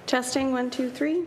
Testing, 1, 2, 3.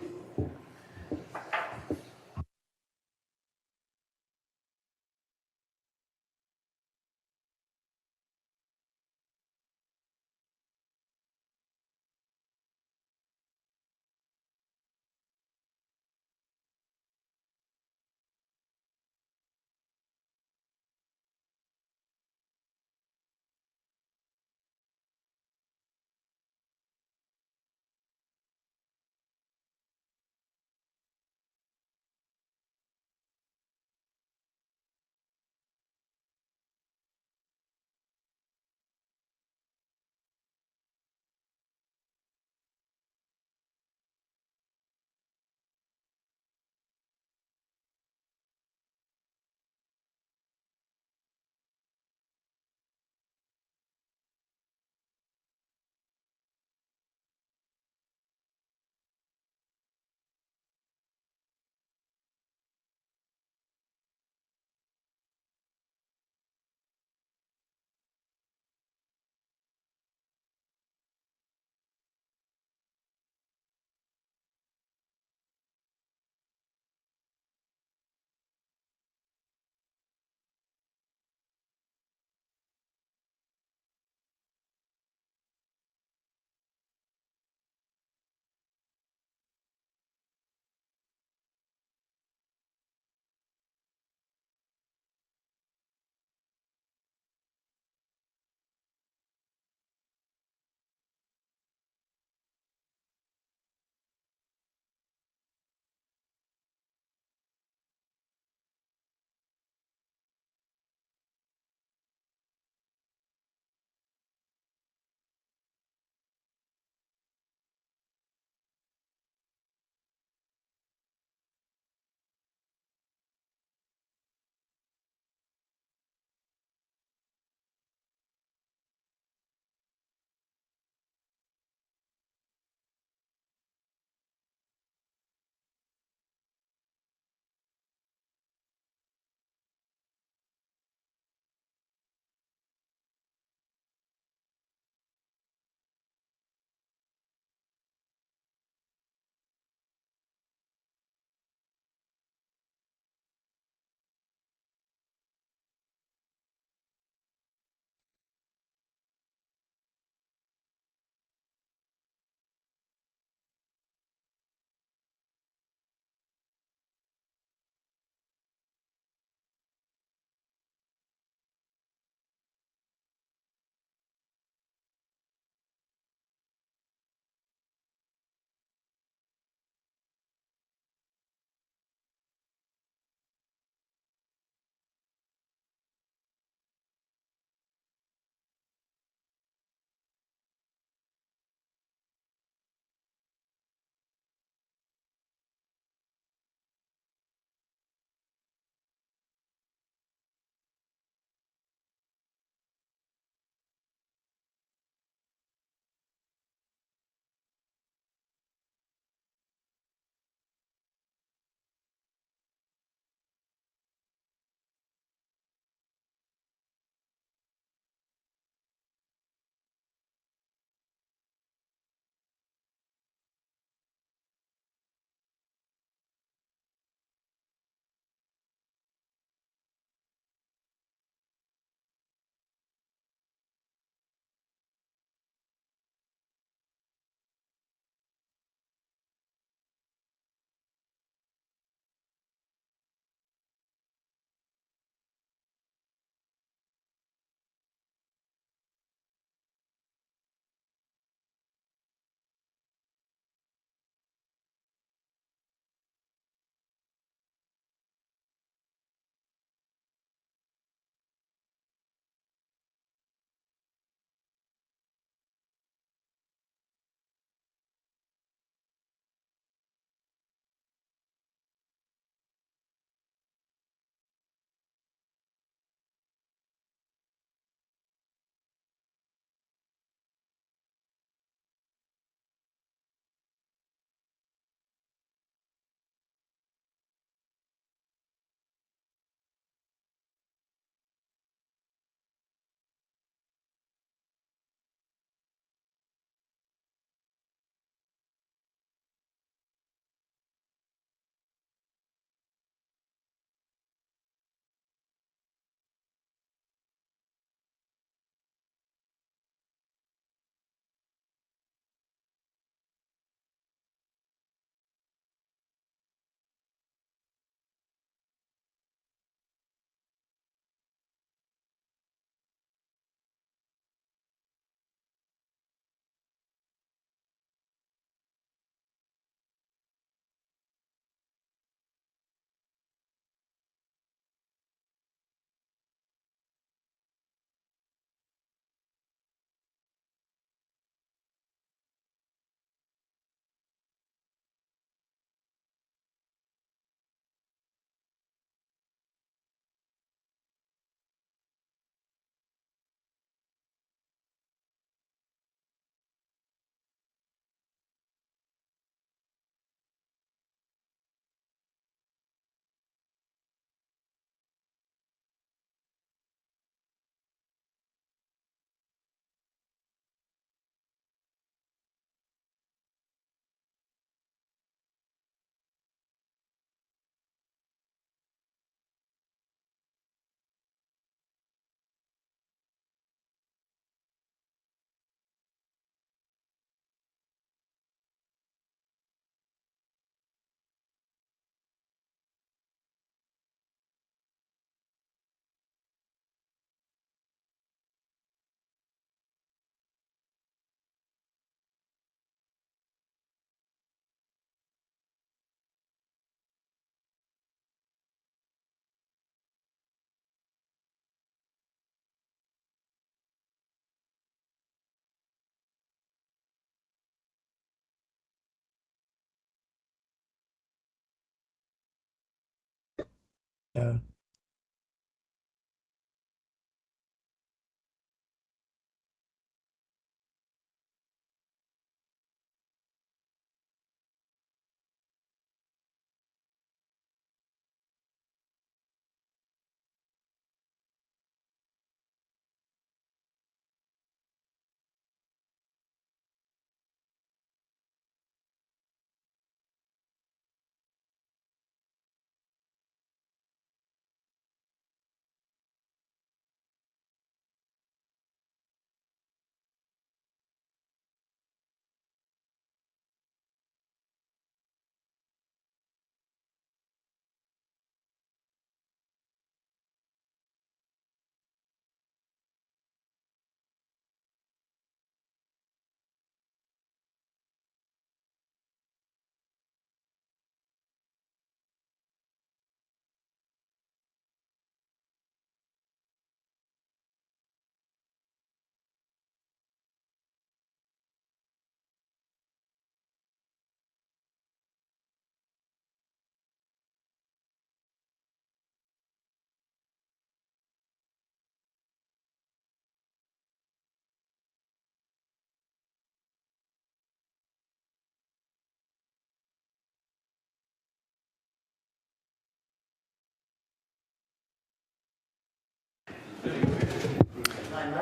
Yeah.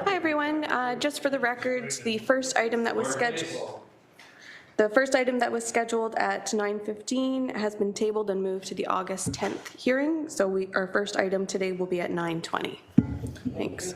Hi, everyone. Just for the record, the first item that was scheduled at 9:15 has been tabled and moved to the August 10th hearing. So our first item today will be at 9:20. Thanks.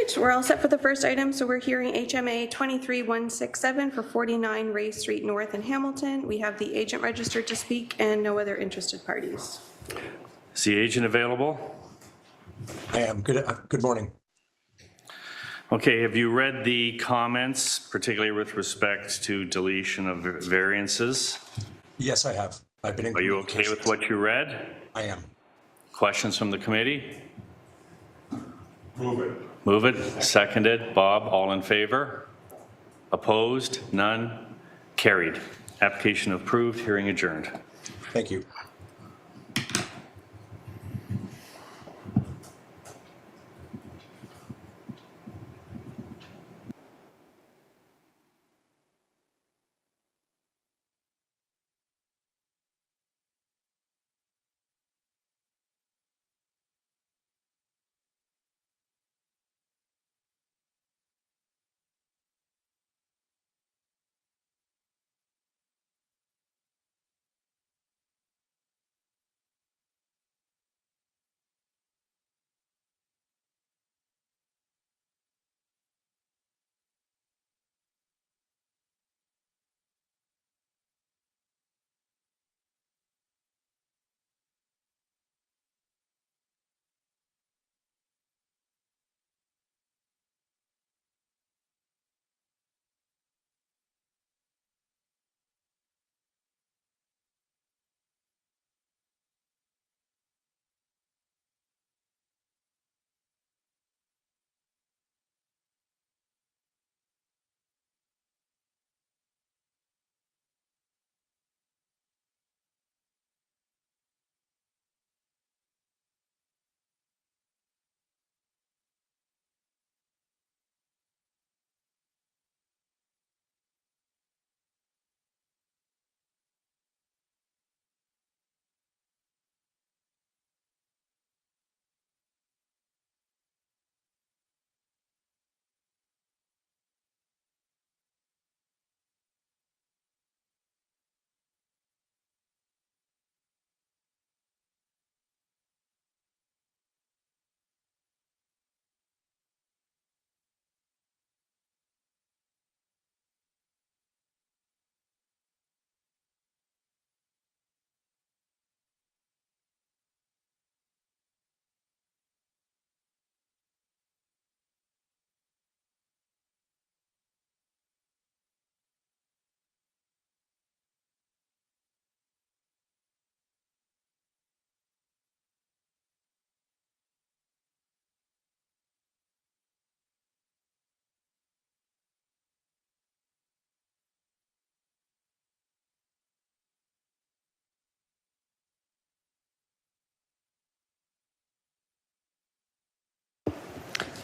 right, we're all set for the first item. So we're hearing HMA 23167 for 49 Ray Street North in Hamilton. We have the agent registered to speak and no other interested parties. Is the agent available? I am. Good morning. Okay, have you read the comments, particularly with respect to deletion of variances? Yes, I have. I've been in Are you okay with what you read? I am. Questions from the committee? Move it. Move it. Seconded. Bob, all in favor? Opposed? None? Carried. Application approved. Hearing adjourned. Thank you.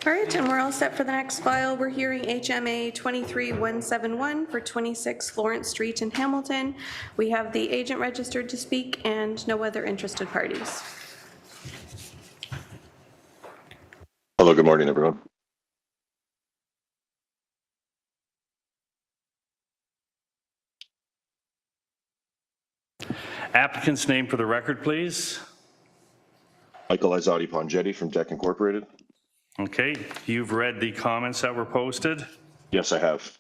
All right, and we're all set for the next file. We're hearing HMA 23171 for 26 Florence Street in Hamilton. We have the agent registered to speak and no other interested parties. Hello, good morning, everyone. Applicant's name for the record, please. Michael Izadi Pongetti from Deck Incorporated. Okay, you've read the comments that were posted. Yes, I have.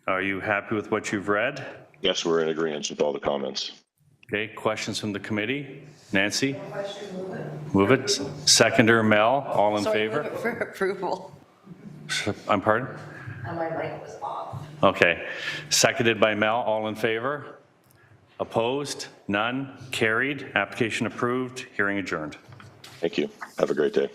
Are you happy with what you've read? Yes, we're in agreement with all the comments. Okay, questions from the committee? Nancy? Move it. Seconder Mel, all in favor? Move it for approval. I'm pardon? And my mic was off. Okay. Seconded by Mel, all in favor? Opposed? None? Carried. Application approved. Hearing adjourned. Thank you. Have a great day.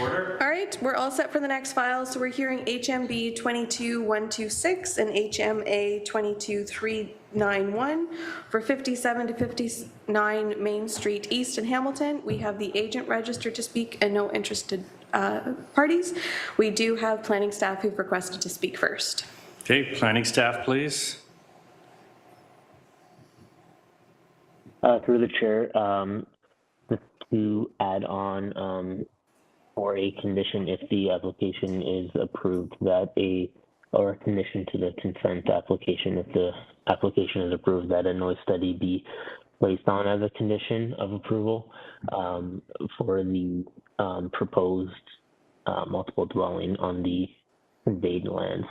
Order. All right, we're all set for the next file, so we're hearing HMB 22126 and HMA 22391 for 57 to 59 Main Street East in Hamilton. We have the agent registered to speak and no interested parties. We do have planning staff who've requested to speak first. Okay, planning staff, please. Through the chair, just to add on for a condition, if the application is approved, or a condition to the consent application, if the application is approved, that a noise study be placed on as a condition of approval for the proposed multiple dwelling on the conveyed lands.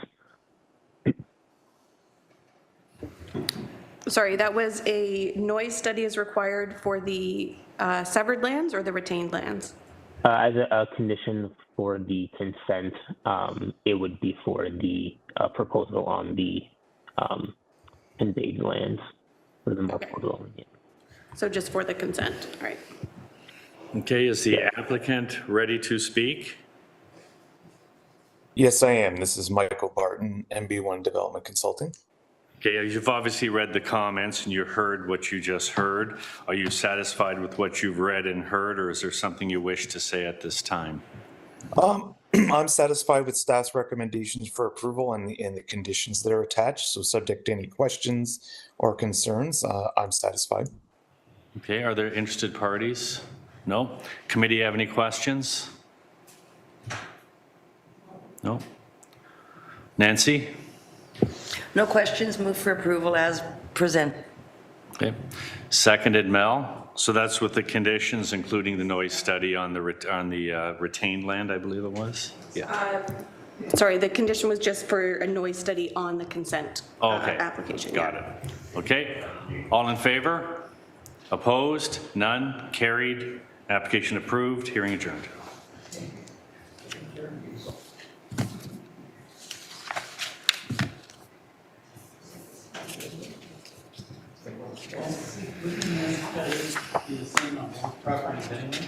Sorry, that was a noise study is required for the severed lands or the retained lands? As a condition for the consent, it would be for the proposal on the conveyed lands for the multiple dwelling. So just for the consent, all right. Okay, is the applicant ready to speak? Yes, I am. This is Michael Barton, MB1 Development Consulting. Okay, you've obviously read the comments and you heard what you just heard. Are you satisfied with what you've read and heard, or is there something you wish to say at this time? I'm satisfied with staff's recommendations for approval and the conditions that are attached. So subject to any questions or concerns, I'm satisfied. Okay, are there interested parties? No? Committee have any questions? No? Nancy? No questions, move for approval as presented. Okay. Seconded, Mel. So that's with the conditions, including the noise study on the retained land, I believe it was? Yeah. Sorry, the condition was just for a noise study on the consent Okay. application. Got it. Okay. All in favor? Opposed? None? Carried? Application approved. Hearing adjourned. Be the same on both properties anyway?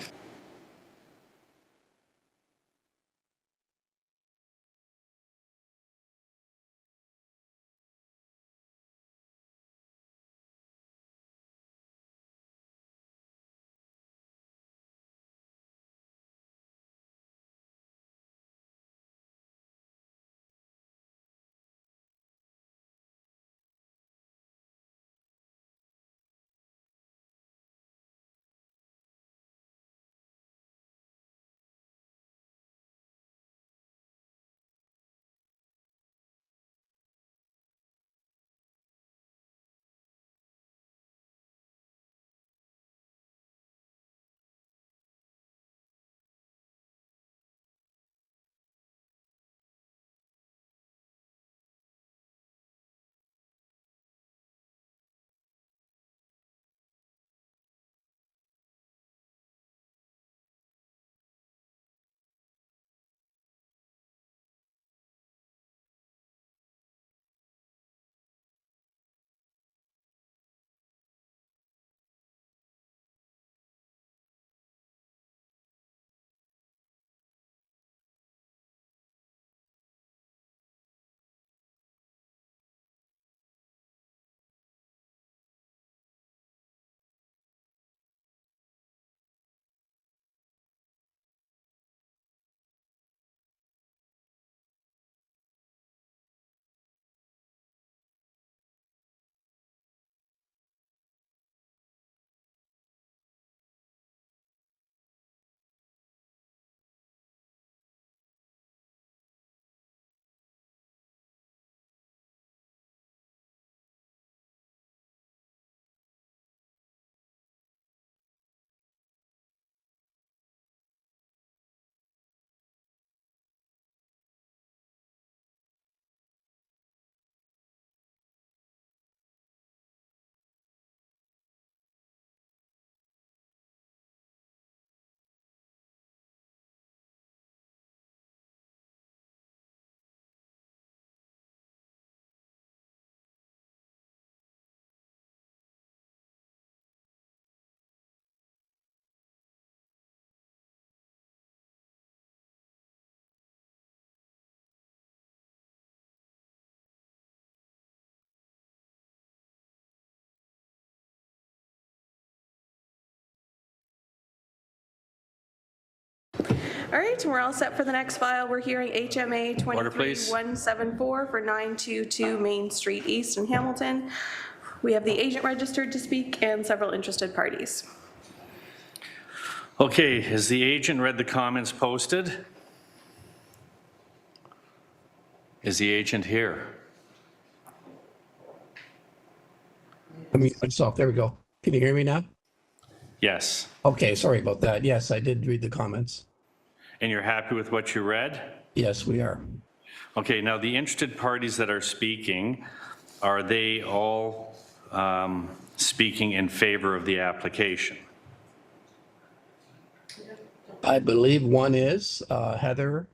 All right, we're all set for the next file. We're hearing HMA Order, please. 23174 for 922 Main Street East in Hamilton. We have the agent registered to speak and several interested parties. Okay, has the agent read the comments posted? Is the agent here? Let me myself. There we go. Can you hear me now? Yes. Okay, sorry about that. Yes, I did read the comments. And you're happy with what you read? Yes, we are. Okay, now the interested parties that are speaking, are they all speaking in favor of the application? I believe one is Heather.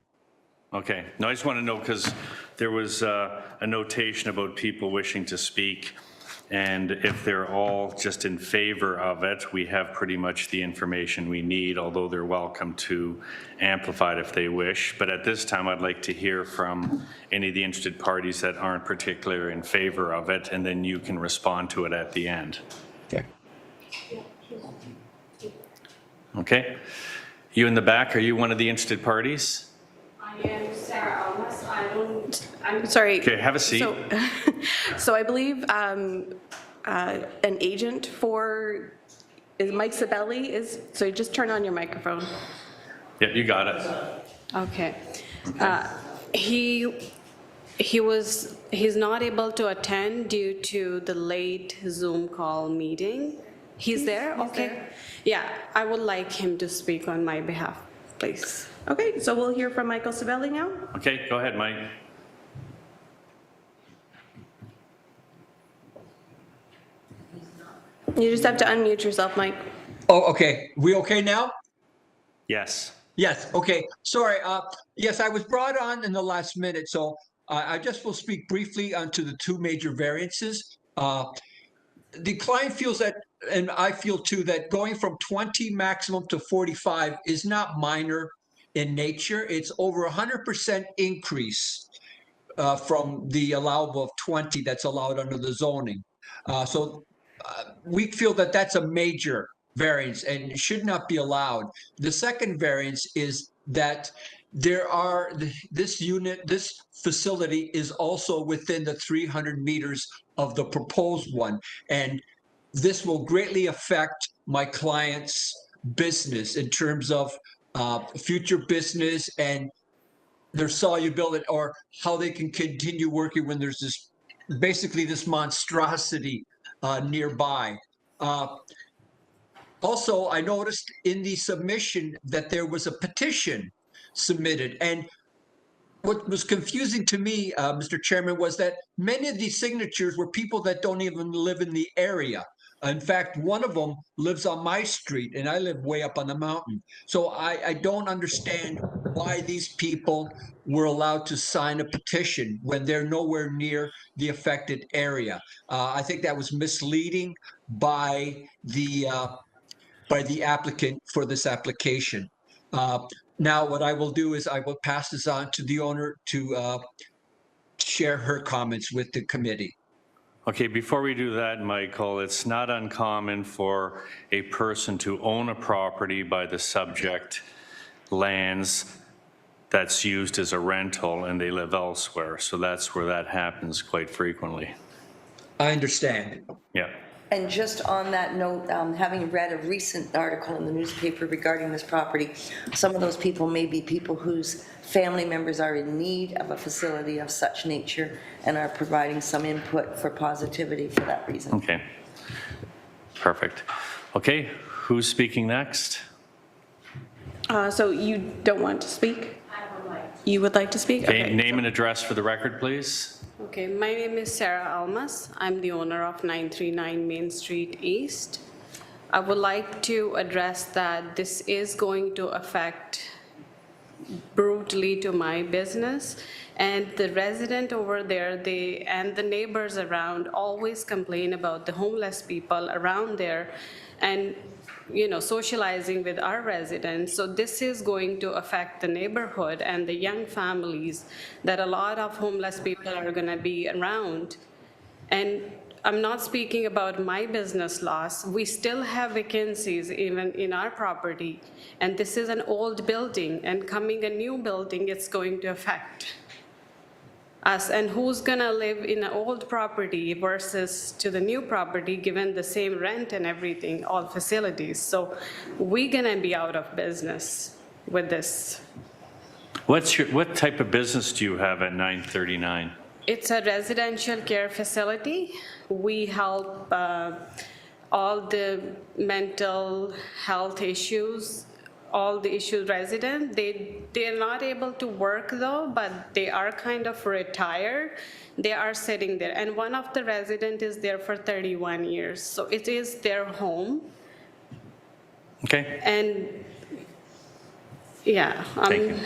Okay, no, I just want to know because there was a notation about people wishing to speak. And if they're all just in favor of it, we have pretty much the information we need, although they're welcome to amplify it if they wish. But at this time, I'd like to hear from any of the interested parties that aren't particularly in favor of it, and then you can respond to it at the end. Okay. Okay? You in the back, are you one of the interested parties? I am Sarah Almas. I'm Sorry. Okay, have a seat. So I believe an agent for, is Mike Sabelli is, so just turn on your microphone. Yeah, you got it. okay. He's not able to attend due to the late Zoom call meeting. He's there? Okay. there. Yeah, I would like him to speak on my behalf, please. Okay, so we'll hear from Michael Sabelli now. Okay, go ahead, Mike. You just have to unmute yourself, Mike. Oh, okay. We okay now? Yes. Yes. Okay. Sorry. Yes, I was brought on in the last minute, so I just will speak briefly onto the two major variances. The client feels that, and I feel too, that going from 20 maximum to 45 is not minor in nature. It's over 100% increase from the allowable of 20 that's allowed under the zoning. So we feel that that's a major variance and should not be allowed. The second variance is that this facility is also within the 300 meters of the proposed one. And this will greatly affect my client's business in terms of future business and their solubility, or how they can continue working when there's this monstrosity nearby. Also, I noticed in the submission that there was a petition submitted, and what was confusing to me, Mr. Chairman, was that many of these signatures were people that don't even live in the area. In fact, one of them lives on my street, and I live way up on the mountain. So I don't understand why these people were allowed to sign a petition when they're nowhere near the affected area. I think that was misleading by the applicant for this application. Now, what I will do is I will pass this on to the owner to share her comments with the committee. Okay, before we do that, Michael, it's not uncommon for a person to own a property by the subject lands that's used as a rental and they live elsewhere. So that's where that happens quite frequently. I understand. Yeah. And just on that note, having read a recent article in the newspaper regarding this property, some of those people may be people whose family members are in need of a facility of such nature and are providing some input for positivity for that reason. Okay. Perfect. Okay, who's speaking next? So you don't want to speak? I would like. You would like to speak? Okay, name and address for the record, please. Okay, my name is Sarah Almas. I'm the owner of 939 Main Street East. I would like to address that this is going to affect brutally to my business, and the resident over there, and the neighbors around always complain about the homeless people around there and socializing with our residents. So this is going to affect the neighborhood and the young families that a lot of homeless people are going to be around. And I'm not speaking about my business loss. We still have vacancies even in our property. And this is an old building, and coming a new building, it's going to affect us. And who's gonna live in an old property versus to the new property, given the same rent and everything, all facilities? So we're gonna be out of business with this. What type of business do you have at 939? It's a residential care facility. We help all the mental health issues, all the issues resident. They're not able to work though, but they are kind of retired. They are sitting there. And one of the resident is there for 31 years. So it is their home. Okay, And yeah. thank you.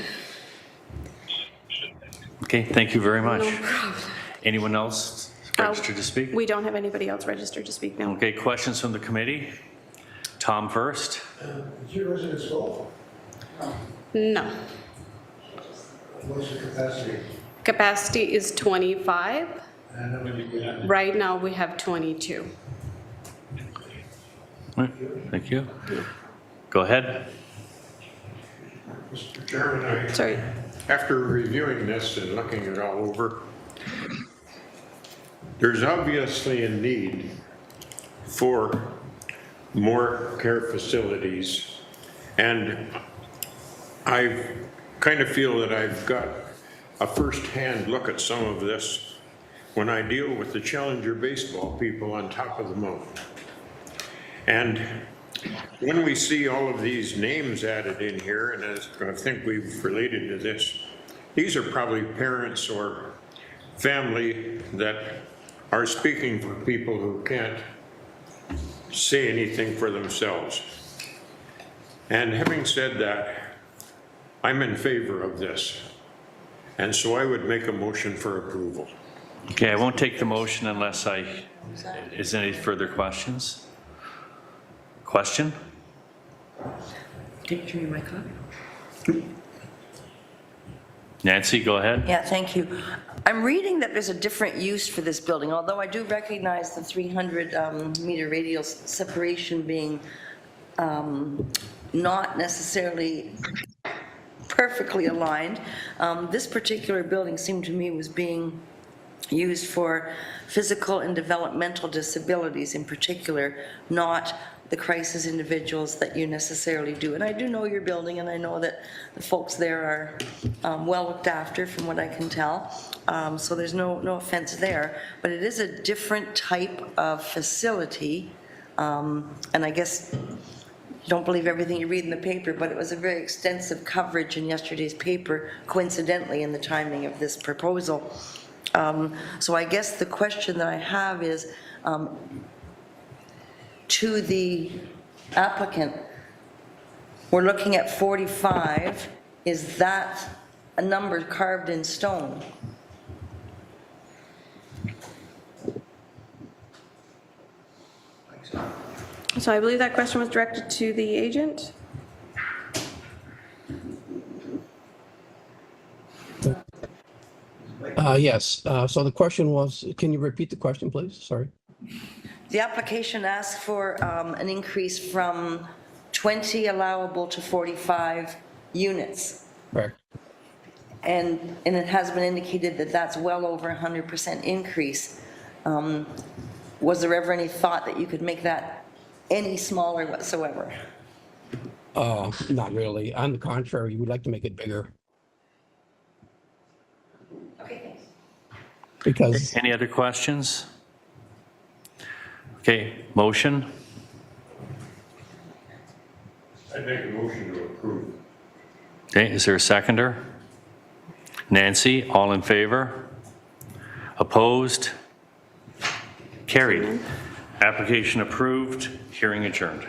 Okay, thank you very much. No problem. Anyone else registered to speak? We don't have anybody else registered to speak now. Okay, questions from the committee? Tom first. Is your residence full? No. What's the capacity? Capacity is 25. And how many do you have? Right now, we have 22. Thank you. Go ahead. Mr. Chairman, Sorry. after reviewing this and looking it all over, there's obviously a need for more care facilities. And I kind of feel that I've got a first-hand look at some of this when I deal with the Challenger baseball people on top of the mountain. And when we see all of these names added in here, and as I think we've related to this, these are probably parents or family that are speaking for people who can't say anything for themselves. And having said that, I'm in favor of this. And so I would make a motion for approval. Okay, I won't take the motion unless is there any further questions? Question? Did you read my card? Nancy, go ahead. Yeah, thank you. I'm reading that there's a different use for this building, although I do recognize the 300 meter radial separation being not necessarily perfectly aligned. This particular building seemed to me was being used for physical and developmental disabilities in particular, not the crisis individuals that you necessarily do. And I do know your building, and I know that the folks there are well looked after from what I can tell. So there's no offense there, but it is a different type of facility. And I guess you don't believe everything you read in the paper, but it was a very extensive coverage in yesterday's paper, coincidentally in the timing of this proposal. So I guess the question that I have is, to the applicant, we're looking at 45. Is that a number carved in stone? So I believe that question was directed to the agent. Yes. So the question was, can you repeat the question, please? Sorry. The application asked for an increase from 20 allowable to 45 units. Correct. And it has been indicated that that's well over 100% increase. Was there ever any thought that you could make that any smaller whatsoever? Not really. On the contrary, we'd like to make it bigger Okay, thanks. because Any other questions? Okay, motion? I'd make a motion to approve. Okay, is there a seconder? Nancy, all in favor? Opposed? Carried. Application approved, hearing adjourned.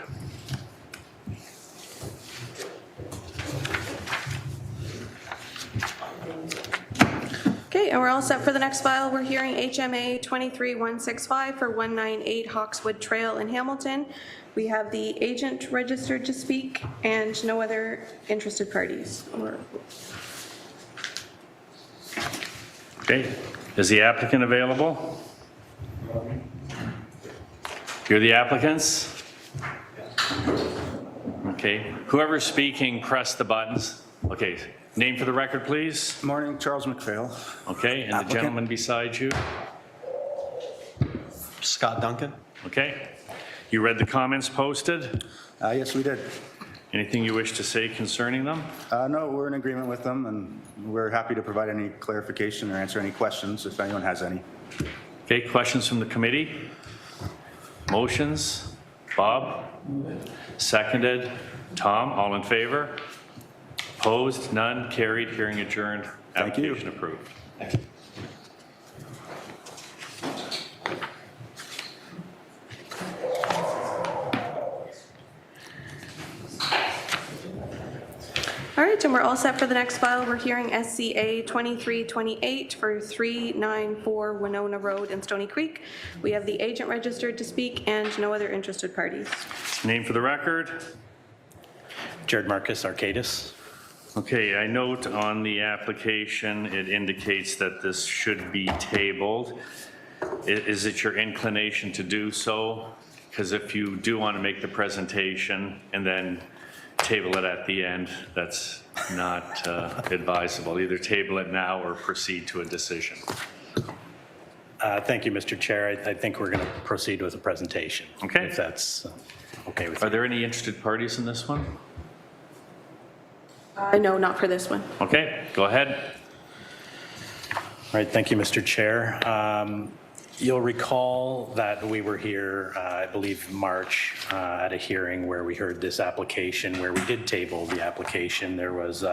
Okay, and we're all set for the next file. We're hearing HMA 23165 for 198 Hawkswood Trail in Hamilton. We have the agent registered to speak and no other interested parties. Okay, is the applicant available? You're the applicants? Okay, whoever's speaking, press the buttons. Okay, name for the record, please. Morning, Charles McPhail. Okay, and the Applicant. gentleman beside you? Scott Duncan. Okay. You read the comments posted? Yes, we did. Anything you wish to say concerning them? No, we're in agreement with them, and we're happy to provide any clarification or answer any questions if anyone has any. Okay, questions from the committee? Motions? Bob? Seconded. Tom, all in favor? Opposed? None? Carried? Hearing adjourned? Thank you. Application approved. All right, and we're all set for the next file. We're hearing SCA 2328 for 394 Winona Road in Stony Creek. We have the agent registered to speak and no other interested parties. Name for the record? Jared Marcus, Arcadis. Okay, I note on the application, it indicates that this should be tabled. Is it your inclination to do so? Because if you do want to make the presentation and then table it at the end, that's not advisable. Either table it now or proceed to a decision. Thank you, Mr. Chair. I think we're going to proceed with the presentation. Okay. If that's okay with Are you. there any interested parties in this one? No, not for this one. Okay, go ahead. All right, thank you, Mr. Chair. You'll recall that we were here, I believe, March at a hearing where we heard this application, where we did table the application. There was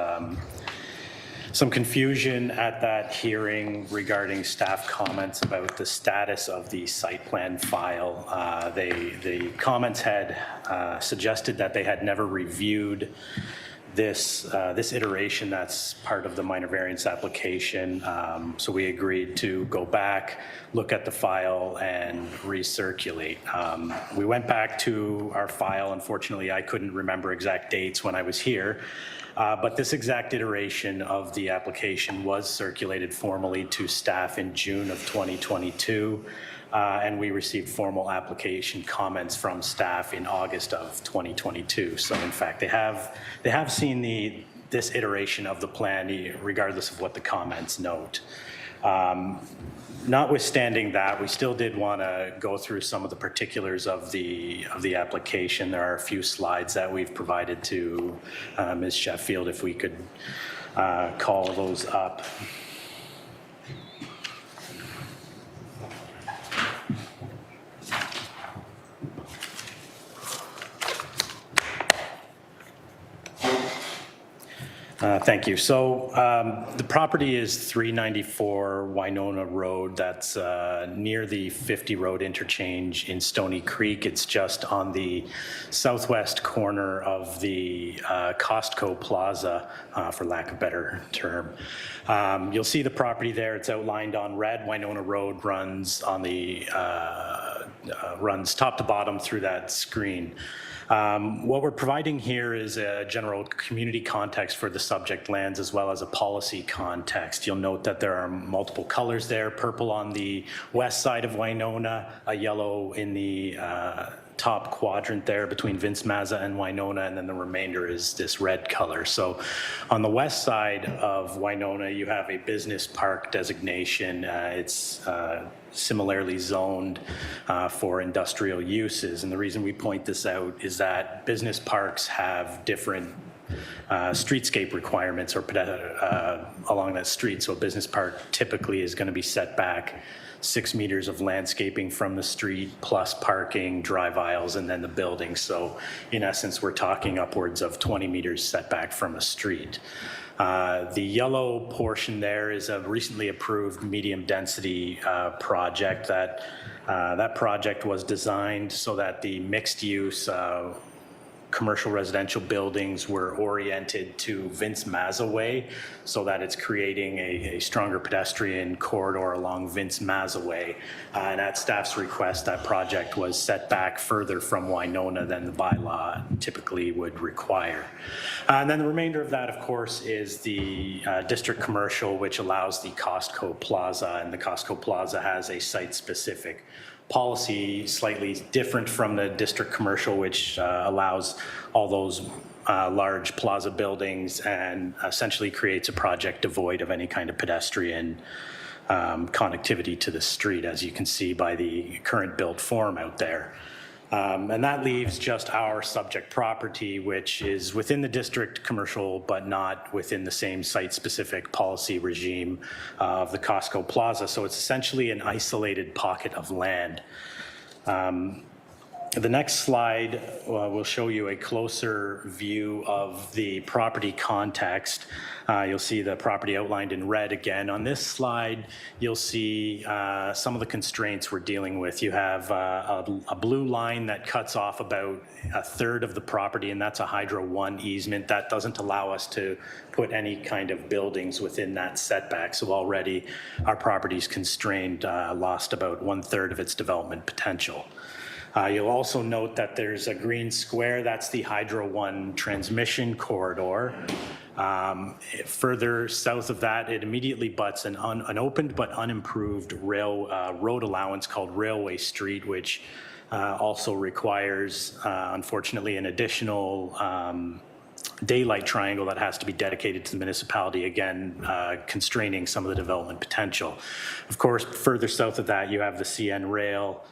some confusion at that hearing regarding staff comments about the status of the site plan file. The comments had suggested that they had never reviewed this iteration that's part of the minor variance application. So we agreed to go back, look at the file, and recirculate. We went back to our file. Unfortunately, I couldn't remember exact dates when I was here, but this exact iteration of the application was circulated formally to staff in June of 2022. And we received formal application comments from staff in August of 2022. So in fact, they have seen this iteration of the plan, regardless of what the comments note. Notwithstanding that, we still did want to go through some of the particulars of the application. There are a few slides that we've provided to Ms. Sheffield, if we could call those up. Thank you. So the property is 394 Winona Road. That's near the 50 Road interchange in Stony Creek. It's just on the southwest corner of the Costco Plaza, for lack of a better term. You'll see the property there. It's outlined on red. Winona Road runs on the runs top to bottom through that screen. What we're providing here is a general community context for the subject lands as well as a policy context. You'll note that there are multiple colors there, purple on the west side of Winona, a yellow in the top quadrant there between Vince Mazza and Winona, and then the remainder is this red color. So on the west side of Winona, you have a business park designation. It's similarly zoned for industrial uses. And the reason we point this out is that business parks have different streetscape requirements or along that street. So a business park typically is going to be set back 6 meters of landscaping from the street, plus parking, drive aisles, and then the building. So in essence, we're talking upwards of 20 meters setback from a street. The yellow portion there is a recently approved medium density project. That project was designed so that the mixed use commercial residential buildings were oriented to Vince Mazza Way, so that it's creating a stronger pedestrian corridor along Vince Mazza Way. And at staff's request, that project was set back further from Winona than the bylaw typically would require. And then the remainder of that, of course, is the district commercial, which allows the Costco Plaza, and the Costco Plaza has a site-specific policy slightly different from the district commercial, which allows all those large plaza buildings and essentially creates a project devoid of any kind of pedestrian connectivity to the street, as you can see by the current built form out there. And that leaves just our subject property, which is within the district commercial, but not within the same site-specific policy regime of the Costco Plaza. So it's essentially an isolated pocket of land. The next slide will show you a closer view of the property context. You'll see the property outlined in red again. On this slide, you'll see some of the constraints we're dealing with. You have a blue line that cuts off about a third of the property, and that's a Hydro One easement. That doesn't allow us to put any kind of buildings within that setback. So already our property's constrained, lost about 1/3 of its development potential. You'll also note that there's a green square. That's the Hydro One transmission corridor. Further south of that, it immediately butts an opened but unimproved road allowance called Railway Street, which also requires, unfortunately, an additional daylight triangle that has to be dedicated to the municipality, again, constraining some of the development potential. Of course, further south of that, you have the CN Rail.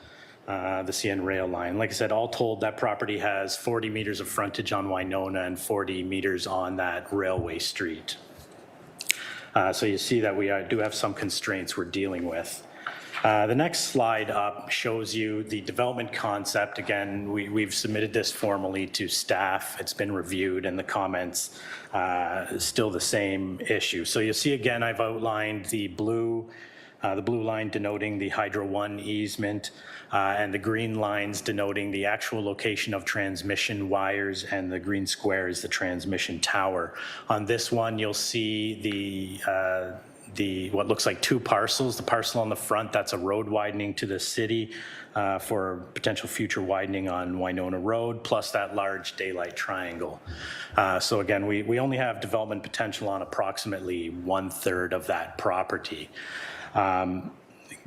The CN rail line. Like I said, all told, that property has 40 meters of frontage on Winona and 40 meters on that railway street. So you see that we do have some constraints we're dealing with. The next slide up shows you the development concept. Again, we've submitted this formally to staff. It's been reviewed, and the comments still the same issue. So you'll see again, I've outlined the blue line denoting the Hydro One easement, and the green lines denoting the actual location of transmission wires, and the green square is the transmission tower. On this one, you'll see what looks like two parcels. The parcel on the front, that's a road widening to the city for potential future widening on Winona Road, plus that large daylight triangle. So again, we only have development potential on approximately 1/3 of that property.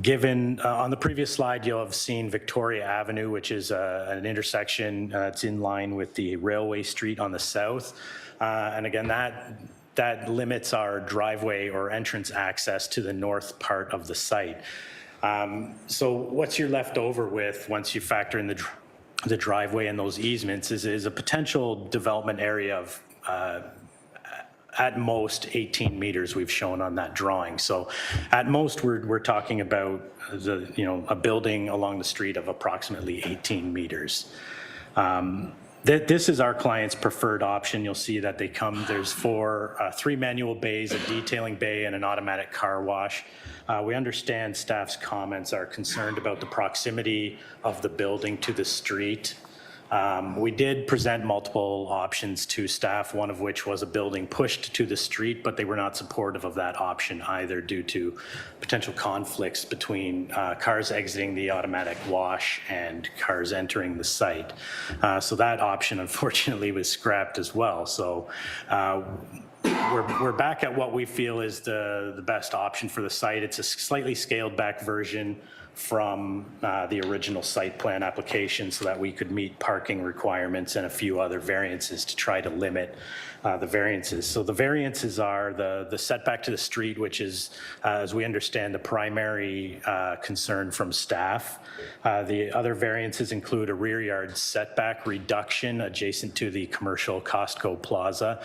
Given on the previous slide, you'll have seen Victoria Avenue, which is an intersection that's in line with the Railway Street on the south. And again, that limits our driveway or entrance access to the north part of the site. So what you're left over with once you factor in the driveway and those easements is a potential development area of at most 18 meters we've shown on that drawing. So at most we're talking about a building along the street of approximately 18 meters. This is our client's preferred option. You'll see that there's three manual bays, a detailing bay, and an automatic car wash. We understand staff's comments are concerned about the proximity of the building to the street. We did present multiple options to staff, one of which was a building pushed to the street, but they were not supportive of that option either due to potential conflicts between cars exiting the automatic wash and cars entering the site. So that option unfortunately was scrapped as well. So we're back at what we feel is the best option for the site. It's a slightly scaled back version from the original site plan application so that we could meet parking requirements and a few other variances to try to limit the variances. So the variances are the setback to the street, which is, as we understand, the primary concern from staff. The other variances include a rear yard setback reduction adjacent to the commercial Costco Plaza.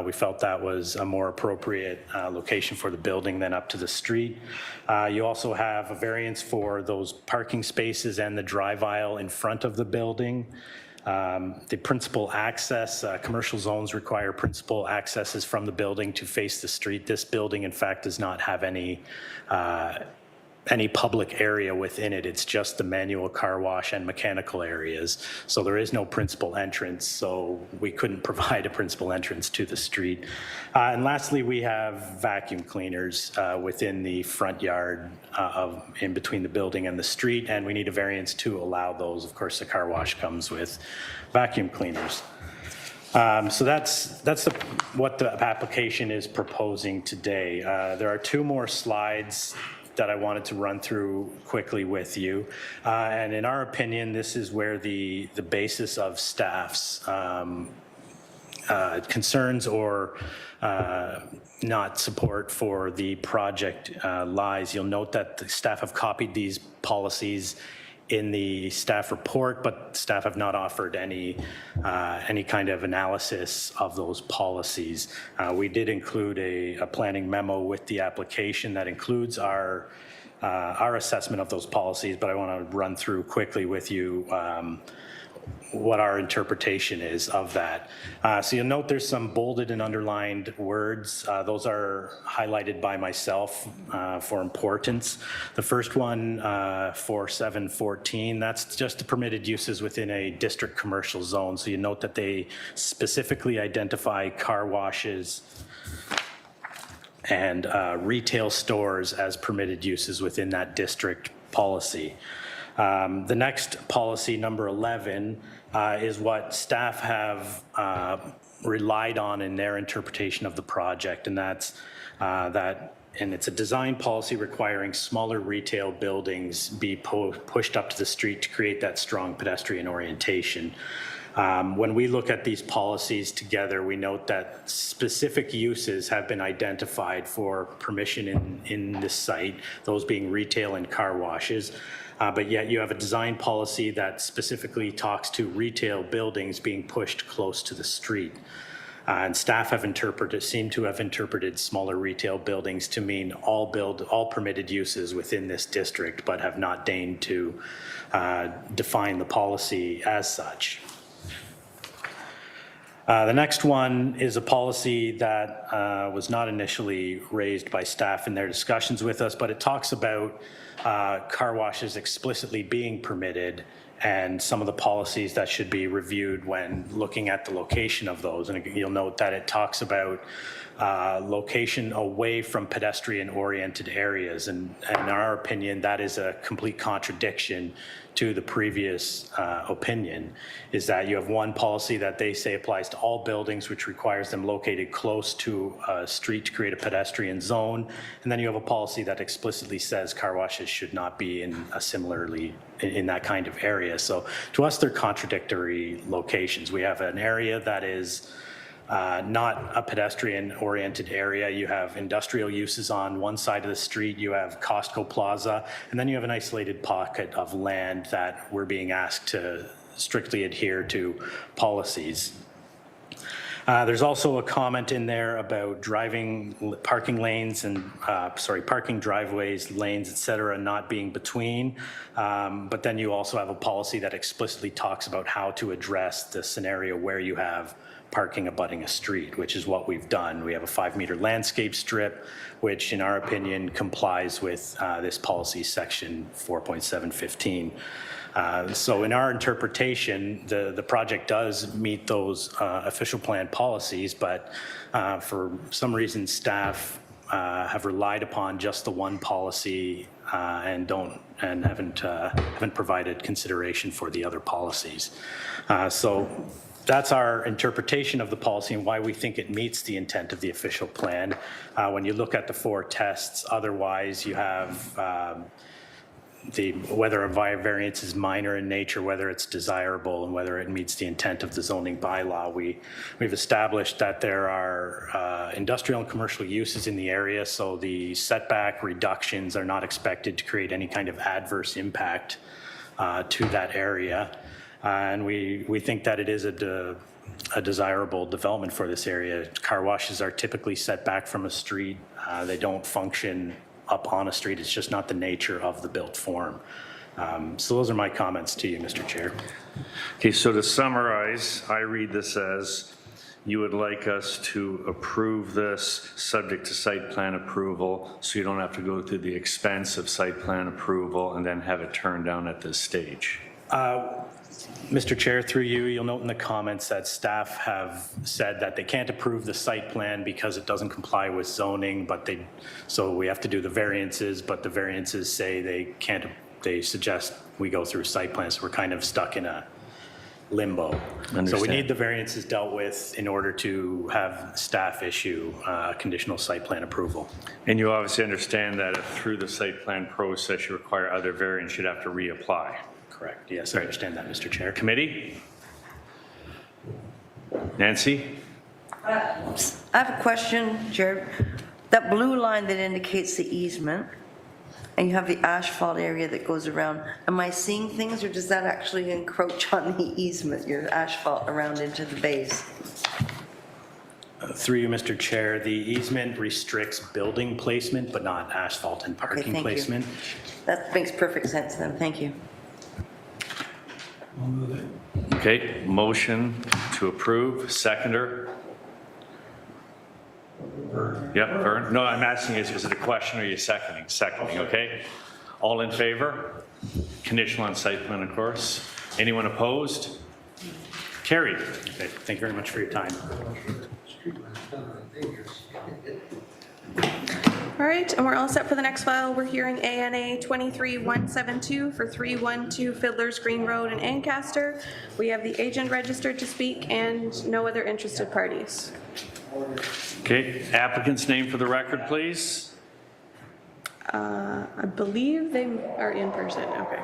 We felt that was a more appropriate location for the building than up to the street. You also have a variance for those parking spaces and the drive aisle in front of the building. The principal access, commercial zones require principal accesses from the building to face the street. This building, in fact, does not have any public area within it. It's just the manual car wash and mechanical areas. So there is no principal entrance, so we couldn't provide a principal entrance to the street. And lastly, we have vacuum cleaners within the front yard in between the building and the street, and we need a variance to allow those. Of course, the car wash comes with vacuum cleaners. So that's what the application is proposing today. There are two more slides that I wanted to run through quickly with you. And in our opinion, this is where the basis of staff's concerns or not support for the project lies. You'll note that the staff have copied these policies in the staff report, but staff have not offered any kind of analysis of those policies. We did include a planning memo with the application that includes our assessment of those policies, but I want to run through quickly with you what our interpretation is of that. So you'll note there's some bolded and underlined words. Those are highlighted by myself for importance. The first one, 4714, that's just the permitted uses within a district commercial zone. So you note that they specifically identify car washes and retail stores as permitted uses within that district policy. The next policy, number 11, is what staff have relied on in their interpretation of the project, and that's and it's a design policy requiring smaller retail buildings be pushed up to the street to create that strong pedestrian orientation. When we look at these policies together, we note that specific uses have been identified for permission in this site, those being retail and car washes. But yet you have a design policy that specifically talks to retail buildings being pushed close to the street. And staff have seem to have interpreted smaller retail buildings to mean all permitted uses within this district, but have not deigned to define the policy as such. The next one is a policy that was not initially raised by staff in their discussions with us, but it talks about car washes explicitly being permitted and some of the policies that should be reviewed when looking at the location of those. And you'll note that it talks about location away from pedestrian-oriented areas. And in our opinion, that is a complete contradiction to the previous opinion, is that you have one policy that they say applies to all buildings, which requires them located close to a street to create a pedestrian zone. And then you have a policy that explicitly says car washes should not be in a similarly in that kind of area. So to us, they're contradictory locations. We have an area that is not a pedestrian-oriented area. You have industrial uses on one side of the street, you have Costco Plaza, and then you have an isolated pocket of land that we're being asked to strictly adhere to policies. There's also a comment in there about parking lanes and, parking driveways, lanes, et cetera, not being between. But then you also have a policy that explicitly talks about how to address the scenario where you have parking abutting a street, which is what we've done. We have a 5-meter landscape strip, which in our opinion complies with this policy section 4.715. So in our interpretation, the project does meet those official plan policies, but for some reason staff have relied upon just the one policy and haven't provided consideration for the other policies. So that's our interpretation of the policy and why we think it meets the intent of the official plan. When you look at the 4 tests, otherwise you have whether a variance is minor in nature, whether it's desirable, and whether it meets the intent of the zoning bylaw. We've established that there are industrial and commercial uses in the area, so the setback reductions are not expected to create any kind of adverse impact to that area. And we think that it is a desirable development for this area. Car washes are typically set back from a street. They don't function up on a street. It's just not the nature of the built form. So those are my comments to you, Mr. Chair. Okay, so to summarize, I read this as you would like us to approve this subject to site plan approval, so you don't have to go through the expense of site plan approval and then have it turned down at this stage. Mr. Chair, through you, you'll note in the comments that staff have said that they can't approve the site plan because it doesn't comply with zoning, so we have to do the variances, but the variances say they suggest we go through site plans, so we're kind of stuck in limbo. So we Understand. need the variances dealt with in order to have staff issue conditional site plan approval. And you obviously understand that if through the site plan process you require other variants, you'd have to reapply. Correct. Yes, I understand that, Mr. Chair. Committee? Nancy? I have a question, Jared. That blue line that indicates the easement, and you have the asphalt area that goes around, am I seeing things, or does that actually encroach on the easement, your asphalt around into the base? Through you, Mr. Chair, the easement restricts building placement, but not asphalt and parking thank you. placement. That makes perfect sense then, thank you. I'll move it. Okay, motion to approve, seconder. Yep, Vern. No, I'm asking is it a question or are you seconding? Seconding, okay. All in favor? Conditional on site plan, of course. Anyone opposed? Carried. Okay, thank you very much for your time. All right, and we're all set for the next file. We're hearing ANA 23172 for 312 Fiddler's Green Road in Ancaster. We have the agent registered to speak and no other interested parties. Okay, applicant's name for the record, please. I believe they are in person, okay.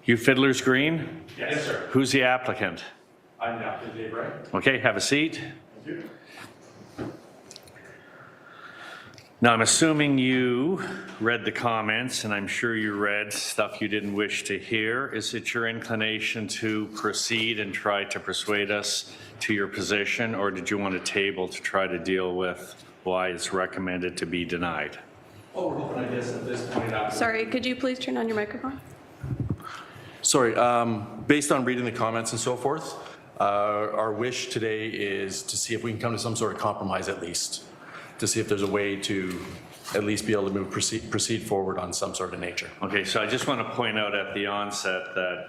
You Fiddler's Green? Yes, sir. Who's the applicant? I'm Dr. Dave Wright. Okay, have a seat. Now, I'm assuming you read the comments, and I'm sure you read stuff you didn't wish to hear. Is it your inclination to proceed and try to persuade us to your position, or did you want a table to try to deal with why it's recommended to be denied? Oh, we're hoping, I guess, at this point. Sorry, could you please turn on your microphone? Sorry, based on reading the comments and so forth, our wish today is to see if we can come to some sort of compromise at least, to see if there's a way to at least be able to proceed forward on some sort of nature. Okay, so I just want to point out at the onset that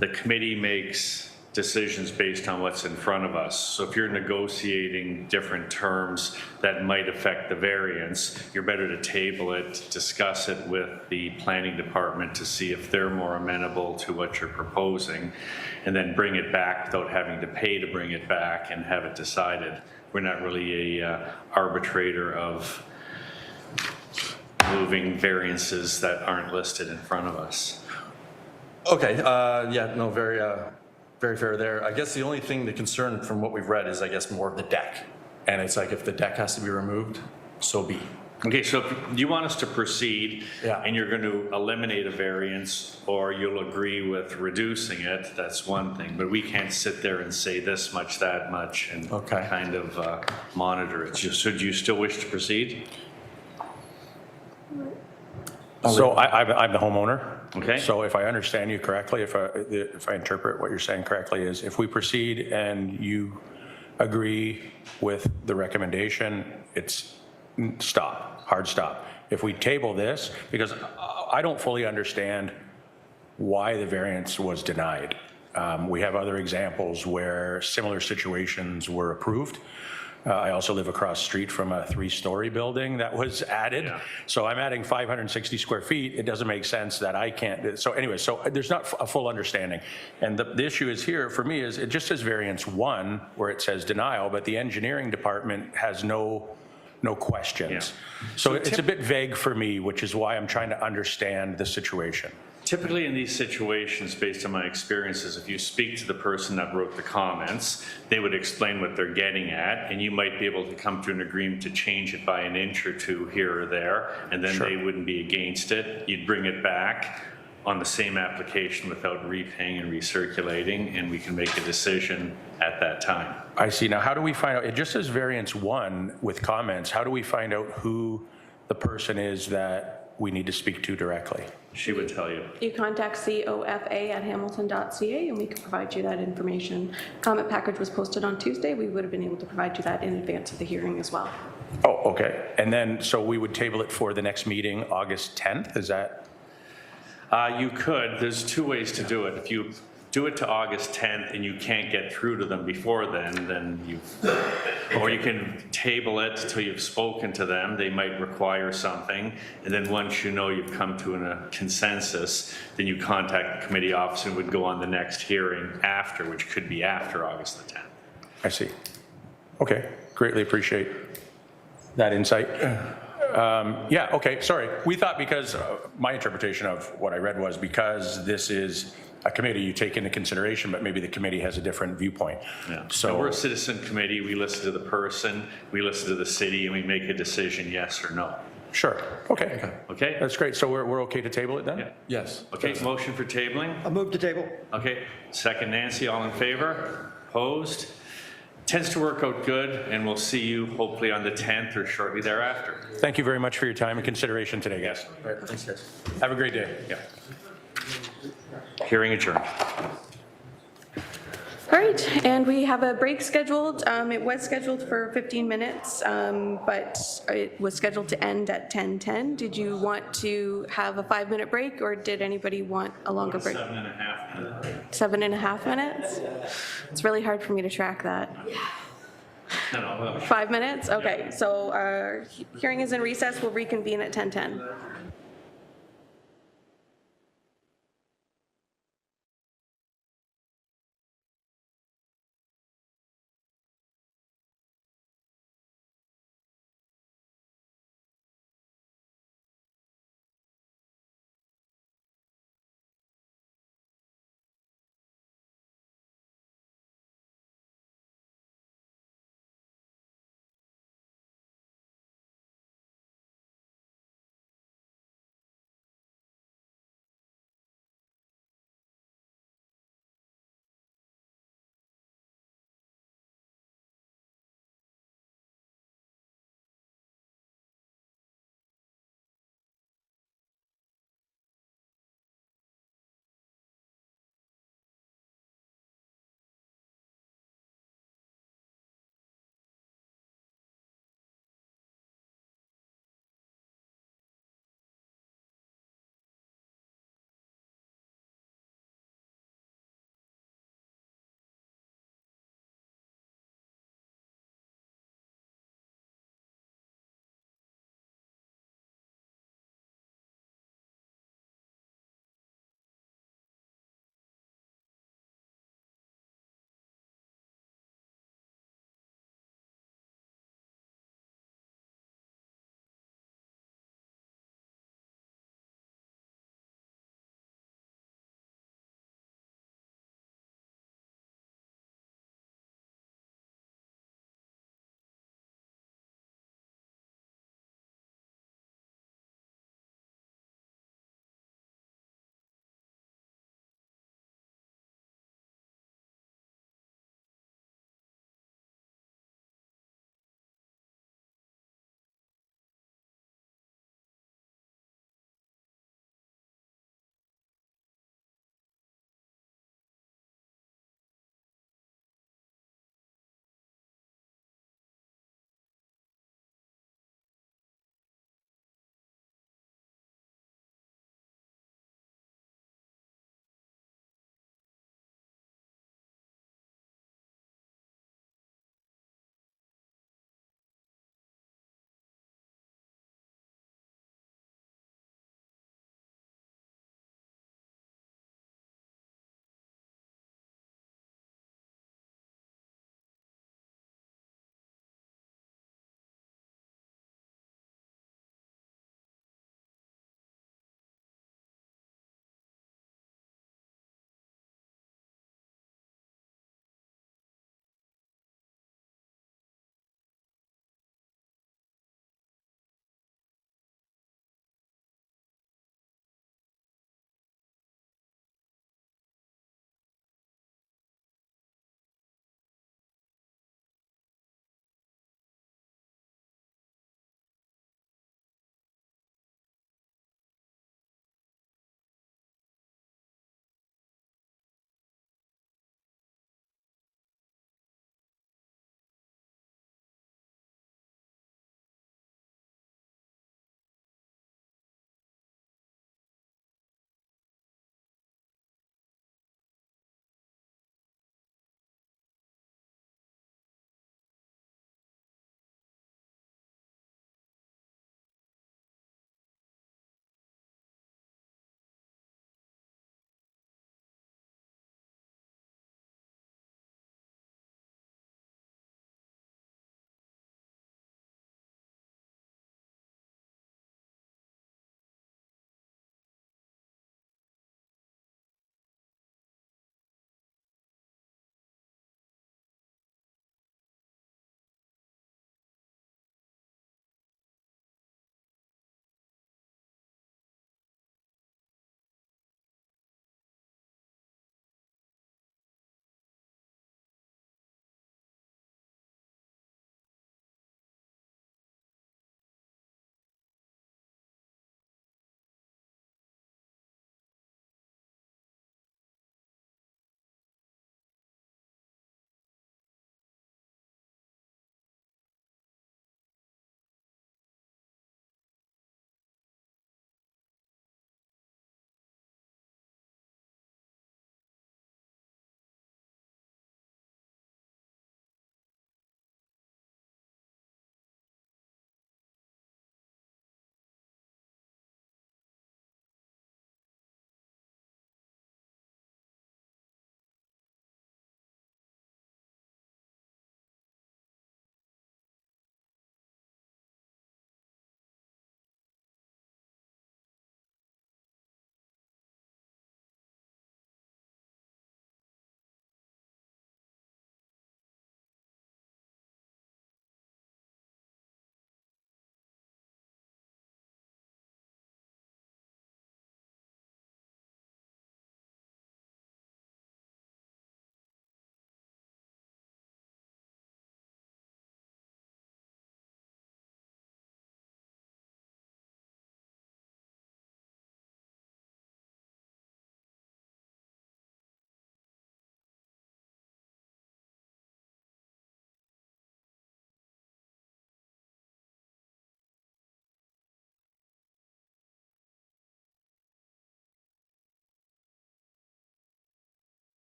the committee makes decisions based on what's in front of us. So if you're negotiating different terms that might affect the variance, you're better to table it, discuss it with the planning department to see if they're more amenable to what you're proposing, and then bring it back without having to pay to bring it back and have it decided. We're not really a arbitrator of moving variances that aren't listed in front of us. Okay, yeah, no, very fair there. I guess the only thing, the concern from what we've read is, I guess, more of the deck. And it's like, if the deck has to be removed, so be. Okay, so if you want us to proceed, Yeah. and you're going to eliminate a variance, or you'll agree with reducing it, that's one thing. But we can't sit there and say this much, that much, and Okay. kind of monitor it. So do you still wish to proceed? So I'm the homeowner. Okay. So if I understand you correctly, if I interpret what you're saying correctly, is if we proceed and you agree with the recommendation, it's stop, hard stop. If we table this, because I don't fully understand why the variance was denied. We have other examples where similar situations were approved. I also live across the street from a 3-story building that was added. Yeah. So I'm adding 560 square feet. It doesn't make sense that I can't. So anyway, so there's not a full understanding. And the issue is here for me is it just says variance 1 where it says denial, but the engineering department has no questions. Yeah. So it's a bit vague for me, which is why I'm trying to understand the situation. Typically in these situations, based on my experiences, if you speak to the person that wrote the comments, they would explain what they're getting at, and you might be able to come to an agreement to change it by an inch or two here or there, and then Sure. they wouldn't be against it. You'd bring it back on the same application without repaying and recirculating, and we can make a decision at that time. I see. Now, how do we find out? It just says variance 1 with comments. How do we find out who the person is that we need to speak to directly? She would tell you. You contact cofa@hamilton.ca and we can provide you that information. Comment package was posted on Tuesday. We would have been able to provide you that in advance of the hearing as well. Oh, okay. And then, so we would table it for the next meeting, August 10th, is that? You could. There's 2 ways to do it. If you do it to August 10th and you can't get through to them before then or you can table it till you've spoken to them. They might require something. And then once you know you've come to a consensus, then you contact the committee office and would go on the next hearing after, which could be after August the 10th. I see. Okay, greatly appreciate that insight. Yeah, okay, sorry. We thought because my interpretation of what I read was because this is a committee you take into consideration, but maybe the committee has a different viewpoint. Yeah. So we're a citizen committee. We listen to the person, we listen to the city, and we make a decision, yes or no. Sure. Okay. Okay? That's great. So we're okay to table it then? Yeah. Yes. Okay, motion for tabling? I move to table. Okay, second Nancy, all in favor? Opposed? Tends to work out good, and we'll see you hopefully on the 10th or shortly thereafter. Thank you very much for your time and consideration today, guys. All right, thanks, guys. Have a great day. Yeah. Hearing adjourned. All right, and we have a break scheduled. It was scheduled for 15 minutes, but it was scheduled to end at 10:10. Did you want to have a 5-minute break, or did anybody want a longer break? 7.5 minutes. 7.5 minutes? It's really hard for me to track that. No. 5 minutes? Okay, so our hearing is in recess. We'll reconvene at 10:10.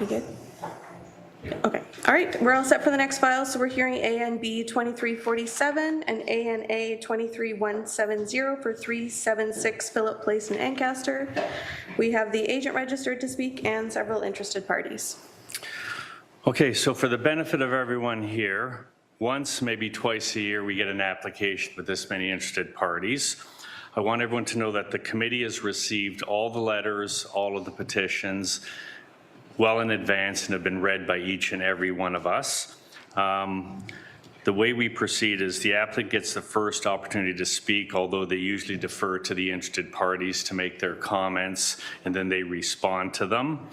We good? Okay, all right, we're all set for the next file, so we're hearing ANB 2347 and ANA 23170 for 376 Phillip Place in Ancaster. We have the agent registered to speak and several interested parties. Okay, so for the benefit of everyone here, once, maybe twice a year, we get an application with this many interested parties. I want everyone to know that the committee has received all the letters, all of the petitions, well in advance and have been read by each and every one of us. The way we proceed is the applicant gets the first opportunity to speak, although they usually defer to the interested parties to make their comments, and then they respond to them.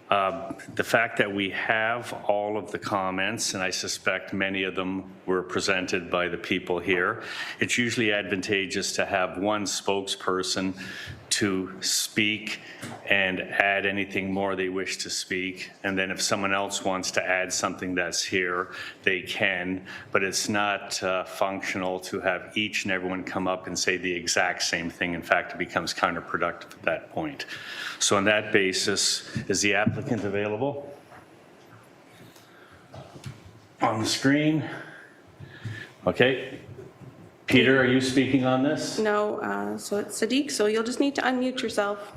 The fact that we have all of the comments, and I suspect many of them were presented by the people here, it's usually advantageous to have one spokesperson to speak and add anything more they wish to speak. And then if someone else wants to add something that's here, they can, but it's not functional to have each and everyone come up and say the exact same thing. In fact, it becomes counterproductive at that point. So on that basis, is the applicant available? On the screen? Okay. Peter, are you speaking on this? No, so it's Sadiq, so you'll just need to unmute yourself.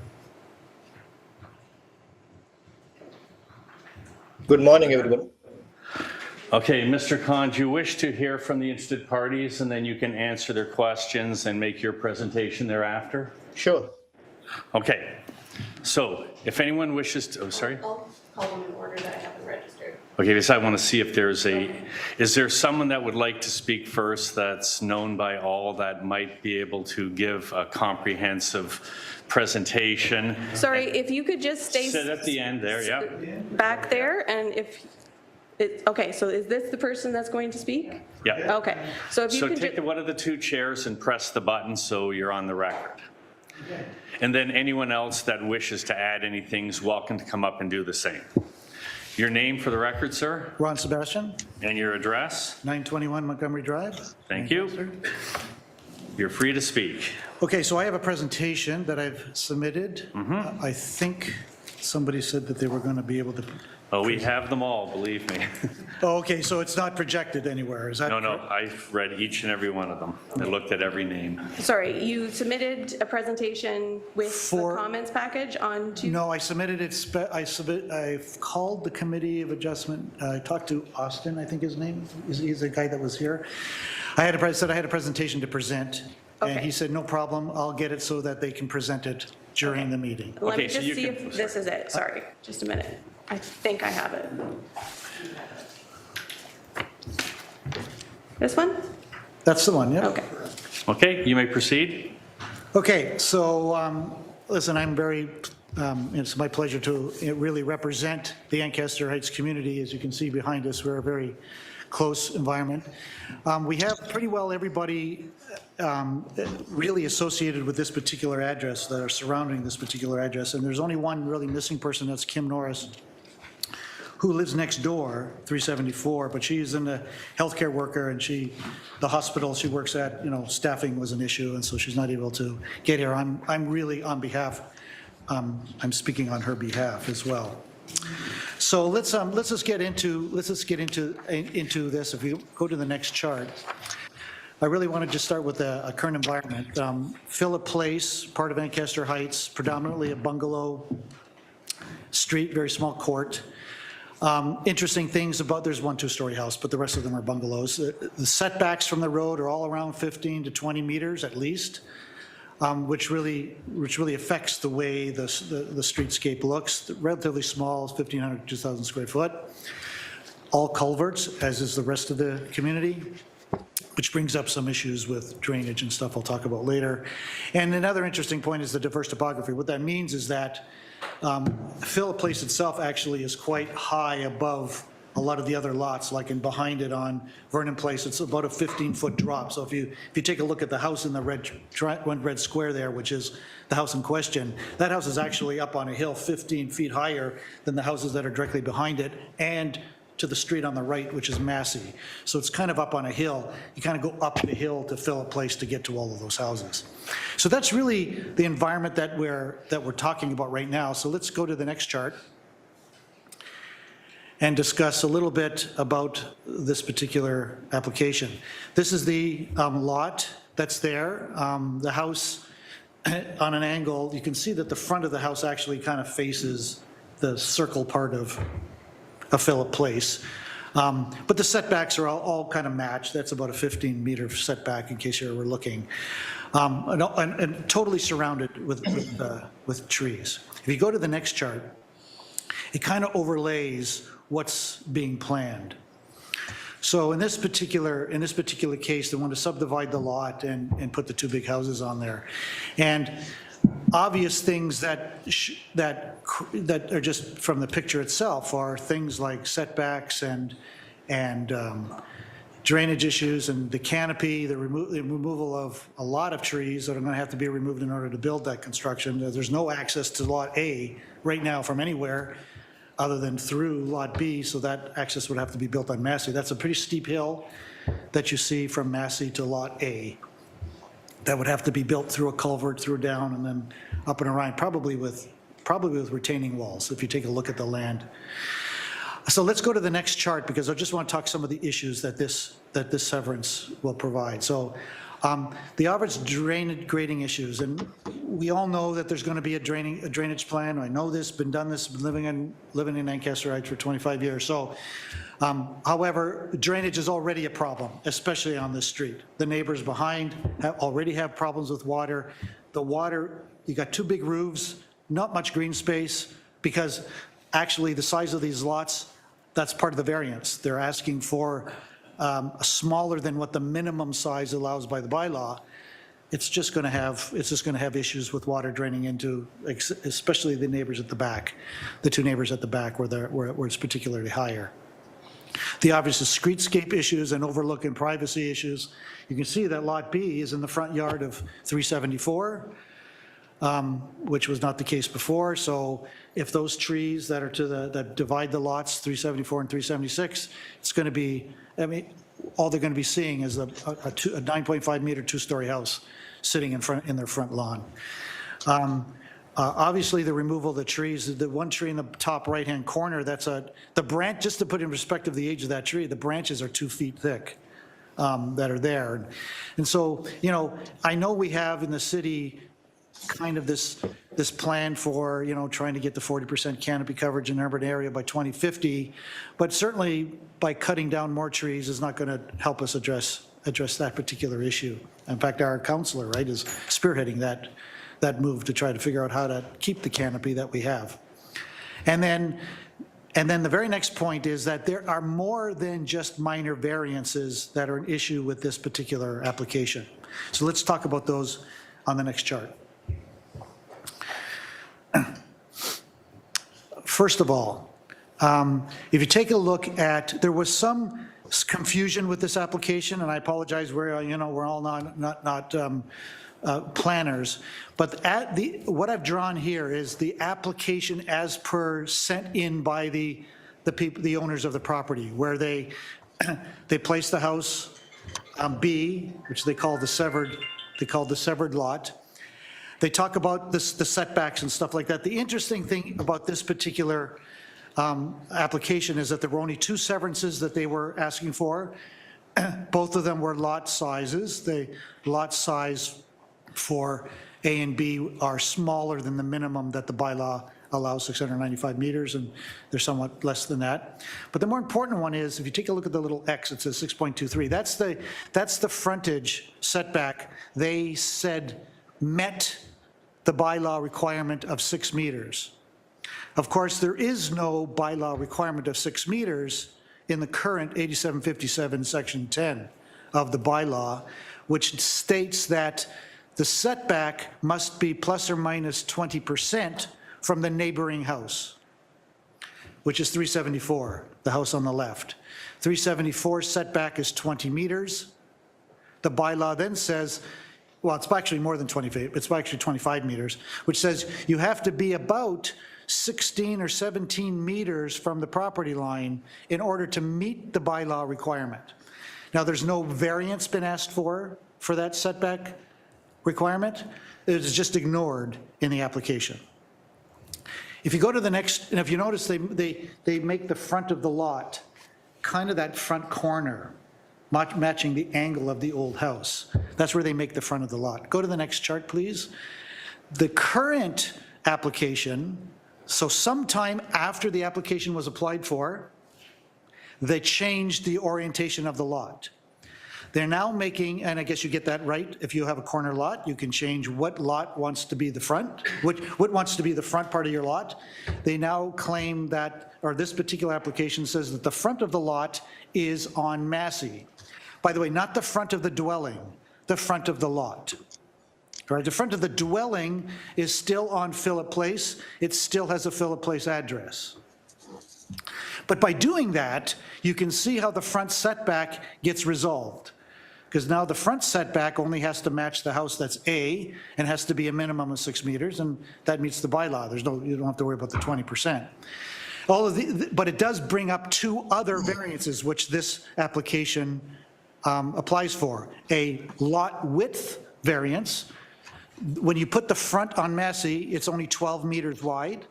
Good morning, everyone. Okay, Mr. Khan, do you wish to hear from the interested parties and then you can answer their questions and make your presentation thereafter? Sure. Okay, so if anyone wishes to, oh, sorry? I'll call them in order that I have them registered. Okay, because I want to see if there's is there someone that would like to speak first that's known by all that might be able to give a comprehensive presentation? Sorry, if you could just stay Sit at the end there, yeah. back there, and if, okay, so is this the person that's going to speak? Yeah. Okay, so if you So could take one of the two chairs and press the button so you're on the record. And then anyone else that wishes to add anything is welcome to come up and do the same. Your name for the record, sir? Ron Sebastian, And your address? 921 Montgomery Drive. Thank you. You're free to speak. Okay, so I have a presentation that I've submitted. I think somebody said that they were going to be able to. Oh, we have them all, believe me. Oh, okay, so it's not projected anywhere, is that? No, I've read each and every one of them. I looked at every name. Sorry, you submitted a presentation with the comments package on to? No, I submitted it, I've called the Committee of Adjustment. I talked to Austin, I think his name, he's the guy that was here. Said I had a presentation to present, and he said, no problem, I'll get it so that they can present it during the meeting. Let me just see if this is it, sorry, just a minute. I think I have it. This one? That's the one, yeah. Okay. Okay, you may proceed. Okay, so listen, I'm very, it's my pleasure to really represent the Ancaster Heights community. As you can see behind us, we're a very close environment. We have pretty well everybody really associated with this particular address that are surrounding this particular address, and there's only one really missing person, that's Kim Norris, who lives next door, 374, but she's a healthcare worker, and the hospital she works at, staffing was an issue, and so she's not able to get here. I'm really on behalf, I'm speaking on her behalf as well. So let's just get into this. If you go to the next chart, I really want to just start with a current environment. Phillip Place, part of Ancaster Heights, predominantly a bungalow street, very small court. Interesting things about, there's one two-story house, but the rest of them are bungalows. The setbacks from the road are all around 15 to 20 meters at least, which really affects the way the streetscape looks. Relatively small, 1,500 to 2,000 square foot. All culverts, as is the rest of the community, which brings up some issues with drainage and stuff I'll talk about later. And another interesting point is the diverse topography. What that means is that Phillip Place itself actually is quite high above a lot of the other lots, like in behind it on Vernon Place, it's about a 15-foot drop. So if you take a look at the house in the red square there, which is the house in question, that house is actually up on a hill 15 feet higher than the houses that are directly behind it, and to the street on the right, which is Massey. So it's kind of up on a hill. You kind of go up the hill to Phillip Place to get to all of those houses. So that's really the environment that we're talking about right now. So let's go to the next chart. and discuss a little bit about this particular application. This is the lot that's there. The house on an angle, you can see that the front of the house actually kind of faces the circle part of Phillip Place. But the setbacks are all kind of matched. That's about a 15-meter setback in case you were looking. And totally surrounded with trees. If you go to the next chart, it kind of overlays what's being planned. So in this particular case, they want to subdivide the lot and put the two big houses on there. And obvious things that are just from the picture itself are things like setbacks and drainage issues and the canopy, the removal of a lot of trees that are going to have to be removed in order to build that construction. There's no access to Lot A right now from anywhere other than through Lot B, so that access would have to be built on Massey. That's a pretty steep hill that you see from Massey to Lot A. That would have to be built through a culvert, through down, and then up and around, probably with retaining walls, if you take a look at the land. So let's go to the next chart, because I just want to talk some of the issues that this severance will provide. So the average grading issues, and we all know that there's going to be a drainage plan. I know this, been living in Ancaster Heights for 25 years. So, however, drainage is already a problem, especially on this street. The neighbors behind already have problems with water. The water, you got two big roofs, not much green space, because actually the size of these lots, that's part of the variance. They're asking for smaller than what the minimum size allows by the bylaw. It's just going to have issues with water draining into, especially the neighbors at the back, the two neighbors at the back where it's particularly higher. The obvious streetscape issues and overlook and privacy issues. You can see that Lot B is in the front yard of 374, which was not the case before. So if those trees that are that divide the lots, 374 and 376, it's going to be, I mean, all they're going to be seeing is a 9.5 meter two-story house sitting in their front lawn. Obviously, the removal of the trees, the one tree in the top right-hand corner, the branch, just to put in perspective the age of that tree, the branches are 2 feet thick that are there. And so, you know, I know we have in the city kind of this plan for, you know, trying to get the 40% canopy coverage in an urban area by 2050, but certainly by cutting down more trees is not going to help us address that particular issue. In fact, our councillor, right, is spearheading that move to try to figure out how to keep the canopy that we have. And then the very next point is that there are more than just minor variances that are an issue with this particular application. So let's talk about those on the next chart. First of all, if you take a look at, there was some confusion with this application, and I apologize, we're all not planners, but what I've drawn here is the application as per sent in by the owners of the property, where they placed the house B, which they call the severed lot. They talk about the setbacks and stuff like that. The interesting thing about this particular application is that there were only 2 severances that they were asking for. Both of them were lot sizes. The lot size for A and B are smaller than the minimum that the bylaw allows, 695 meters, and they're somewhat less than that. But the more important one is, if you take a look at the little X, it says 6.23. That's the frontage setback they said met the bylaw requirement of 6 meters. Of course, there is no bylaw requirement of 6 meters in the current 8757 section 10 of the bylaw, which states that the setback must be plus or minus 20% from the neighboring house, which is 374, the house on the left. 374 setback is 20 meters. The bylaw then says, well, it's actually more than 20 feet, it's actually 25 meters, which says you have to be about 16 or 17 meters from the property line in order to meet the bylaw requirement. Now, there's no variance been asked for that setback requirement. It is just ignored in the application. If you go to the next, and if you notice, they make the front of the lot kind of that front corner, matching the angle of the old house. That's where they make the front of the lot. Go to the next chart, please. The current application, so sometime after the application was applied for, they changed the orientation of the lot. They're now making, and I guess you get that right, if you have a corner lot, you can change what lot wants to be the front, what wants to be the front part of your lot. They now claim that, or this particular application says that the front of the lot is on Massey. By the way, not the front of the dwelling, the front of the lot. Right, the front of the dwelling is still on Phillip Place. It still has a Phillip Place address. But by doing that, you can see how the front setback gets resolved. Because now the front setback only has to match the house that's A and has to be a minimum of 6 meters, and that meets the bylaw. You don't have to worry about the 20%. But it does bring up 2 other variances which this application applies for. A lot width variance. When you put the front on Massey, it's only 12 meters wide.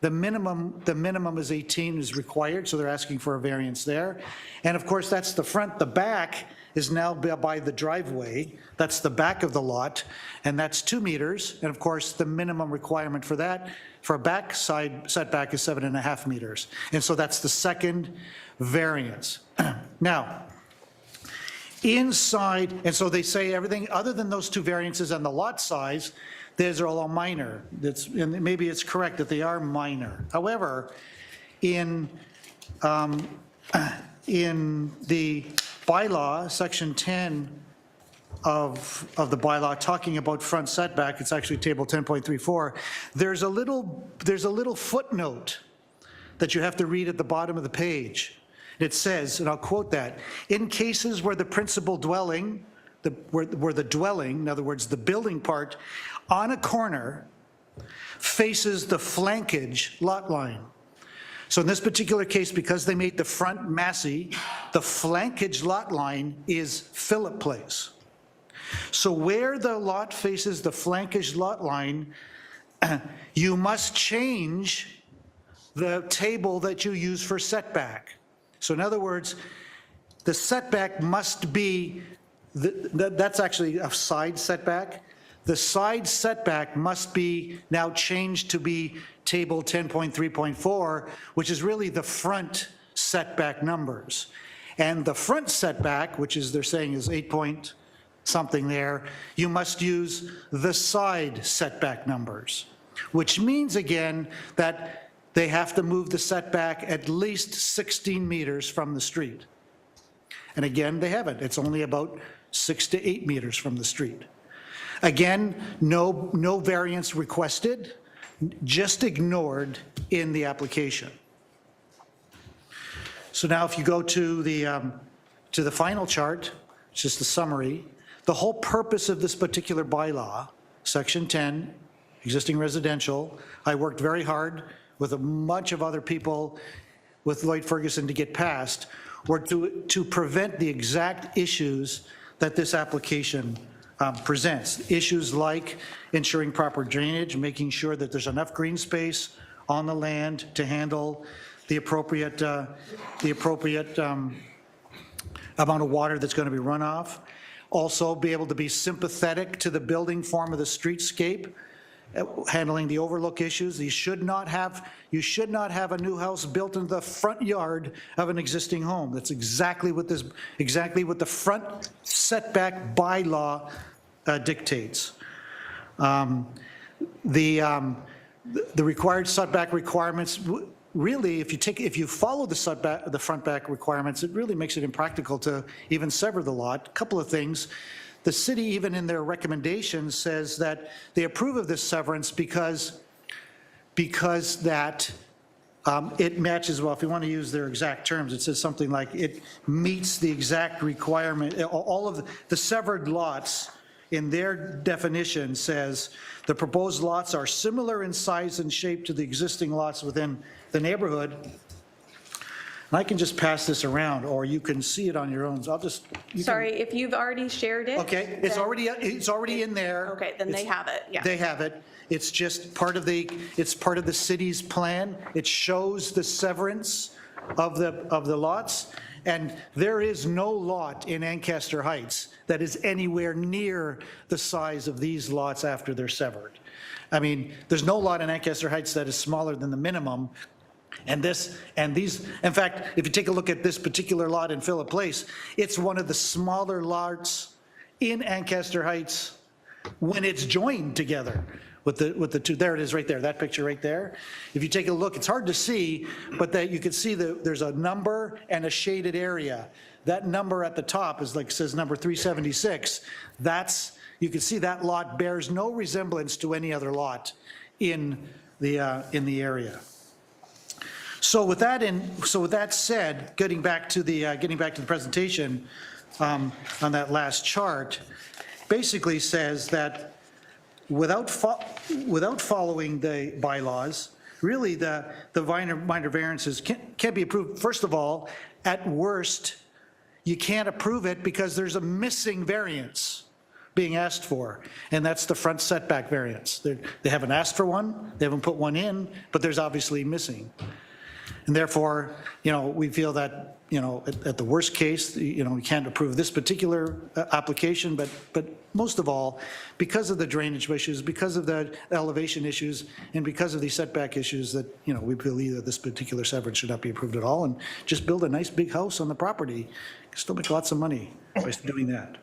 The minimum is 18 is required, so they're asking for a variance there. And of course, that's the front. The back is now by the driveway. That's the back of the lot, and that's 2 meters. And of course, the minimum requirement for that, for a backside setback, is 7.5 meters. And so that's the second variance. Now, inside, and so they say everything other than those 2 variances and the lot size, those are all minor. And maybe it's correct that they are minor. However, in the bylaw, section 10 of the bylaw, talking about front setback, it's actually table 10.34, there's a little footnote that you have to read at the bottom of the page. It says, and I'll quote that, in cases where the principal dwelling, where the dwelling, in other words, the building part, on a corner faces the flankage lot line. So in this particular case, because they made the front Massey, the flankage lot line is Phillip Place. So where the lot faces the flankage lot line, you must change the table that you use for setback. So in other words, the setback must be, that's actually a side setback. The side setback must be now changed to be table 10.3.4, which is really the front setback numbers. And the front setback, which is they're saying is 8 point something there, you must use the side setback numbers, which means again that they have to move the setback at least 16 meters from the street. And again, they haven't. It's only about 6 to 8 meters from the street. Again, no variance requested, just ignored in the application. So now if you go to the final chart, it's just a summary. The whole purpose of this particular bylaw, section 10, existing residential, I worked very hard with a bunch of other people with Lloyd Ferguson to get passed, were to prevent the exact issues that this application presents. Issues like ensuring proper drainage, making sure that there's enough green space on the land to handle the appropriate amount of water that's going to be runoff. Also be able to be sympathetic to the building form of the streetscape, handling the overlook issues. You should not have a new house built in the front yard of an existing home. That's exactly what the front setback bylaw dictates. The required setback requirements, really, if you follow the front back requirements, it really makes it impractical to even sever the lot. A couple of things. The city, even in their recommendations, says that they approve of this severance because that it matches, well, if you want to use their exact terms, it says something like it meets the exact requirement. All of the severed lots in their definition says the proposed lots are similar in size and shape to the existing lots within the neighborhood. And I can just pass this around, or you can see it on your own. So I'll just. Sorry, if you've already shared it. Okay, it's already in there. Okay, then they have it, yeah. They have it. It's just part of the city's plan. It shows the severance of the lots. And there is no lot in Ancaster Heights that is anywhere near the size of these lots after they're severed. I mean, there's no lot in Ancaster Heights that is smaller than the minimum. And these, in fact, if you take a look at this particular lot in Phillip Place, it's one of the smaller lots in Ancaster Heights when it's joined together with the two. There it is right there, that picture right there. If you take a look, it's hard to see, but that you can see there's a number and a shaded area. That number at the top is like, says number 376. You can see that lot bears no resemblance to any other lot in the area. So with that said, getting back to the presentation on that last chart, basically says that without following the bylaws, really the minor variances can't be approved. First of all, at worst, you can't approve it because there's a missing variance being asked for, and that's the front setback variance. They haven't asked for one, they haven't put one in, but there's obviously missing. And therefore, we feel that, at the worst case, we can't approve this particular application, but most of all, because of the drainage issues, because of the elevation issues, and because of the setback issues, that, we believe that this particular severance should not be approved at all, and just build a nice big house on the property. You can still make lots of money by doing that.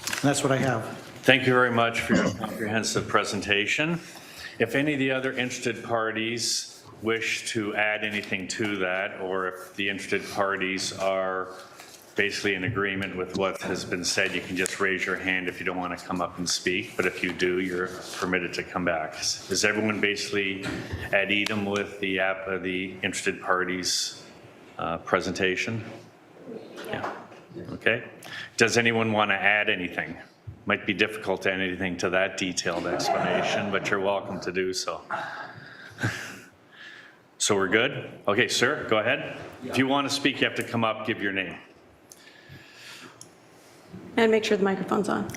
And that's what I have. Thank you very much for your comprehensive presentation. If any of the other interested parties wish to add anything to that, or if the interested parties are basically in agreement with what has been said, you can just raise your hand if you don't want to come up and speak, but if you do, you're permitted to come back. Is everyone basically at edem with the interested parties' presentation? Yeah. Okay. Does anyone want to add anything? Might be difficult to add anything to that detailed explanation, but you're welcome to do so. So we're good? Okay, sir, go ahead. If you want to speak, you have to come up, give your name. And make sure the microphone's on.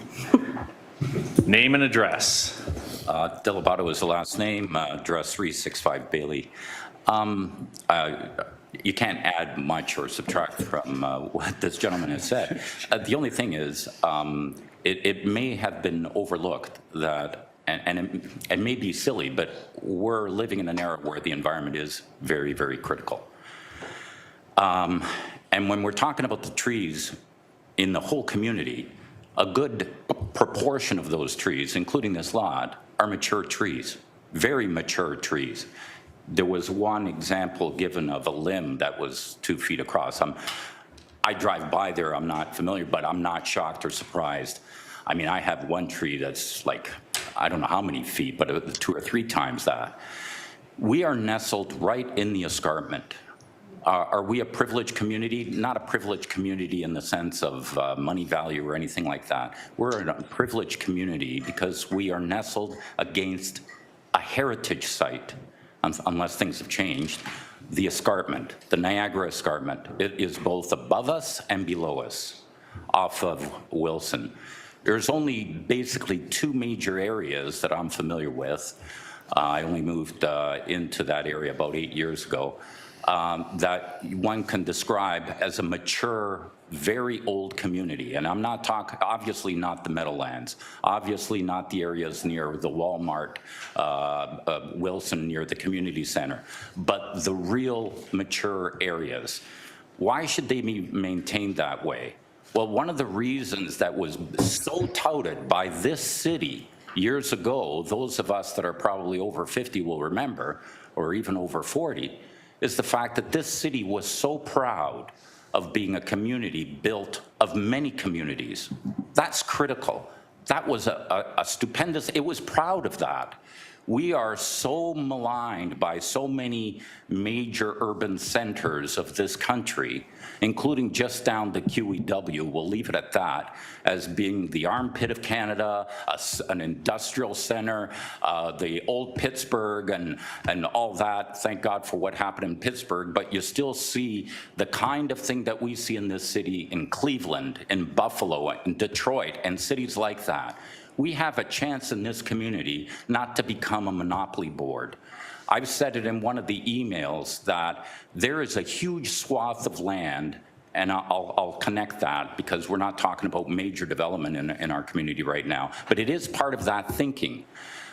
Name and address. Delabato is the last name, address 365 Bailey. You can't add much or subtract from what this gentleman has said. The only thing is, it may have been overlooked that, and it may be silly, but we're living in an era where the environment is very, very critical. And when we're talking about the trees in the whole community, a good proportion of those trees, including this lot, are mature trees, very mature trees. There was one example given of a limb that was 2 feet across. I drive by there, I'm not familiar, but I'm not shocked or surprised. I mean, I have one tree that's like, I don't know how many feet, but 2 or 3 times that. We are nestled right in the escarpment. Are we a privileged community? Not a privileged community in the sense of money value or anything like that. We're a privileged community because we are nestled against a heritage site, unless things have changed. The escarpment, the Niagara Escarpment, it is both above us and below us off of Wilson. There's only basically 2 major areas that I'm familiar with. I only moved into that area about 8 years ago, that one can describe as a mature, very old community. And I'm not talking, obviously not the Meadowlands, obviously not the areas near the Walmart, Wilson near the community center, but the real mature areas. Why should they be maintained that way? Well, one of the reasons that was so touted by this city years ago, those of us that are probably over 50 will remember, or even over 40, is the fact that this city was so proud of being a community built of many communities. That's critical. That was a stupendous, it was proud of that. We are so maligned by so many major urban centers of this country, including just down the QEW, we'll leave it at that, as being the armpit of Canada, an industrial center, the old Pittsburgh and all that. Thank God for what happened in Pittsburgh, but you still see the kind of thing that we see in this city in Cleveland, in Buffalo, in Detroit, and cities like that. We have a chance in this community not to become a monopoly board. I've said it in one of the emails that there is a huge swath of land, and I'll connect that because we're not talking about major development in our community right now, but it is part of that thinking.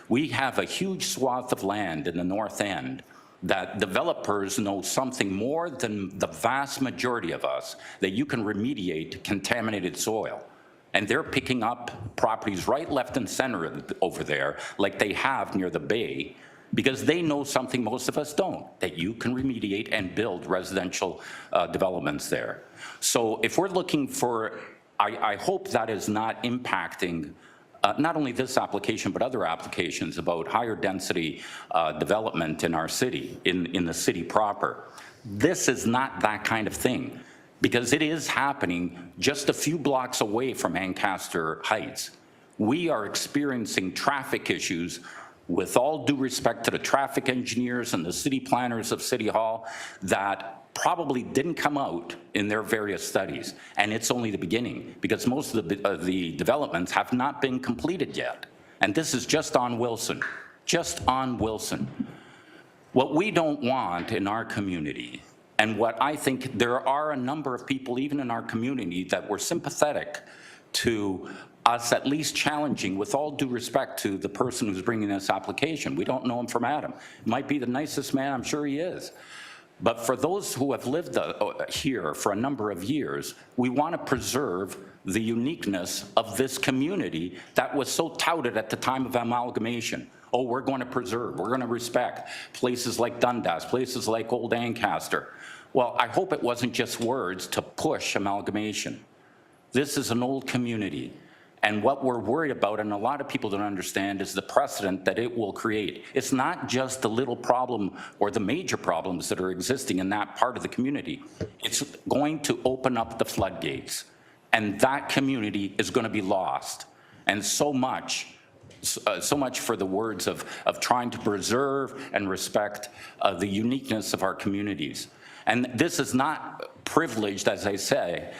We have a huge swath of land in the North End that developers know something more than the vast majority of us that you can remediate contaminated soil. And they're picking up properties right, left, and center over there like they have near the bay because they know something most of us don't, that you can remediate and build residential developments there. So if we're looking for, I hope that is not impacting not only this application, but other applications about higher density development in our city, in the city proper. This is not that kind of thing, because it is happening just a few blocks away from Ancaster Heights. We are experiencing traffic issues, with all due respect to the traffic engineers and the city planners of City Hall, that probably didn't come out in their various studies. And it's only the beginning, because most of the developments have not been completed yet. And this is just on Wilson, just on Wilson. What we don't want in our community, and what I think there are a number of people even in our community that were sympathetic to us at least challenging, with all due respect to the person who's bringing this application. We don't know him from Adam. Might be the nicest man, I'm sure he is. But for those who have lived here for a number of years, we want to preserve the uniqueness of this community that was so touted at the time of amalgamation. Oh, we're going to preserve, we're going to respect places like Dundas, places like Old Ancaster. Well, I hope it wasn't just words to push amalgamation. This is an old community. And what we're worried about, and a lot of people don't understand, is the precedent that it will create. It's not just the little problem or the major problems that are existing in that part of the community. It's going to open up the floodgates, and that community is going to be lost. And so much for the words of trying to preserve and respect the uniqueness of our communities. And this is not privileged, as I say,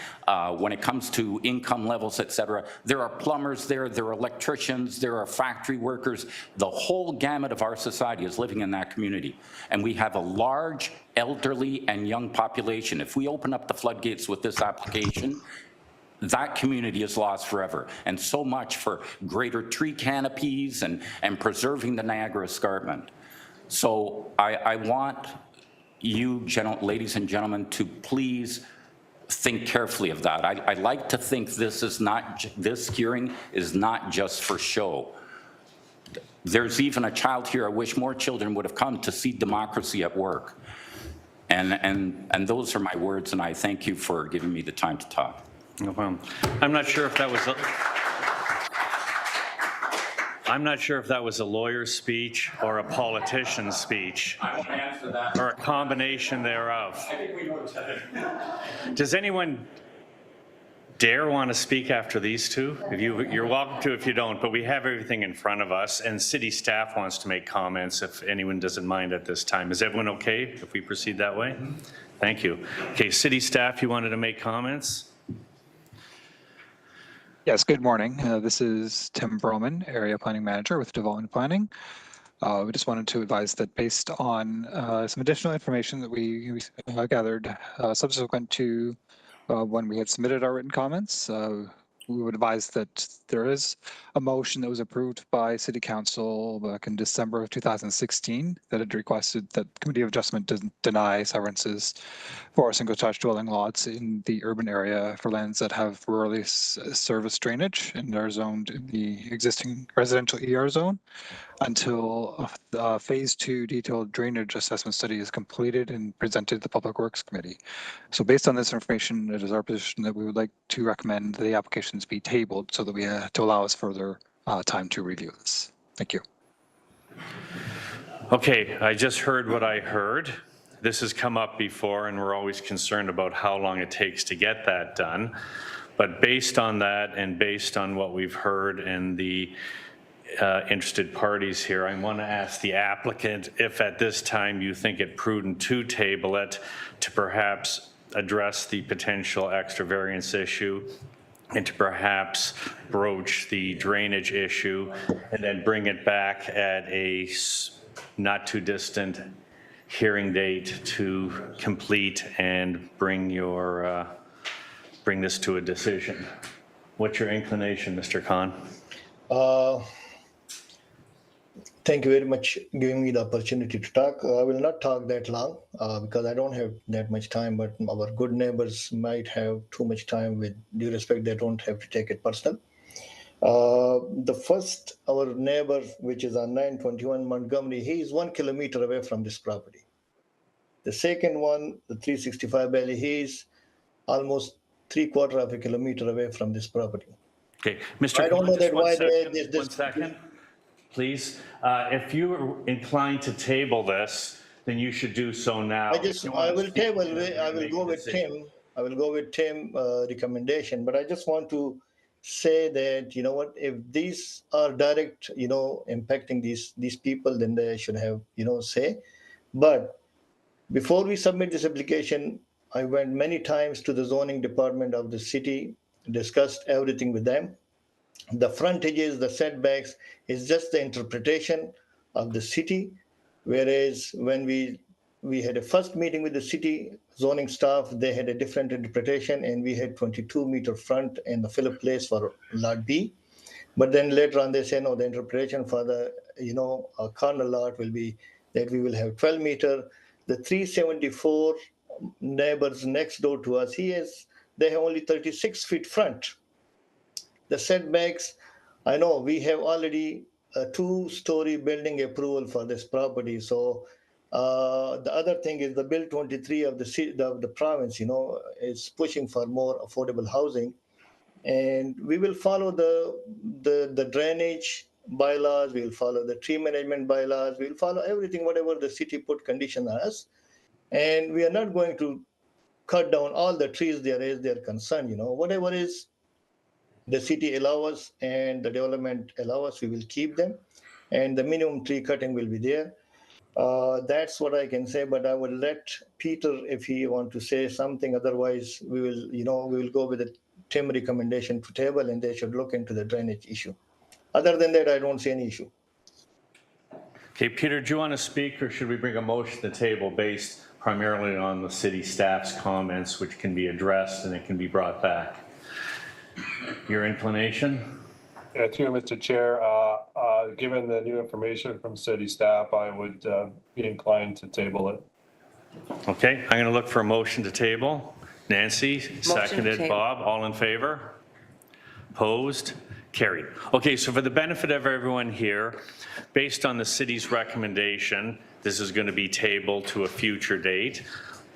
when it comes to income levels, et cetera. There are plumbers there, there are electricians, there are factory workers. The whole gamut of our society is living in that community. And we have a large elderly and young population. If we open up the floodgates with this application, that community is lost forever. And so much for greater tree canopies and preserving the Niagara Escarpment. So I want you, ladies and gentlemen, to please think carefully of that. I like to think this hearing is not just for show. There's even a child here, I wish more children would have come to see democracy at work. And those are my words, and I thank you for giving me the time to talk. No problem. I'm not sure if that was a lawyer's speech or a politician's speech. I won't answer that. Or a combination thereof. I think we know each other. Does anyone dare want to speak after these two? You're welcome to if you don't, but we have everything in front of us, and city staff wants to make comments if anyone doesn't mind at this time. Is everyone okay if we proceed that way? Thank you. Okay, city staff, you wanted to make comments? Yes, good morning. This is Tim Broman, Area Planning Manager with Development Planning. We just wanted to advise that based on some additional information that we gathered subsequent to when we had submitted our written comments, we would advise that there is a motion that was approved by City Council back in December of 2016 that had requested that Committee of Adjustment deny severances for single-attached dwelling lots in the urban area for lands that have rurally serviced drainage and are zoned in the existing residential ER zone until phase 2 detailed drainage assessment study is completed and presented to the Public Works Committee. So based on this information, it is our position that we would like to recommend the applications be tabled so that we to allow us further time to review this. Thank you. Okay, I just heard what I heard. This has come up before, and we're always concerned about how long it takes to get that done. But based on that and based on what we've heard and the interested parties here, I want to ask the applicant if at this time you think it prudent to table it to perhaps address the potential extra variance issue and to perhaps broach the drainage issue and then bring it back at a not too distant hearing date to complete and bring this to a decision. What's your inclination, Mr. Khan? Thank you very much for giving me the opportunity to talk. I will not talk that long because I don't have that much time, but our good neighbors might have too much time. With due respect, they don't have to take it personal. The first, our neighbor, which is on 921 Montgomery, he is 1 kilometer away from this property. The second one, the 365 Valley, he is almost 3/4 of a kilometer away from this property. Okay, Mr. I don't know that why one second, please. If you are inclined to table this, then you should do so now. I will go with Tim. I will go with Tim recommendation, but I just want to say that, you know what, if these are direct, impacting these people, then they should have, say. But before we submit this application, I went many times to the zoning department of the city, discussed everything with them. The frontages, the setbacks is just the interpretation of the city. Whereas when we had a first meeting with the city zoning staff, they had a different interpretation, and we had 22-meter front in the Phillip Place for Lot B. But then later on, they say, no, the interpretation for the, corner lot will be that we will have 12-meter. The 374 neighbors next door to us, they have only 36 feet front. The setbacks, I know we have already a 2-story building approval for this property. So the other thing is the Bill 23 of the city, of the province, is pushing for more affordable housing. And we will follow the drainage bylaws, we'll follow the tree management bylaws, we'll follow everything, whatever the city put condition on us. And we are not going to cut down all the trees there is their concern, whatever is the city allow us and the development allow us, we will keep them. And the minimum tree cutting will be there. That's what I can say, but I will let Peter if he want to say something. Otherwise, we will go with the Tim recommendation to table, and they should look into the drainage issue. Other than that, I don't see any issue. Okay, Peter, do you want to speak, or should we bring a motion to the table based primarily on the city staff's comments, which can be addressed and it can be brought back? Your inclination? Yeah, to you, Mr. Chair. Given the new information from city staff, I would be inclined to table it. Okay, I'm going to look for a motion to table. Nancy, seconded. table. Bob, all in favor? Opposed? Carried. Okay, so for the benefit of everyone here, based on the city's recommendation, this is going to be tabled to a future date.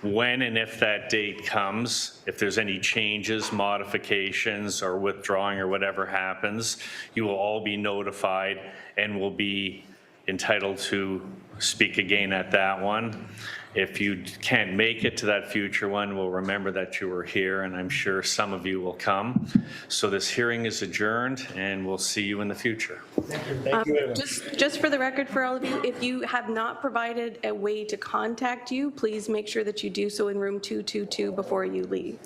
When and if that date comes, if there's any changes, modifications, or withdrawing or whatever happens, you will all be notified and will be entitled to speak again at that one. If you can't make it to that future one, we'll remember that you were here, and I'm sure some of you will come. So this hearing is adjourned, and we'll see you in the future. Thank you very much. Just for the record for all of you, if you have not provided a way to contact you, please make sure that you do so in room 222 before you leave.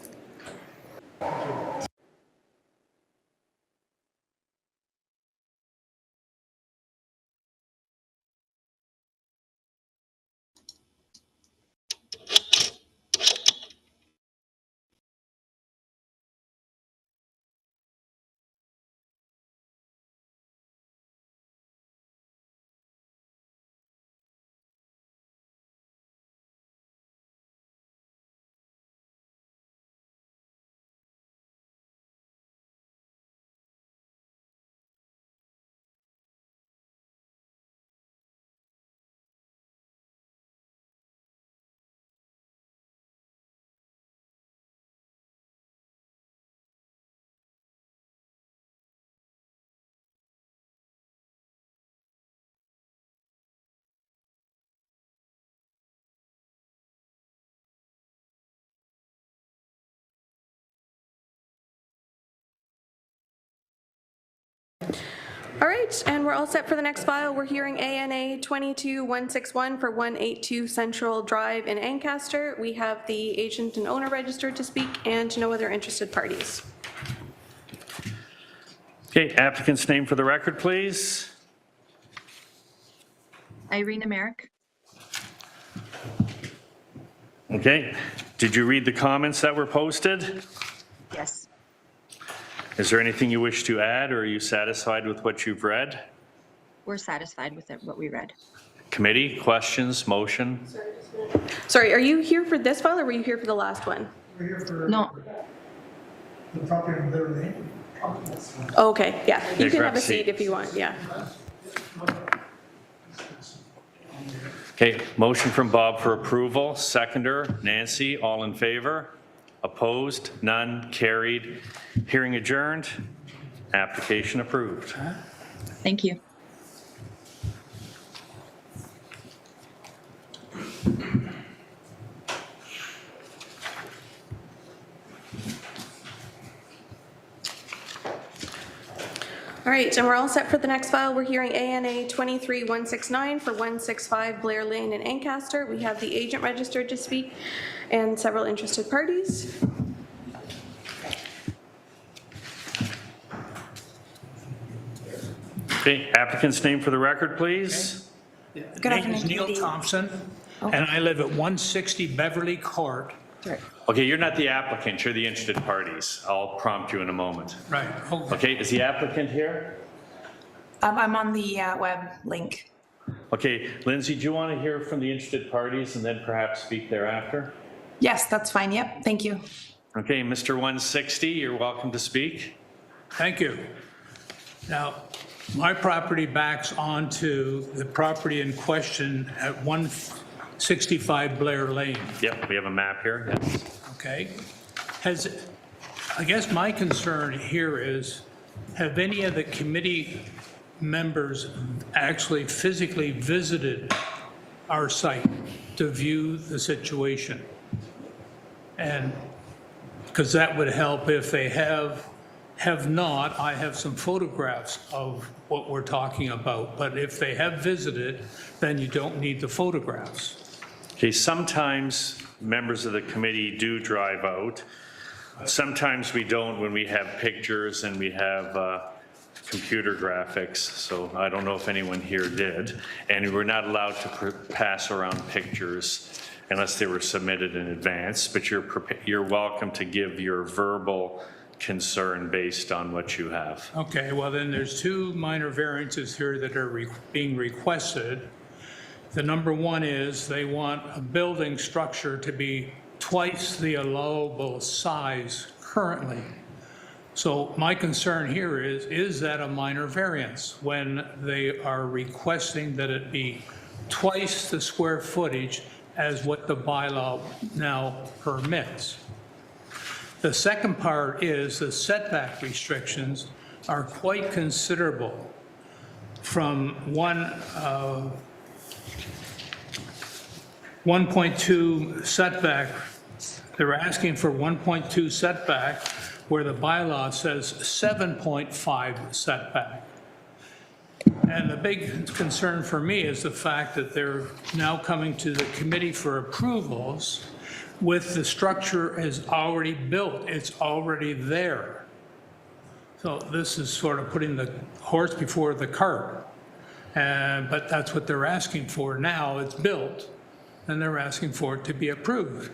All right, and we're all set for the next file. We're hearing ANA 22161 for 182 Central Drive in Ancaster. We have the agent and owner registered to speak and no other interested parties. Okay, applicant's name for the record, please. Irina Merrick. Okay, did you read the comments that were posted? Yes. Is there anything you wish to add, or are you satisfied with what you've read? We're satisfied with what we read. Committee, questions, motion? Sorry, are you here for this file or were you here for the last one? We're here for No. the property on Blair Lane. Oh, okay, yeah, you Yeah, can grab have a a seat. seat if you want, yeah. Okay, motion from Bob for approval, seconder, Nancy, all in favor? Opposed? None? Carried? Hearing adjourned? Application approved. Thank you. All right, and we're all set for the next file. We're hearing ANA 23169 for 165 Blair Lane in Ancaster. We have the agent registered to speak and several interested parties. Okay, applicant's name for the record, please. Good afternoon, Neil Thompson, and I live at 160 Beverly Court. Okay, you're not the applicant, you're the interested parties. I'll prompt you in a moment. Right. Okay, is the applicant here? I'm on the web link. Okay, Lindsay, do you want to hear from the interested parties and then perhaps speak thereafter? Yes, that's fine. Yep. Thank you. Okay, Mr. 160, you're welcome to speak. Thank you. Now, my property backs onto the property in question at 165 Blair Lane. Yep, we have a map here. Yes. Okay. I guess my concern here is, have any of the committee members actually physically visited our site to view the situation? And because that would help. If they have not, I have some photographs of what we're talking about. But if they have visited, then you don't need the photographs. Okay, sometimes members of the committee do drive out. Sometimes we don't when we have pictures and we have computer graphics. So I don't know if anyone here did. And we're not allowed to pass around pictures unless they were submitted in advance. But you're welcome to give your verbal concern based on what you have. Okay, well then there's two minor variances here that are being requested. The number one is they want a building structure to be twice the allowable size currently. So my concern here is that a minor variance when they are requesting that it be twice the square footage as what the bylaw now permits? The second part is the setback restrictions are quite considerable from 1.2 setback. They're asking for 1.2 setback where the bylaw says 7.5 setback. And the big concern for me is the fact that they're now coming to the committee for approvals with the structure is already built, it's already there. So this is sort of putting the horse before the cart. But that's what they're asking for now. It's built, and they're asking for it to be approved.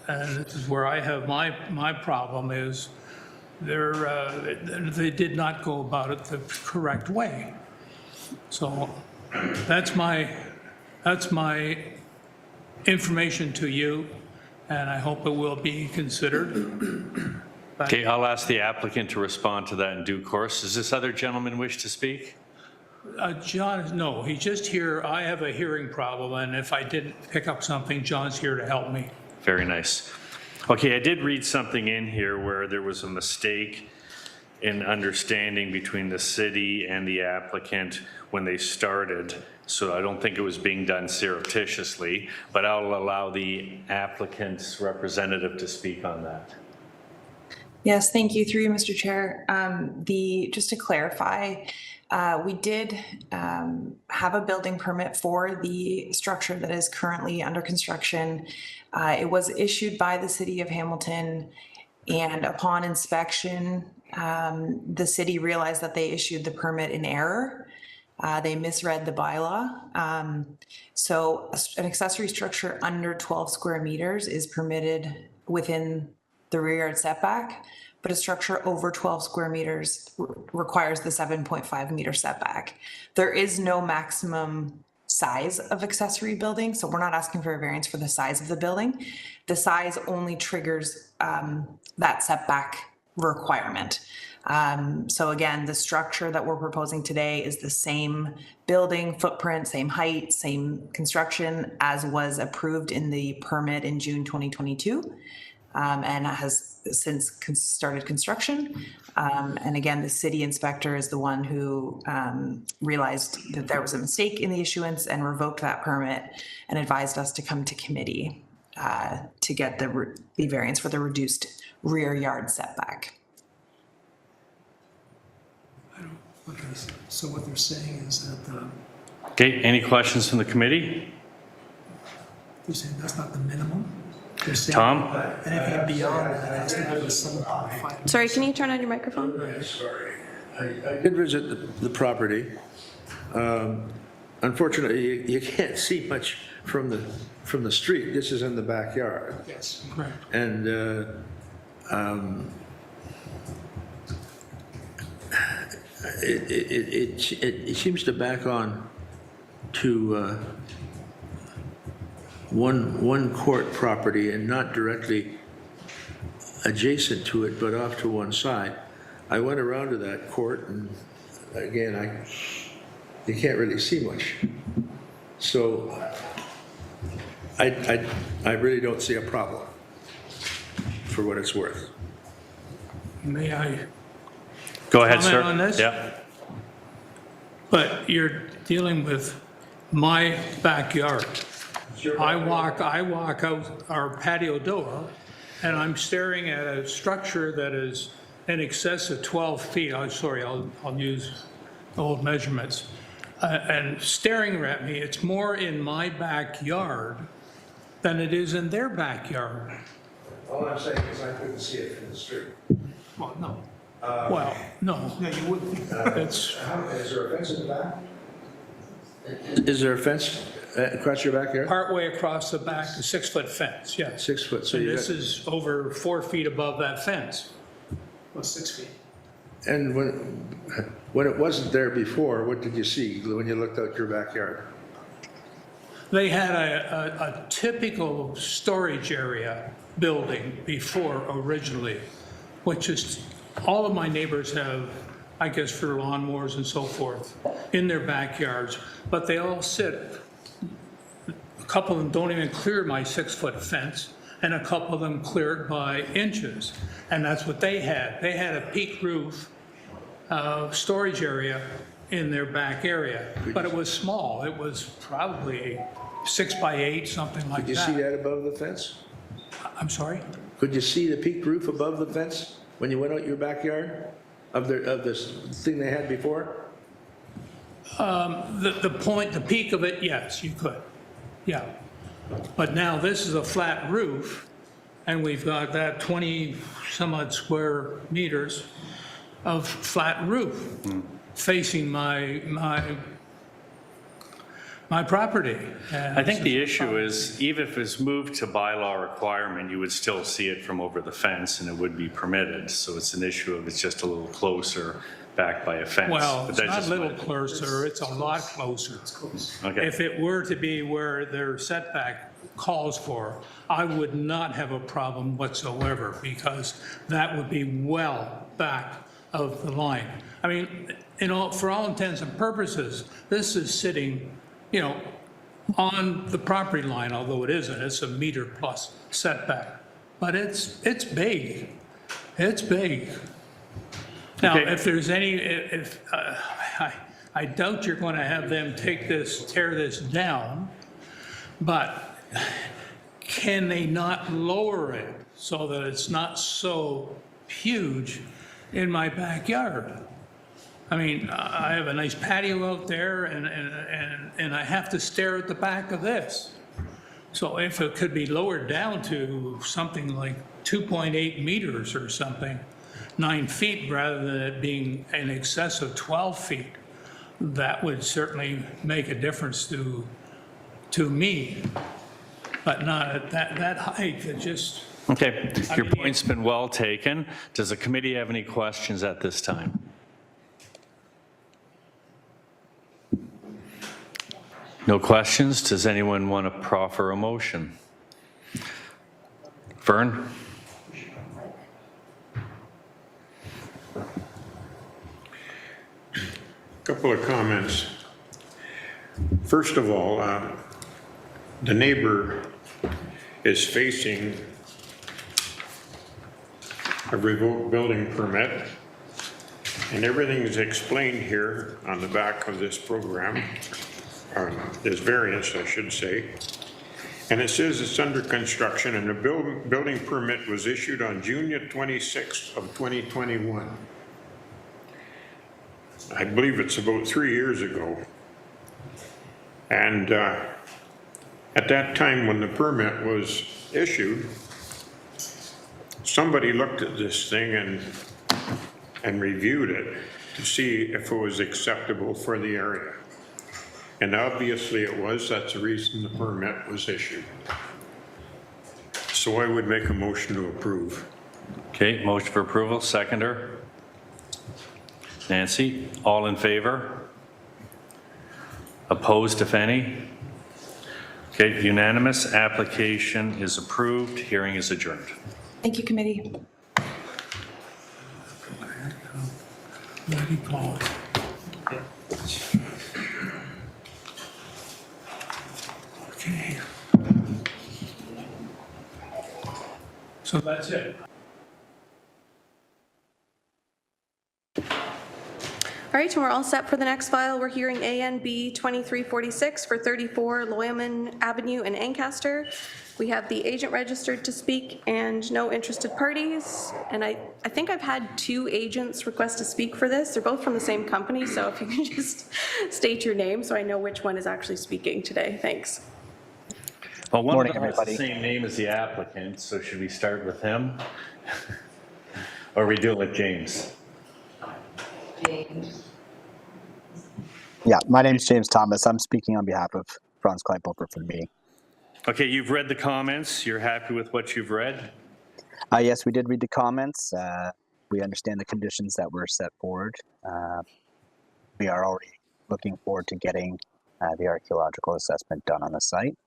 And this is where I have my problem is they did not go about it the correct way. So that's my information to you, and I hope it will be considered. Okay, I'll ask the applicant to respond to that in due course. Does this other gentleman wish to speak? John, no, he's just here. I have a hearing problem, and if I didn't pick up something, John's here to help me. Very nice. Okay, I did read something in here where there was a mistake in understanding between the city and the applicant when they started. So I don't think it was being done surreptitiously, but I'll allow the applicant's representative to speak on that. Yes, thank you. Through you, Mr. Chair. Just to clarify, We did have a building permit for the structure that is currently under construction. It was issued by the city of Hamilton, and upon inspection, the city realized that they issued the permit in error. They misread the bylaw. So an accessory structure under 12 square meters is permitted within the rear yard setback, but a structure over 12 square meters requires the 7.5 meter setback. There is no maximum size of accessory building, so we're not asking for a variance for the size of the building. The size only triggers that setback requirement. So again, the structure that we're proposing today is the same building footprint, same height, same construction as was approved in the permit in June 2022, and has since started construction. And again, the city inspector is the one who realized that there was a mistake in the issuance and revoked that permit and advised us to come to committee to get the variance for the reduced rear yard setback. So what they're saying is that Okay, any questions from the committee? they're saying that's not the minimum. They're saying Tom? that anything beyond that has to be 7.5. Sorry, can you turn on your microphone? Sorry. I did visit the property. Unfortunately, you can't see much from the street. This is in the backyard. Yes, correct. And it seems to back on to one court property and not directly adjacent to it, but off to one side. I went around to that court, and again, you can't really see much. So I really don't see a problem, for what it's worth. May I Go ahead, sir. comment on this? Yeah. But you're dealing with my backyard. I walk out our patio door, and I'm staring at a structure that is in excess of 12 feet. I'm sorry, I'll use old measurements. And staring at me, it's more in my backyard than it is in their backyard. All I'm saying is I couldn't see it from the street. Well, no. Well, no. Yeah, you wouldn't. Is there a fence in the back? Is there a fence across your backyard? Partway across the back, a 6-foot fence, yes. 6 foot, so And you this got... is over 4 feet above that fence. Well, 6 feet. And when it wasn't there before, what did you see when you looked out your backyard? They had a typical storage area building before originally, which is, all of my neighbors have, I guess, for lawnmowers and so forth, in their backyards, but they all sit, a couple of them don't even clear my 6-foot fence, and a couple of them clear it by inches. And that's what they had. They had a peak roof storage area in their back area, but it was small. It was probably 6 by 8, something like that. Could you see that above the fence? I'm sorry? Could you see the peaked roof above the fence when you went out your backyard of this thing they had before? The peak of it, yes, you could, yeah. But now this is a flat roof, and we've got that 20 some odd square meters of flat roof facing my property. I think the issue is, even if it's moved to bylaw requirement, you would still see it from over the fence and it would be permitted. So it's an issue of it's just a little closer back by a fence. Well, But it's that's not a just little my- closer, it's a lot closer. Okay. If it were to be where their setback calls for, I would not have a problem whatsoever, because that would be well back of the line. I mean, for all intents and purposes, this is sitting, on the property line, although it isn't. It's a meter plus setback, but it's big. It's big. Now, Okay. if there's any, I doubt you're going to have them tear this down, but can they not lower it so that it's not so huge in my backyard? I mean, I have a nice patio out there and I have to stare at the back of this. So if it could be lowered down to something like 2.8 meters or something, 9 feet, rather than it being in excess of 12 feet, that would certainly make a difference to me, but not at that height. It just, Okay, your point's been well taken. Does the committee have any questions at this time? No questions? Does anyone want to proffer a motion? Vern? Couple of comments. First of all, the neighbor is facing a revoked building permit, and everything is explained here on the back of this program, or this variance, I should say. And it says it's under construction, and the building permit was issued on June 26th of 2021. I believe it's about 3 years ago. And at that time when the permit was issued, somebody looked at this thing and reviewed it to see if it was acceptable for the area. And obviously it was. That's the reason the permit was issued. So I would make a motion to approve. Okay, motion for approval, seconder. Nancy, all in favor? Opposed, if any? Okay, unanimous, application is approved, hearing is adjourned. Thank you, committee. what do you call it? Okay. So that's it. All right, and we're all set for the next file. We're hearing ANB 2346 for 34 Loyalman Avenue in Ancaster. We have the agent registered to speak and no interested parties. And I think I've had 2 agents request to speak for this. They're both from the same company, so if you can just state your name so I know which one is actually speaking today. Thanks. Well, one of them has the same name as the applicant, so should we start with him? Or are we doing with James? Yeah, my name is James Thomas. I'm speaking on behalf of Franz Kleinpoker for the meeting. Okay, you've read the comments. You're happy with what you've read? Yes, we did read the comments. We understand the conditions that were set forward. We are already looking forward to getting the archaeological assessment done on the site.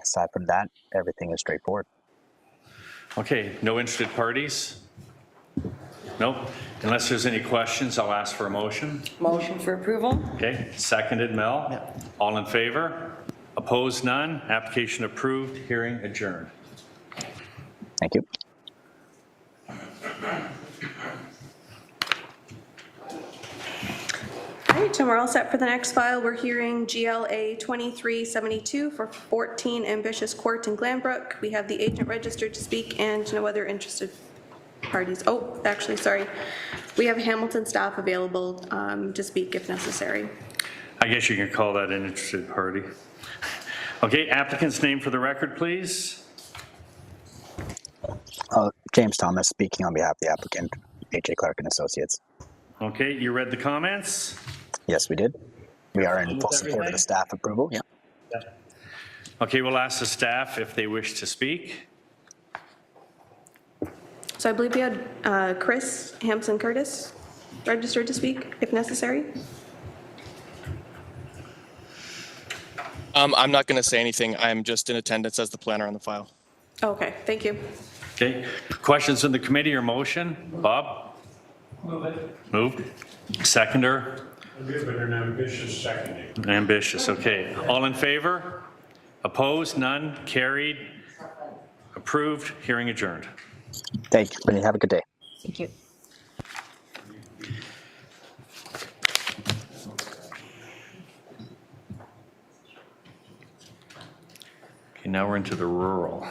Aside from that, everything is straightforward. Okay, no interested parties? Nope. Unless there's any questions, I'll ask for a motion. Motion for approval? Okay, seconded, Mel. All in favor? Opposed, none. Application approved, hearing adjourned. Thank you. All right, and we're all set for the next file. We're hearing GLA 2372 for 14 Ambitious Court in Glanbrook. We have the agent registered to speak and no other interested parties. Oh, actually, sorry. We have Hamilton staff available to speak if necessary. I guess you can call that an interested party. Okay, applicant's name for the record, please. James Thomas speaking on behalf of the applicant, H.A. Clark and Associates. Okay, you read the comments? Yes, we did. We are in full support of the staff approval. Yeah. Okay, we'll ask the staff if they wish to speak. So I believe we had Chris Hampson Curtis registered to speak if necessary. I'm not going to say anything. I'm just in attendance as the planner on the file. Okay, thank you. Okay, questions in the committee or motion? Bob? Move it. Moved. Seconder? I'll give it an ambitious seconding. Ambitious, okay. All in favor? Opposed? None? Carried? Approved? Hearing adjourned. Thank you, Brittany. Have a good day. Thank you. Okay, now we're into the rural.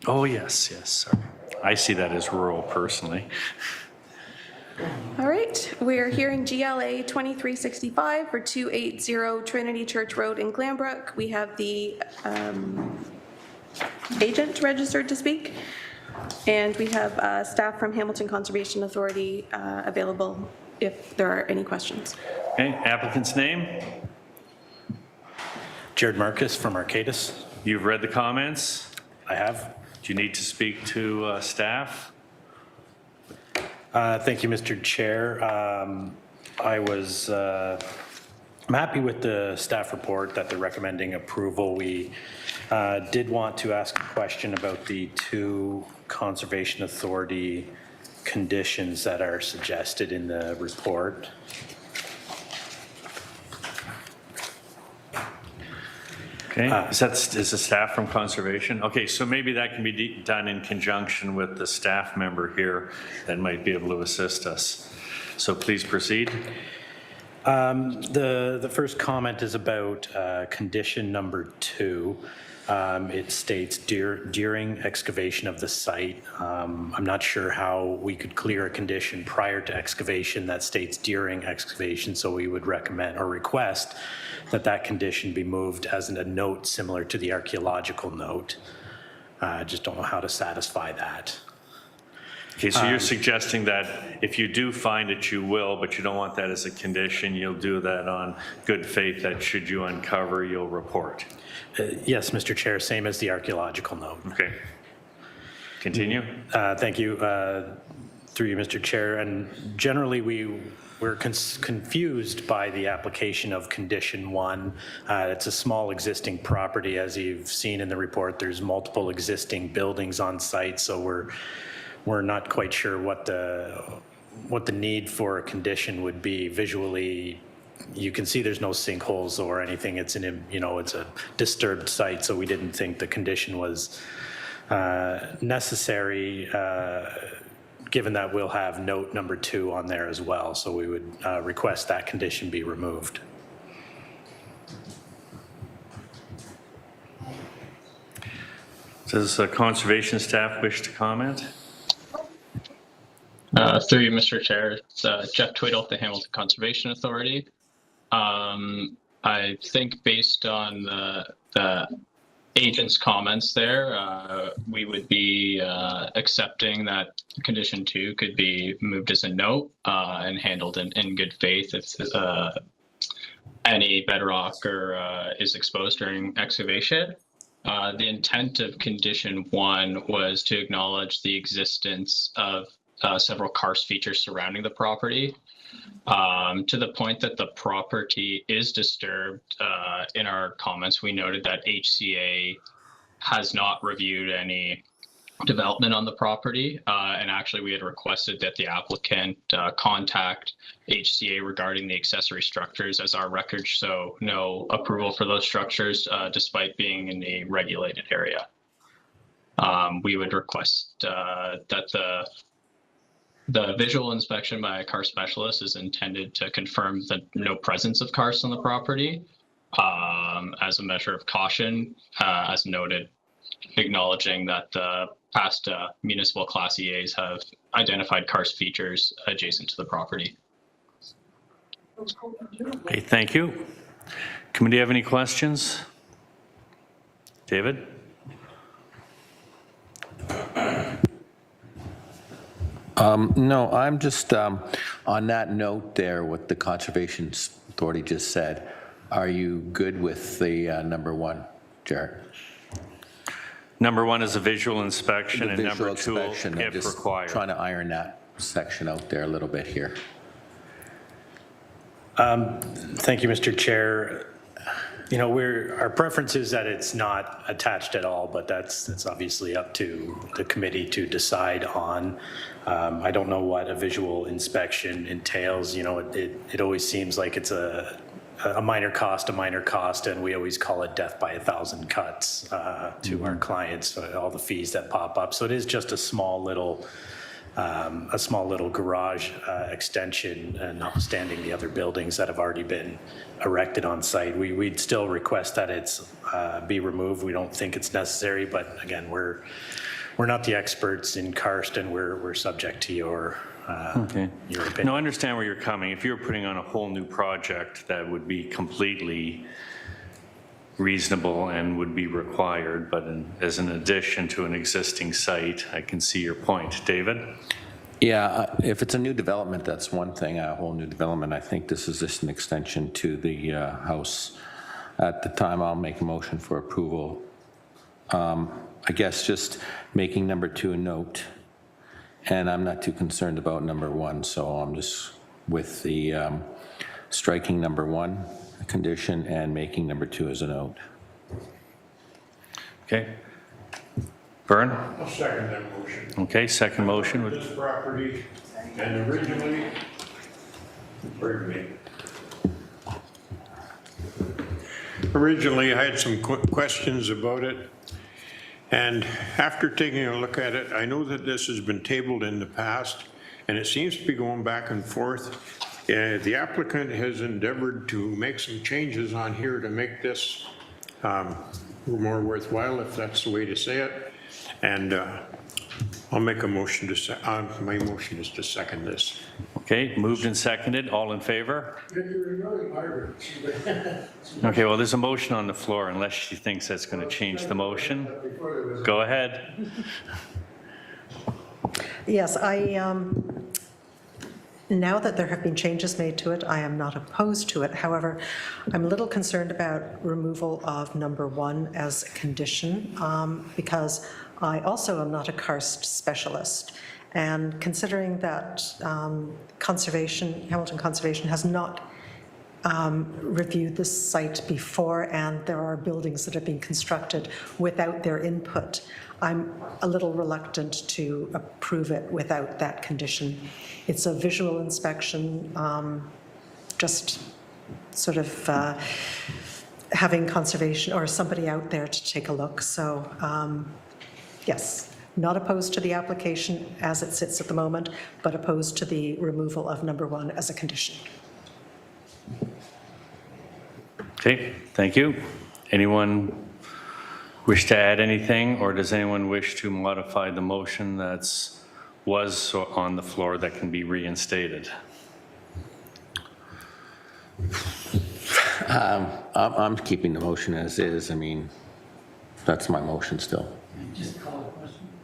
Oh, yes, yes, sorry. I see that as rural personally. All right, we are hearing GLA 2365 for 280 Trinity Church Road in Glanbrook. We have the agent registered to speak, and we have staff from Hamilton Conservation Authority available if there are any questions. Okay, applicant's name? Jared Marcus from Arcadis. You've read the comments? I have. Do you need to speak to staff? Thank you, Mr. Chair. I'm happy with the staff report that they're recommending approval. We did want to ask a question about the 2 Conservation Authority conditions that are suggested in the report. Okay, is the staff from Conservation? Okay, so maybe that can be done in conjunction with the staff member here that might be able to assist us. So please proceed. The first comment is about condition number 2. It states during excavation of the site. I'm not sure how we could clear a condition prior to excavation that states during excavation, so we would recommend or request that condition be moved as a note similar to the archaeological note. I just don't know how to satisfy that. Okay, so you're suggesting that if you do find it, you will, but you don't want that as a condition. You'll do that on good faith that should you uncover, you'll report. Yes, Mr. Chair, same as the archaeological note. Okay. Continue. Thank you. Through you, Mr. Chair. And generally, we're confused by the application of condition 1. It's a small existing property. As you've seen in the report, there's multiple existing buildings on site, so we're not quite sure what the need for a condition would be. Visually, you can see there's no sinkholes or anything. It's it's a disturbed site, so we didn't think the condition was necessary, given that we'll have note number 2 on there as well. So we would request that condition be removed. Does conservation staff wish to comment? Through you, Mr. Chair, it's Jeff Tweedle, the Hamilton Conservation Authority. I think based on the agent's comments there, we would be accepting that condition 2 could be moved as a note and handled in good faith if any bedrock or is exposed during excavation. The intent of condition 1 was to acknowledge the existence of several karst features surrounding the property. To the point that the property is disturbed, in our comments, we noted that HCA has not reviewed any development on the property. And actually, we had requested that the applicant contact HCA regarding the accessory structures, as our records show no approval for those structures, despite being in a regulated area. We would request that the visual inspection by a karst specialist is intended to confirm the no presence of karst on the property as a measure of caution, as noted, acknowledging that the past municipal class EAs have identified karst features adjacent to the property. Okay, thank you. Committee have any questions? David? No, I'm just on that note there, what the Conservation Authority just said. Are you good with the number 1, Jared? Number 1 is a visual inspection, and Visual number 2, inspection, I'm if just required. trying to iron that section out there a little bit here. Thank you, Mr. Chair. Our preference is that it's not attached at all, but that's obviously up to the committee to decide on. I don't know what a visual inspection entails. It always seems like it's a minor cost, and we always call it death by 1,000 cuts to our clients, all the fees that pop up. So it is just a small little garage extension, notwithstanding the other buildings that have already been erected on site. We'd still request that it's be removed. We don't think it's necessary, but again, we're we're not the experts in karst, and we're subject to your opinion. No, I understand where you're coming. If you're putting on a whole new project, that would be completely reasonable and would be required, but as an addition to an existing site, I can see your point. David? Yeah, if it's a new development, that's one thing, a whole new development. I think this is just an extension to the house. At the time, I'll make a motion for approval. I guess just making number 2 a note, and I'm not too concerned about number 1, so I'm just with the striking number 1 a condition and making number 2 as a note. Okay. Vern? I'll second that motion. Okay, second motion. This property, and originally, pardon me. Originally, I had some questions about it, and after taking a look at it, I know that this has been tabled in the past, and it seems to be going back and forth. The applicant has endeavored to make some changes on here to make this more worthwhile, if that's the way to say it. And I'll make a motion to, my motion is to second this. Okay, moved and seconded. All in favor? Okay, well, there's a motion on the floor unless she thinks that's going to change the motion. Go ahead. Yes, now that there have been changes made to it, I am not opposed to it. However, I'm a little concerned about removal of number 1 as a condition because I also am not a karst specialist. And considering that Hamilton Conservation has not reviewed this site before, and there are buildings that are being constructed without their input, I'm a little reluctant to approve it without that condition. It's a visual inspection, just sort of having conservation or somebody out there to take a look. So yes, not opposed to the application as it sits at the moment, but opposed to the removal of number 1 as a condition. Okay, thank you. Anyone wish to add anything, or does anyone wish to modify the motion that was on the floor that can be reinstated? I'm keeping the motion as is. I mean, that's my motion still.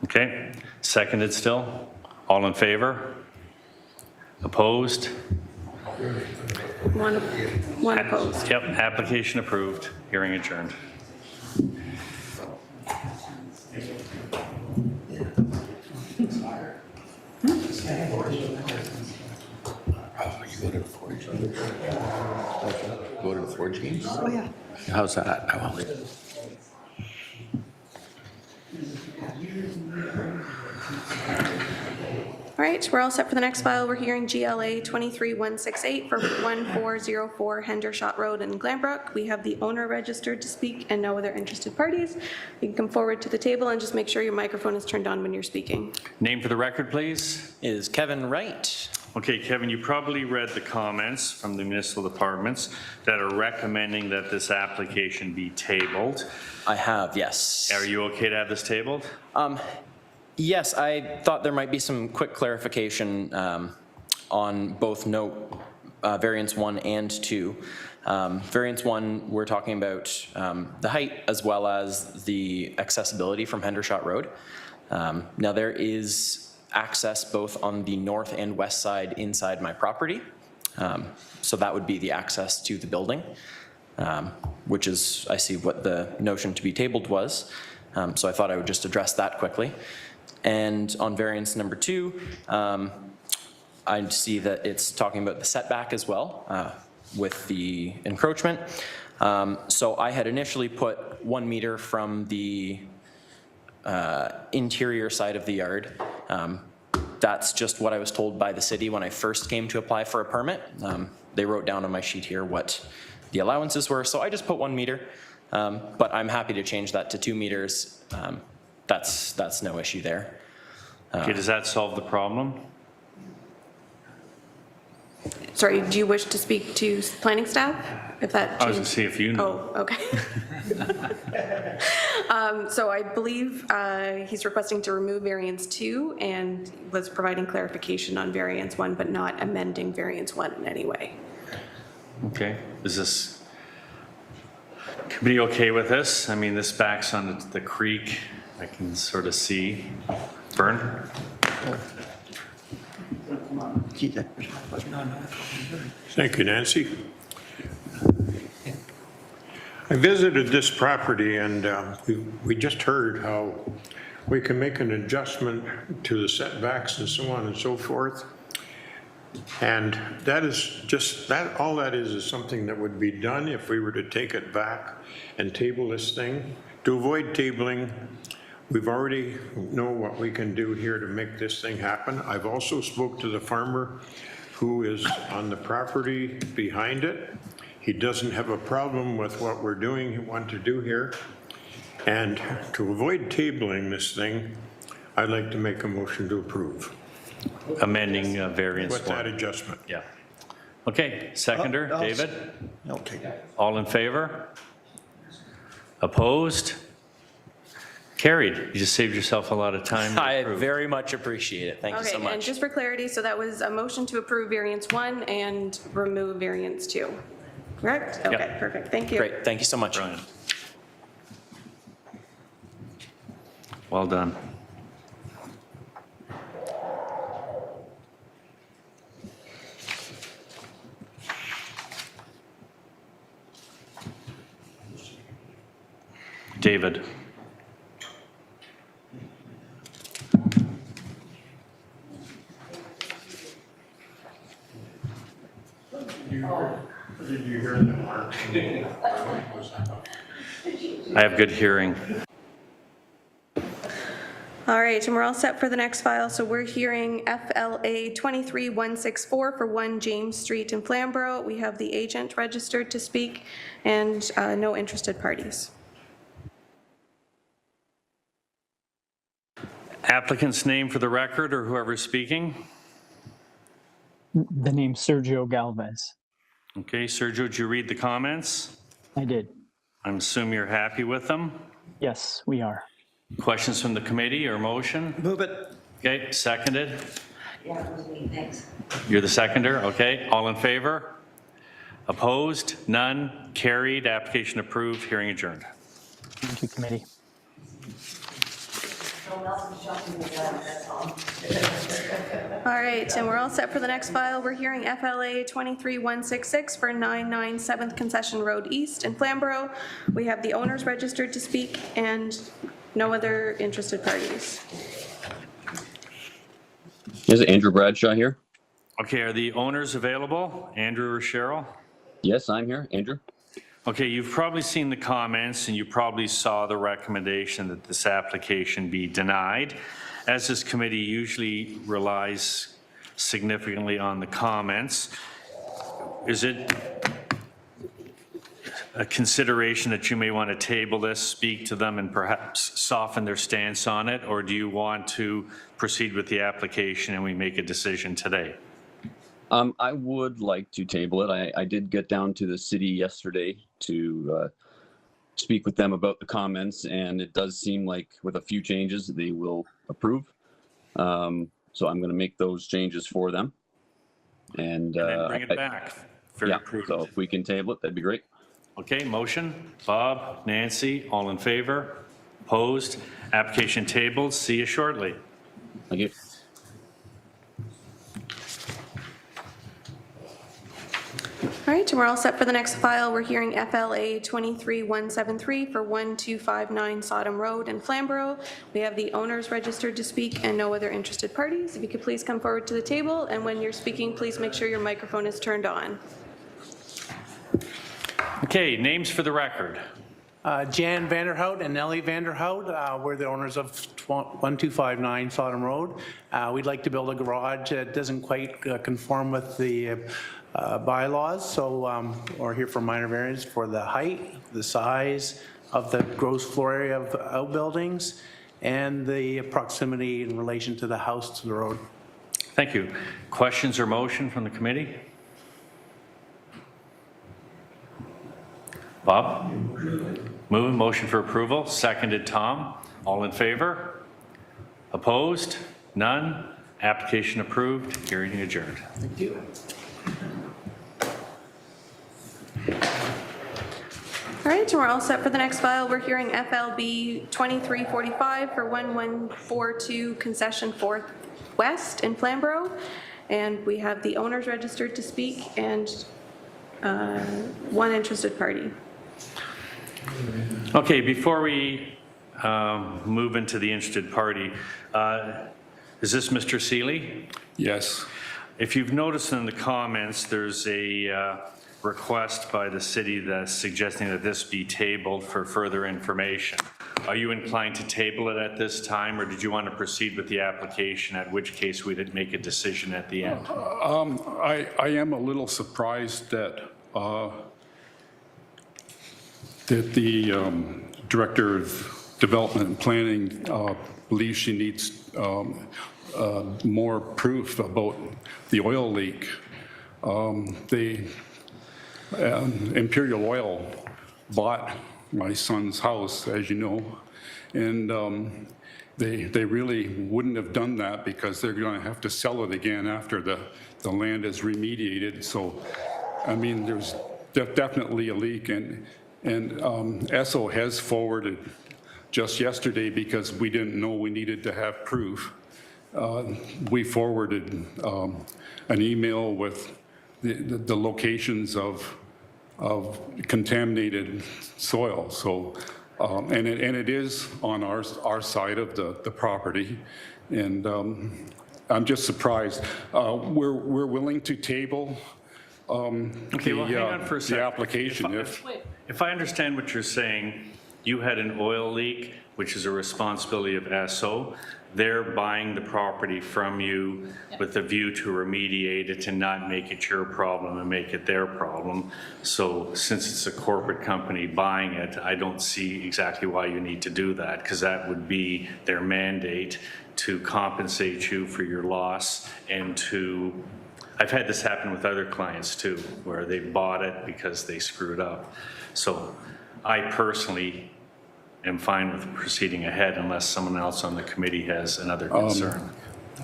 Okay, seconded still. All in favor? Opposed? One opposed. Yep, application approved. Hearing adjourned. Go to the Forge games? Oh, yeah. How's that? Oh, well. All right, we're all set for the next file. We're hearing GLA 23168 for 1404 Hendershot Road in Glanbrook. We have the owner registered to speak and no other interested parties. You can come forward to the table and just make sure your microphone is turned on when you're speaking. Name for the record, please. Is Kevin Wright. Okay, Kevin, you probably read the comments from the municipal departments that are recommending that this application be tabled. I have, yes. Are you okay to have this tabled? Yes, I thought there might be some quick clarification on both note variance 1 and 2. Variance 1, we're talking about the height as well as the accessibility from Hendershot Road. Now there is access both on the north and west side inside my property. So that would be the access to the building, which is, I see what the notion to be tabled was. So I thought I would just address that quickly. And on variance number 2, I see that it's talking about the setback as well with the encroachment. So I had initially put 1 meter from the interior side of the yard. That's just what I was told by the city when I first came to apply for a permit. They wrote down on my sheet here what the allowances were, so I just put 1 meter, but I'm happy to change that to 2 meters. That's no issue there. Okay, does that solve the problem? Sorry, do you wish to speak to planning staff? If that I was going to changed? see if you know. Oh, okay. So I believe he's requesting to remove variance 2 and was providing clarification on variance 1, but not amending variance 1 in any way. Okay, is this committee okay with this? I mean, this backs onto the creek. I can sort of see. Vern? Thank you, Nancy. I visited this property and we just heard how we can make an adjustment to the setbacks and so on and so forth. And that is just, all that is something that would be done if we were to take it back and table this thing. To avoid tabling, we've already know what we can do here to make this thing happen. I've also spoke to the farmer who is on the property behind it. He doesn't have a problem with what we're doing, want to do here. And to avoid tabling this thing, I'd like to make a motion to approve. Amending variance 1. With that adjustment. Yeah. Okay, seconder, David? Okay. All in favor? Opposed? Carried. You just saved yourself a lot of time. I very much appreciate it. Thank you so Okay, much. and just for clarity, so that was a motion to approve variance 1 and remove variance 2. Correct? Okay, Yep. perfect. Thank you. Great, thank you so much. Brilliant. Well done. David. Did you hear that, Mark? I have good hearing. All right, and we're all set for the next file. So we're hearing FLA 23164 for 1 James Street in Flamborough. We have the agent registered to speak and no interested parties. Applicant's name for the record or whoever's speaking? The name Sergio Galvez. Okay, Sergio, did you read the comments? I did. I'm assuming you're happy with them? Yes, we are. Questions from the committee or motion? Move it. Okay, seconded. Yeah, it was me, thanks. You're the seconder, okay. All in favor? Opposed? None? Carried. Application approved. Hearing adjourned. Thank you, committee. All right, and we're all set for the next file. We're hearing FLA 23166 for 99 7th Concession Road East in Flamborough. We have the owners registered to speak and no other interested parties. Is Andrew Bradshaw here? Okay, are the owners available? Andrew or Cheryl? Yes, I'm here. Andrew? Okay, you've probably seen the comments and you probably saw the recommendation that this application be denied. As this committee usually relies significantly on the comments, is it a consideration that you may want to table this, speak to them, and perhaps soften their stance on it, or do you want to proceed with the application and we make a decision today? I would like to table it. I did get down to the city yesterday to speak with them about the comments, and it does seem like with a few changes they will approve. So I'm going to make those changes for them. And then bring it back for approval. So if we can table it, that'd be great. Okay, motion. Bob, Nancy, all in favor? Opposed? Application tabled. See you shortly. Thank you. All right, and we're all set for the next file. We're hearing FLA 23173 for 1259 Sodom Road in Flamborough. We have the owners registered to speak and no other interested parties. If you could please come forward to the table, and when you're speaking, please make sure your microphone is turned on. Okay, names for the record. Jan Vanderhout and Nellie Vanderhout, we're the owners of 1259 Sodom Road. We'd like to build a garage that doesn't quite conform with the bylaws, so we're here for minor variance for the height, the size of the gross floor area of outbuildings, and the proximity in relation to the house to the road. Thank you. Questions or motion from the committee? Bob? Moving, motion for approval, seconded Tom. All in favor? Opposed? None? Application approved, hearing adjourned. Thank you. All right, and we're all set for the next file. We're hearing FLB 2345 for 1142 Concession 4th West in Flamborough. And we have the owners registered to speak and one interested party. Okay, before we move into the interested party, is this Mr. Seeley? Yes. If you've noticed in the comments, there's a request by the city that's suggesting that this be tabled for further information. Are you inclined to table it at this time, or did you want to proceed with the application, at which case we'd make a decision at the end? I am a little surprised that the Director of Development and Planning believes she needs more proof about the oil leak. Imperial Oil bought my son's house, as you know, and they really wouldn't have done that because they're going to have to sell it again after the land is remediated. So, I mean, there's definitely a leak, and ESSO has forwarded just yesterday, because we didn't know we needed to have proof. We forwarded an email with the locations of contaminated soil. So, and it is on our side of the property, and I'm just surprised. We're willing to table Okay, well, hang on for a second. the application If I understand what you're saying, you had an oil leak, which is a responsibility of ESSO. They're buying the property from you with a view to remediate it and not make it your problem and make it their problem. So since it's a corporate company buying it, I don't see exactly why you need to do that, because that would be their mandate to compensate you for your loss and to, I've had this happen with other clients too, where they bought it because they screwed up. So I personally am fine with proceeding ahead unless someone else on the committee has another concern.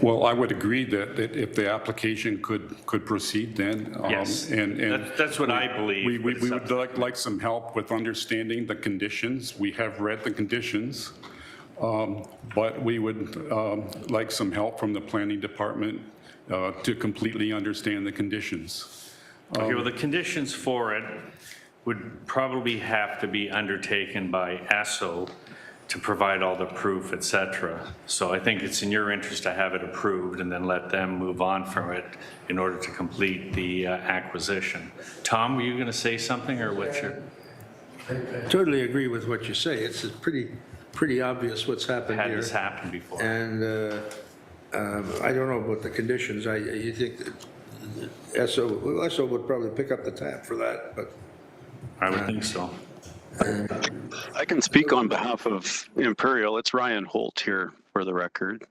Well, I would agree that if the application could proceed then. Yes, and that's what I believe. We would like some help with understanding the conditions. We have read the conditions, but we would like some help from the planning department to completely understand the conditions. Okay, well, the conditions for it would probably have to be undertaken by ESSO to provide all the proof, et cetera. So I think it's in your interest to have it approved and then let them move on from it in order to complete the acquisition. Tom, were you going to say something, or what's your? I totally agree with what you say. It's pretty obvious what's happened here. Had this happened before. And I don't know about the conditions. You think that ESSO would probably pick up the tab for that, but I would think so. I can speak on behalf of Imperial. It's Ryan Holt here for the record.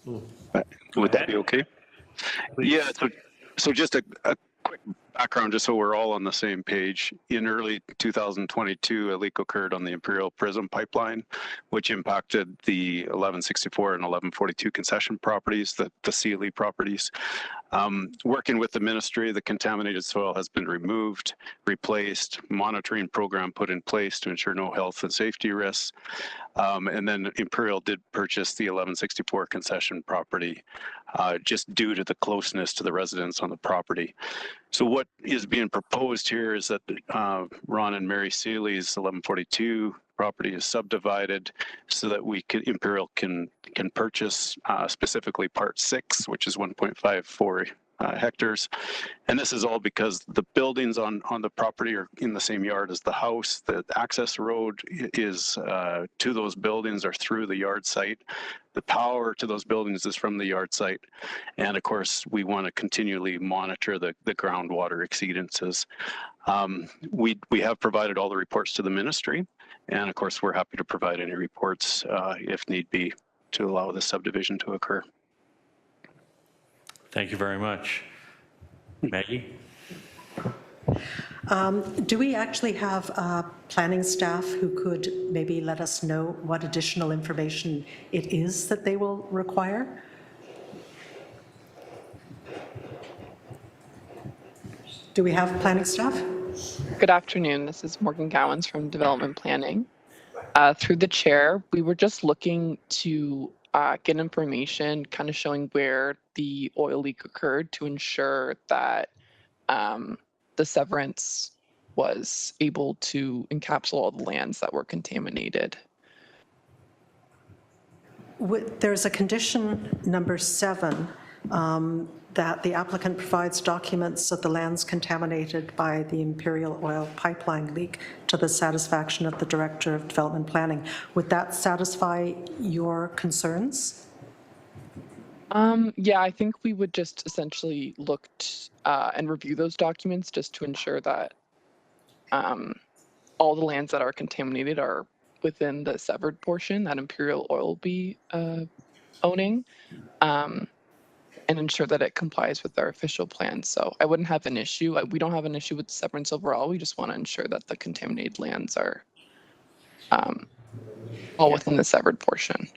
Would that be okay? Please. Yeah, so just a quick background, just so we're all on the same page. In early 2022, a leak occurred on the Imperial Prism pipeline, which impacted the 1164 and 1142 concession properties, the Seeley properties. Working with the ministry, the contaminated soil has been removed, replaced, monitoring program put in place to ensure no health and safety risks. And then Imperial did purchase the 1164 concession property just due to the closeness to the residents on the property. So what is being proposed here is that Ron and Mary Seeley's 1142 property is subdivided so that Imperial can purchase specifically Part 6, which is 1.54 hectares. And this is all because the buildings on the property are in the same yard as the house. The access road is to those buildings are through the yard site. The power to those buildings is from the yard site. And of course, we want to continually monitor the groundwater exceedances. We have provided all the reports to the ministry. And of course, we're happy to provide any reports if need be to allow the subdivision to occur. Thank you very much. Maggie? Do we actually have planning staff who could maybe let us know what additional information it is that they will require? Do we have planning staff? Good afternoon. This is Morgan Gowans from Development Planning. Through the chair, we were just looking to get information kind of showing where the oil leak occurred to ensure that the severance was able to encapsulate all the lands that were contaminated. There's a condition number 7 that the applicant provides documents of the lands contaminated by the Imperial Oil pipeline leak to the satisfaction of the Director of Development Planning. Would that satisfy your concerns? Yeah, I think we would just essentially look and review those documents just to ensure that all the lands that are contaminated are within the severed portion that Imperial Oil will be owning, and ensure that it complies with our official plan. So I wouldn't have an issue. We don't have an issue with the severance overall. We just want to ensure that the contaminated lands are all within the severed portion.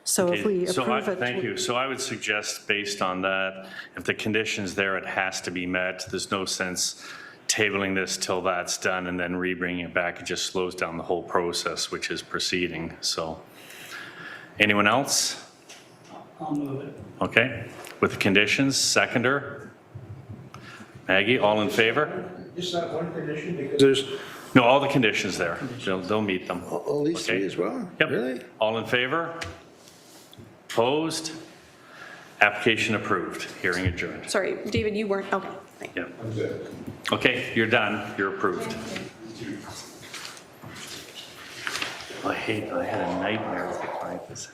So if we approve it... Thank you. So I would suggest, based on that, if the condition's there, it has to be met. There's no sense tabling this till that's done and then rebringing it back. It just slows down the whole process, which is proceeding. So, anyone else? I'll move it. Okay. With the conditions, seconder? Maggie, all in favor? Just that one condition, because there's... No, all the conditions there. They'll meet them. All these three as well? Yep. Really? All in favor? Opposed? Application approved. Hearing adjourned. Sorry, David, you weren't, okay. Thank you. Yeah. Okay, you're done. You're approved. I had a nightmare with the client this.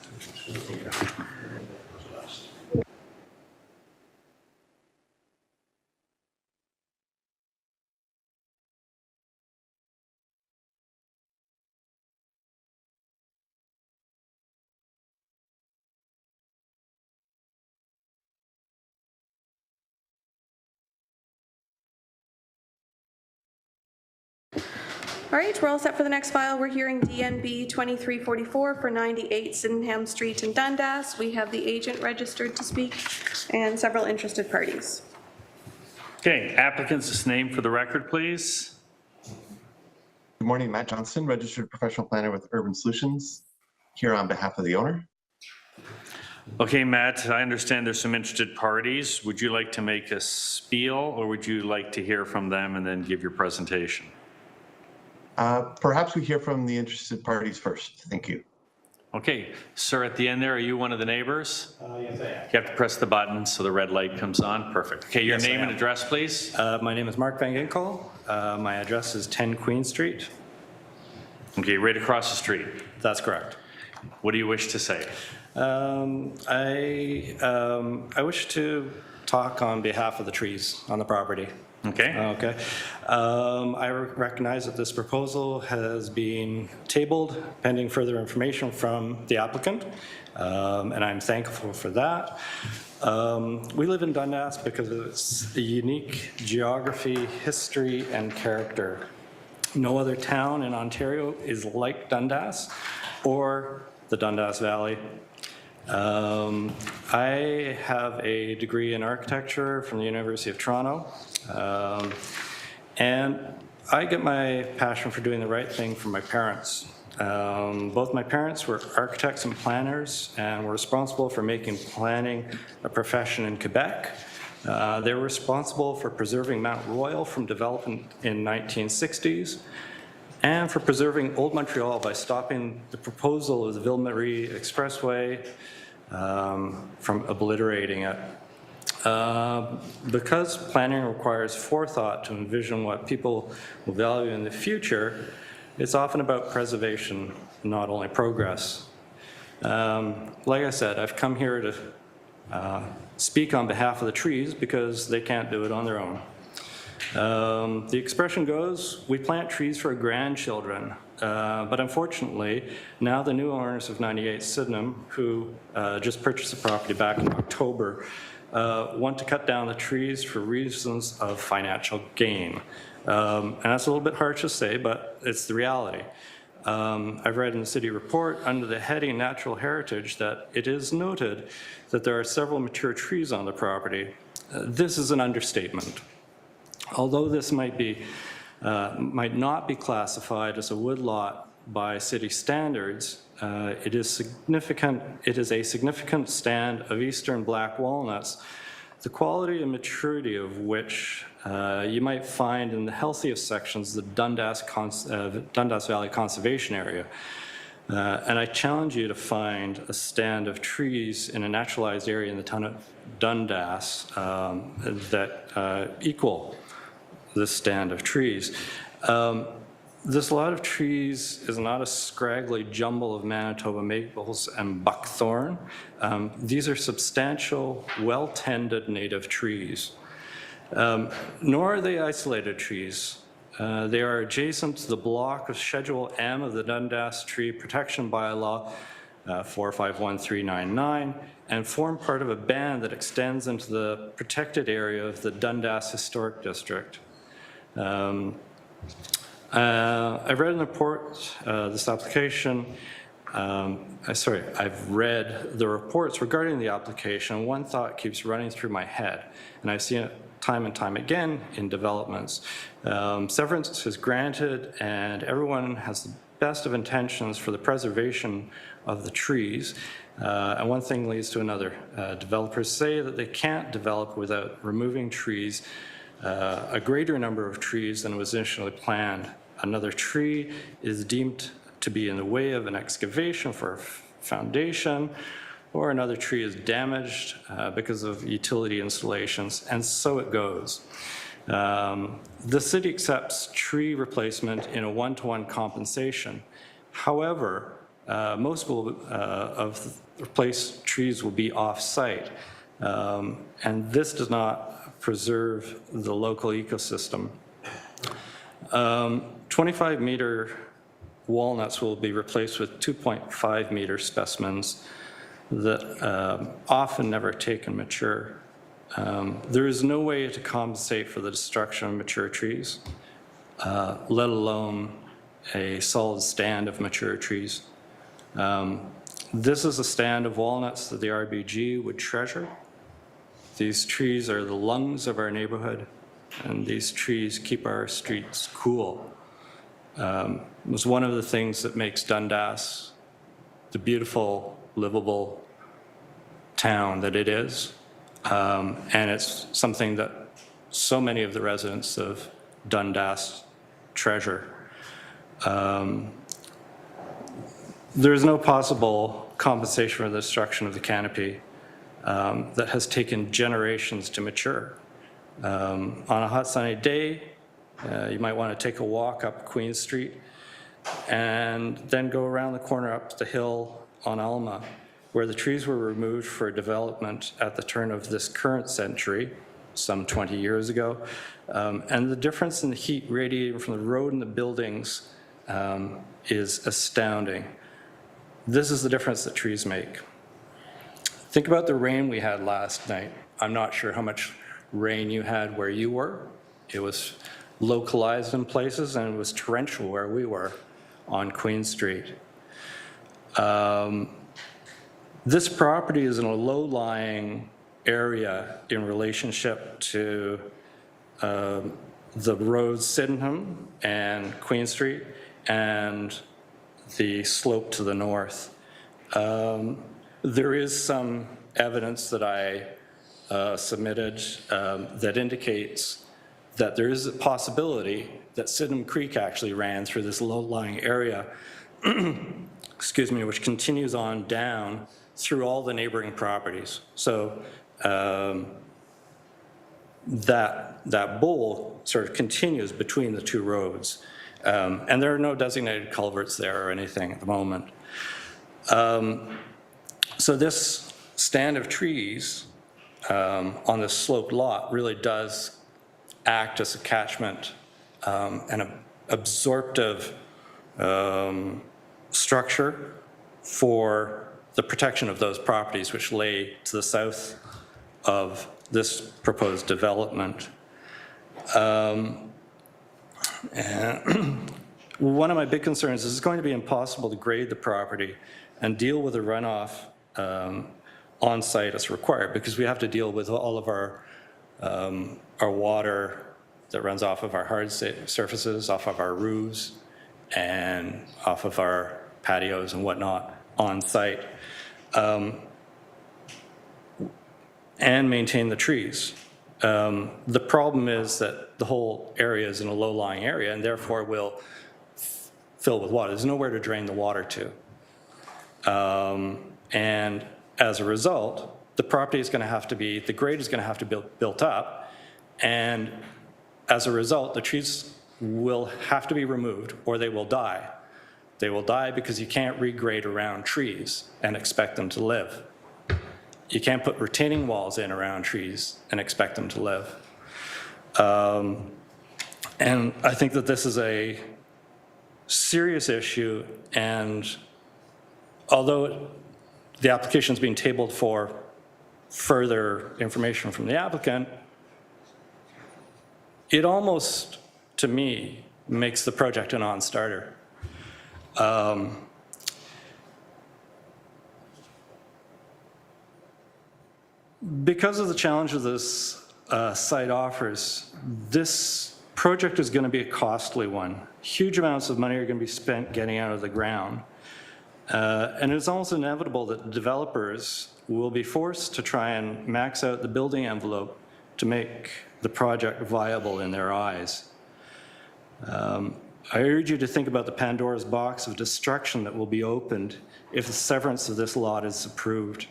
All right, we're all set for the next file. We're hearing DNB 2344 for 98 Sydenham Street in Dundas. We have the agent registered to speak and several interested parties. Okay, applicant's name for the record, please. Good morning, Matt Johnson, registered professional planner with Urban Solutions, here on behalf of the owner. Okay, Matt, I understand there's some interested parties. Would you like to make a spiel, or would you like to hear from them and then give your presentation? Perhaps we hear from the interested parties first. Thank you. Okay, sir, at the end there, are you one of the neighbors? Yes, I am. You have to press the button so the red light comes on. Perfect. Okay, your Yes, I name and am. address, please. My name is Mark Van Ginkel. My address is 10 Queen Street. Okay, right across the street. That's correct. What do you wish to say? I wish to talk on behalf of the trees on the property. Okay. Okay. I recognize that this proposal has been tabled pending further information from the applicant, and I'm thankful for that. We live in Dundas because of its unique geography, history, and character. No other town in Ontario is like Dundas or the Dundas Valley. I have a degree in architecture from the University of Toronto, and I get my passion for doing the right thing from my parents. Both my parents were architects and planners and were responsible for making planning a profession in Quebec. They were responsible for preserving Mount Royal from development in 1960s and for preserving Old Montreal by stopping the proposal of the Ville-Marie Expressway from obliterating it. Because planning requires forethought to envision what people will value in the future, it's often about preservation, not only progress. Like I said, I've come here to speak on behalf of the trees because they can't do it on their own. The expression goes, we plant trees for our grandchildren, but unfortunately, now the new owners of 98 Sydenham, who just purchased the property back in October, want to cut down the trees for reasons of financial gain. And that's a little bit harsh to say, but it's the reality. I've read in the city report under the heading Natural Heritage that it is noted that there are several mature trees on the property. This is an understatement. Although this might not be classified as a woodlot by city standards, it is a significant stand of eastern black walnuts, the quality and maturity of which you might find in the healthiest sections of the Dundas Valley Conservation Area. And I challenge you to find a stand of trees in a naturalized area in the town of Dundas that equal this stand of trees. This lot of trees is not a scraggly jumble of Manitoba maples and buckthorn. These are substantial, well-tended native trees. Nor are they isolated trees. They are adjacent to the block of Schedule M of the Dundas Tree Protection Bylaw 451399 and form part of a band that extends into the protected area of the Dundas Historic District. I've read in the report this application. I've read the reports regarding the application. One thought keeps running through my head, and I've seen it time and time again in developments. Severance is granted, and everyone has the best of intentions for the preservation of the trees. And one thing leads to another. Developers say that they can't develop without removing trees, a greater number of trees than was initially planned. Another tree is deemed to be in the way of an excavation for a foundation, or another tree is damaged because of utility installations, and so it goes. The city accepts tree replacement in a one-to-one compensation. However, most of the replaced trees will be off-site, and this does not preserve the local ecosystem. 25-meter walnuts will be replaced with 2.5-meter specimens that often never take and mature. There is no way to compensate for the destruction of mature trees, let alone a solid stand of mature trees. This is a stand of walnuts that the RBG would treasure. These trees are the lungs of our neighborhood, and these trees keep our streets cool. It was one of the things that makes Dundas the beautiful, livable town that it is. And it's something that so many of the residents of Dundas treasure. There is no possible compensation for the destruction of the canopy that has taken generations to mature. On a hot sunny day, you might want to take a walk up Queen Street and then go around the corner up the hill on Alma, where the trees were removed for development at the turn of this current century, some 20 years ago. And the difference in the heat radiating from the road and the buildings is astounding. This is the difference that trees make. Think about the rain we had last night. I'm not sure how much rain you had where you were. It was localized in places, and it was torrential where we were on Queen Street. This property is in a low-lying area in relationship to the roads Sydenham and Queen Street and the slope to the north. There is some evidence that I submitted that indicates that there is a possibility that Sydenham Creek actually ran through this low-lying area, excuse me, which continues on down through all the neighboring properties. So that bowl sort of continues between the two roads. And there are no designated culverts there or anything at the moment. So this stand of trees on this sloped lot really does act as a catchment and an absorptive structure for the protection of those properties which lay to the south of this proposed development. And one of my big concerns is it's going to be impossible to grade the property and deal with the runoff on site as required, because we have to deal with all of our water that runs off of our hard surfaces, off of our roofs, and off of our patios and whatnot on site, and maintain the trees. The problem is that the whole area is in a low-lying area and therefore will fill with water. There's nowhere to drain the water to. And as a result, the property is going to have to be, the grade is going to have to be built up, and as a result, the trees will have to be removed or they will die. They will die because you can't regrade around trees and expect them to live. You can't put retaining walls in around trees and expect them to live. And I think that this is a serious issue, and although the application is being tabled for further information from the applicant, it almost, to me, makes the project a non-starter. Because of the challenges this site offers, this project is going to be a costly one. Huge amounts of money are going to be spent getting out of the ground. And it's almost inevitable that developers will be forced to try and max out the building envelope to make the project viable in their eyes. I urge you to think about the Pandora's box of destruction that will be opened if the severance of this lot is approved.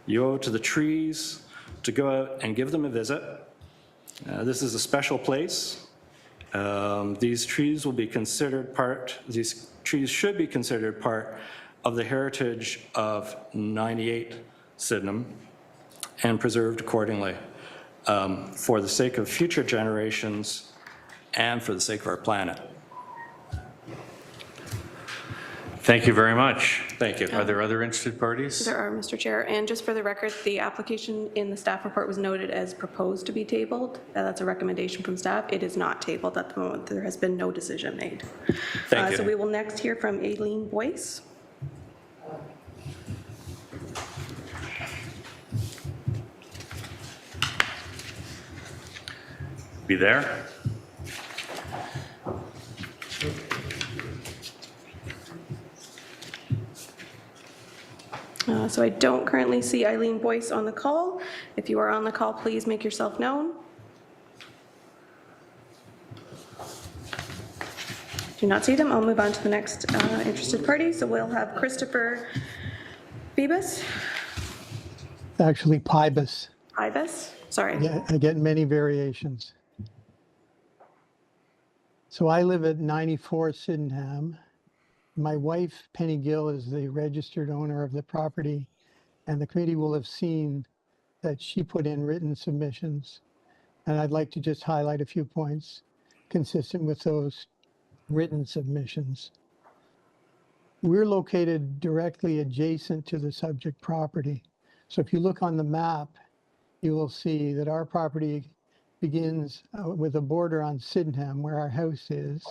You owe it to the trees to go out and give them a visit. This is a special place. These trees will be considered part, these trees should be considered part of the heritage of 98 Sydenham and preserved accordingly for the sake of future generations and for the sake of our planet. Thank you very much. Thank you. Are there other interested parties? There are, Mr. Chair, and just for the record, the application in the staff report was noted as proposed to be tabled. That's a recommendation from staff. It is not tabled at the moment. There has been no decision made. Thank you. So we will next hear from Aileen Boyce. Be there? So I don't currently see Eileen Boyce on the call. If you are on the call, please make yourself known. Do not see them. I'll move on to the next interested party. So we'll have Christopher Phoebus. Actually, Pybus. Pybus, sorry. Yeah, I get many variations. So I live at 94 Sydenham. My wife, Penny Gill, is the registered owner of the property, and the committee will have seen that she put in written submissions. And I'd like to just highlight a few points consistent with those written submissions. We're located directly adjacent to the subject property. So if you look on the map, you will see that our property begins with a border on Sydenham where our house is,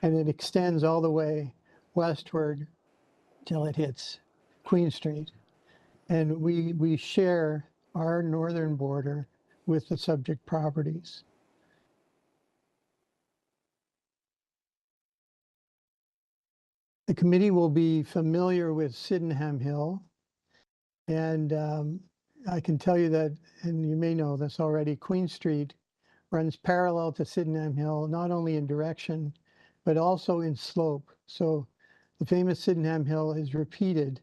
and it extends all the way westward till it hits Queen Street. And we share our northern border with the subject properties. The committee will be familiar with Sydenham Hill, and I can tell you that, and you may know this already, Queen Street runs parallel to Sydenham Hill, not only in direction, but also in slope. So the famous Sydenham Hill is repeated.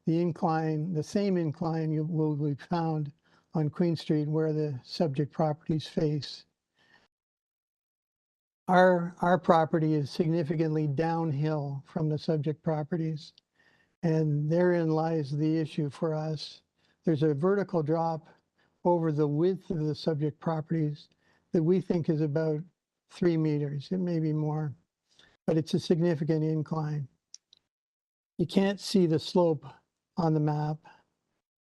The incline, the same incline will be found on Queen Street where the subject properties face. Our property is significantly downhill from the subject properties, and therein lies the issue for us. There's a vertical drop over the width of the subject properties that we think is about 3 meters. It may be more, but it's a significant incline. You can't see the slope on the map.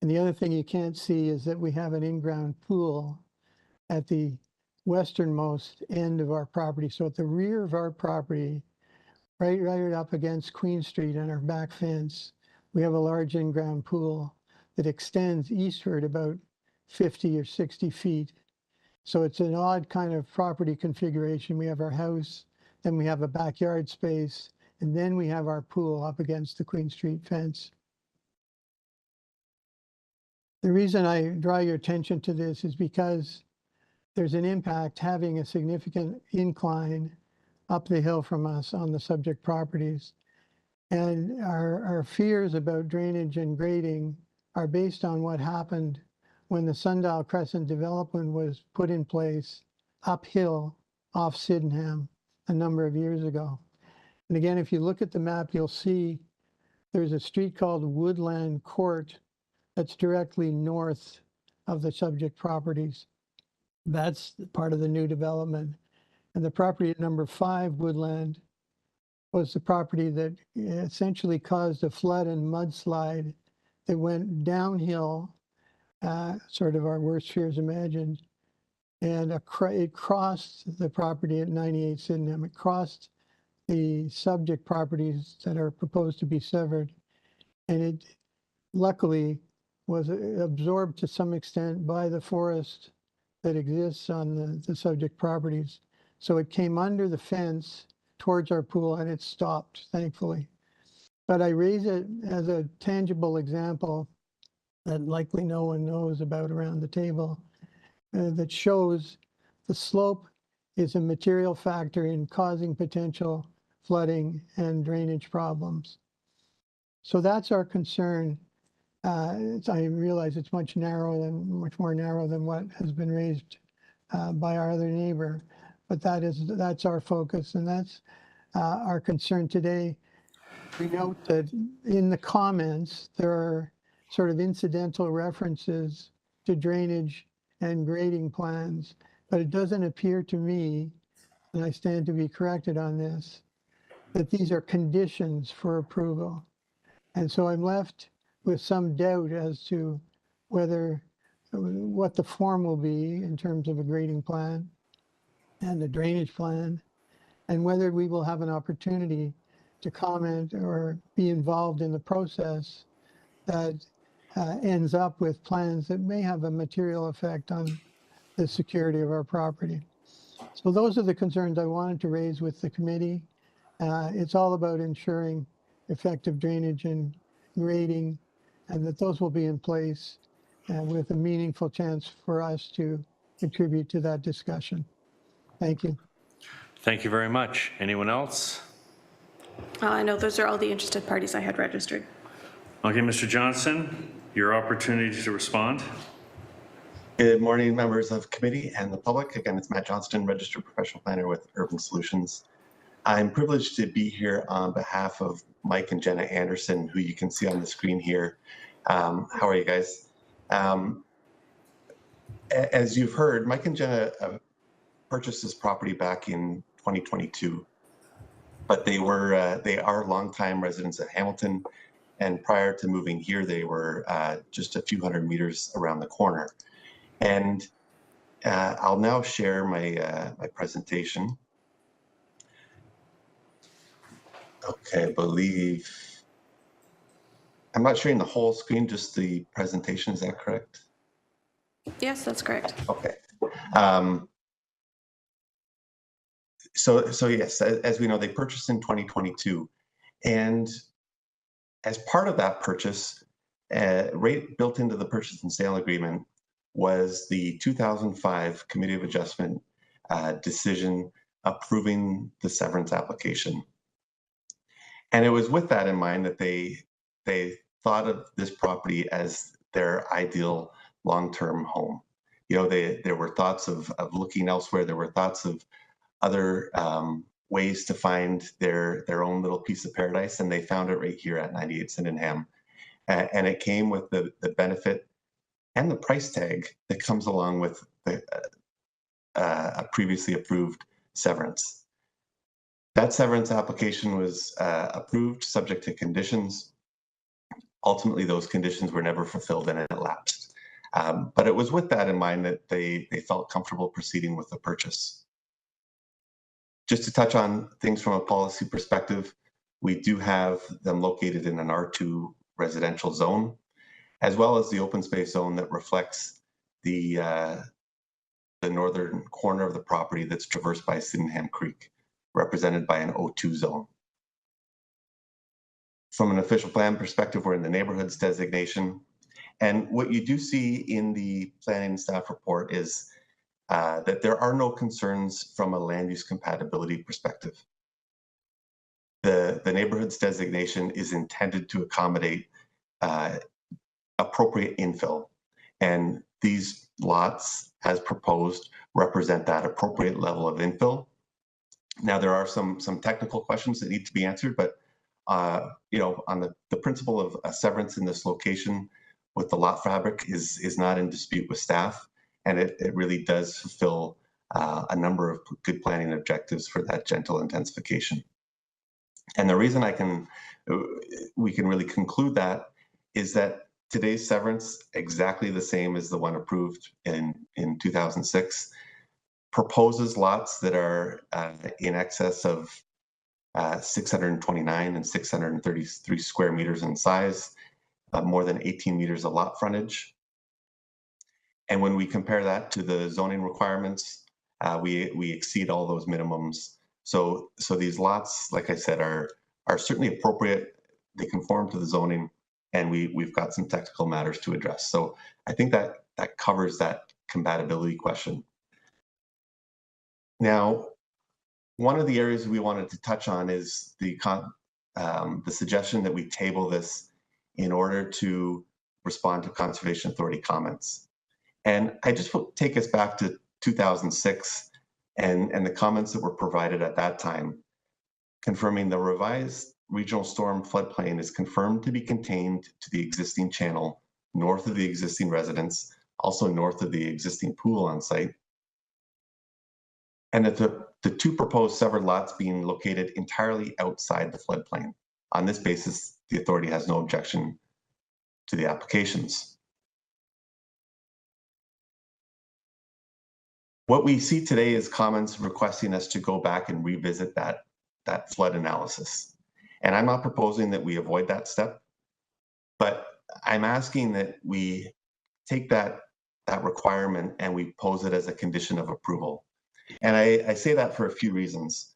And the other thing you can't see is that we have an in-ground pool at the westernmost end of our property. So at the rear of our property, right up against Queen Street on our back fence, we have a large in-ground pool that extends eastward about 50 or 60 feet. So it's an odd kind of property configuration. We have our house, then we have a backyard space, and then we have our pool up against the Queen Street fence. The reason I draw your attention to this is because there's an impact having a significant incline up the hill from us on the subject properties. And our fears about drainage and grading are based on what happened when the Sundial Crescent development was put in place uphill off Sydenham a number of years ago. And again, if you look at the map, you'll see there's a street called Woodland Court that's directly north of the subject properties. That's part of the new development. And the property at number 5, Woodland, was the property that essentially caused a flood and mudslide that went downhill, sort of our worst fears imagined, and it crossed the property at 98 Sydenham. It crossed the subject properties that are proposed to be severed, and it luckily was absorbed to some extent by the forest that exists on the subject properties. So it came under the fence towards our pool and it stopped, thankfully. But I raise it as a tangible example that likely no one knows about around the table, that shows the slope is a material factor in causing potential flooding and drainage problems. So that's our concern. I realize it's much more narrow than what has been raised by our other neighbor, but that's our focus, and that's our concern today. We note that in the comments there are sort of incidental references to drainage and grading plans, but it doesn't appear to me, and I stand to be corrected on this, that these are conditions for approval. And so I'm left with some doubt as to what the form will be in terms of a grading plan and a drainage plan, and whether we will have an opportunity to comment or be involved in the process that ends up with plans that may have a material effect on the security of our property. So those are the concerns I wanted to raise with the committee. It's all about ensuring effective drainage and grading, and that those will be in place with a meaningful chance for us to contribute to that discussion. Thank you. Thank you very much. Anyone else? No, those are all the interested parties I had registered. Okay, Mr. Johnson, your opportunity to respond. Good morning, members of committee and the public. Again, it's Matt Johnston, registered professional planner with Urban Solutions. I'm privileged to be here on behalf of Mike and Jenna Anderson, who you can see on the screen here. How are you guys? As you've heard, Mike and Jenna purchased this property back in 2022, but they are longtime residents of Hamilton, and prior to moving here, they were just a few hundred meters around the corner. And I'll now share my my presentation. Okay, I believe I'm not sharing the whole screen, just the presentation. Is that correct? Yes, that's correct. Okay. So yes, as we know, they purchased in 2022, and as part of that purchase, right built into the purchase and sale agreement was the 2005 Committee of Adjustment decision approving the severance application. And it was with that in mind that they thought of this property as their ideal long-term home. You know, there were thoughts of looking elsewhere. There were thoughts of other ways to find their own little piece of paradise, and they found it right here at 98 Sydenham. And it came with the benefit and the price tag that comes along with a previously approved severance. That severance application was approved subject to conditions. Ultimately, those conditions were never fulfilled and it lapsed. But it was with that in mind that they felt comfortable proceeding with the purchase. Just to touch on things from a policy perspective, we do have them located in an R2 residential zone, as well as the open space zone that reflects the northern corner of the property that's traversed by Sydenham Creek, represented by an O2 zone. From an official plan perspective, we're in the neighborhoods designation. And what you do see in the planning staff report is that there are no concerns from a land use compatibility perspective. The neighborhoods designation is intended to accommodate appropriate infill. And these lots, as proposed, represent that appropriate level of infill. Now, there are some technical questions that need to be answered, but you know, on the principle of a severance in this location with the lot fabric is not in dispute with staff, and it really does fulfill a number of good planning objectives for that gentle intensification. And the reason we can really conclude that is that today's severance, exactly the same as the one approved in 2006, proposes lots that are in excess of 629 and 633 square meters in size, more than 18 meters of lot frontage. And when we compare that to the zoning requirements, we exceed all those minimums. So these lots, like I said, are certainly appropriate. They conform to the zoning, and we've got some technical matters to address. So I think that covers that compatibility question. Now, one of the areas we wanted to touch on is the suggestion that we table this in order to respond to Conservation Authority comments. And I just will take us back to 2006 and the comments that were provided at that time, confirming the revised regional storm floodplain is confirmed to be contained to the existing channel north of the existing residence, also north of the existing pool on site, and that the two proposed severed lots being located entirely outside the floodplain. On this basis, the authority has no objection to the applications. What we see today is comments requesting us to go back and revisit that flood analysis. And I'm not proposing that we avoid that step, but I'm asking that we take that requirement and we pose it as a condition of approval. And I say that for a few reasons.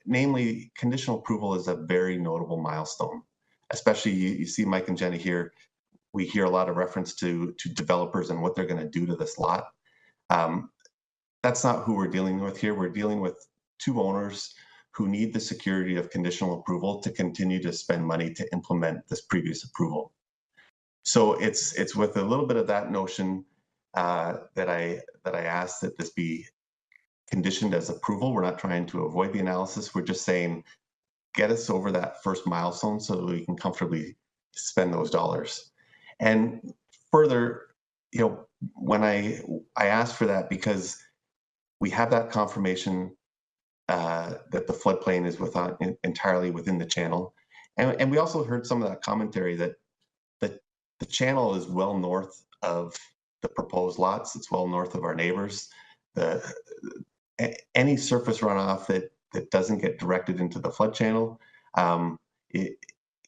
Namely, conditional approval is a very notable milestone, especially you see Mike and Jenny here. We hear a lot of reference to developers and what they're going to do to this lot. That's not who we're dealing with here. We're dealing with two owners who need the security of conditional approval to continue to spend money to implement this previous approval. So it's with a little bit of that notion that I ask that this be conditioned as approval. We're not trying to avoid the analysis. We're just saying, get us over that first milestone so that we can comfortably spend those dollars. And further, you know, when I asked for that because we have that confirmation that the floodplain is entirely within the channel. And we also heard some of that commentary that the channel is well north of the proposed lots. It's well north of our neighbors. Any surface runoff that doesn't get directed into the flood channel it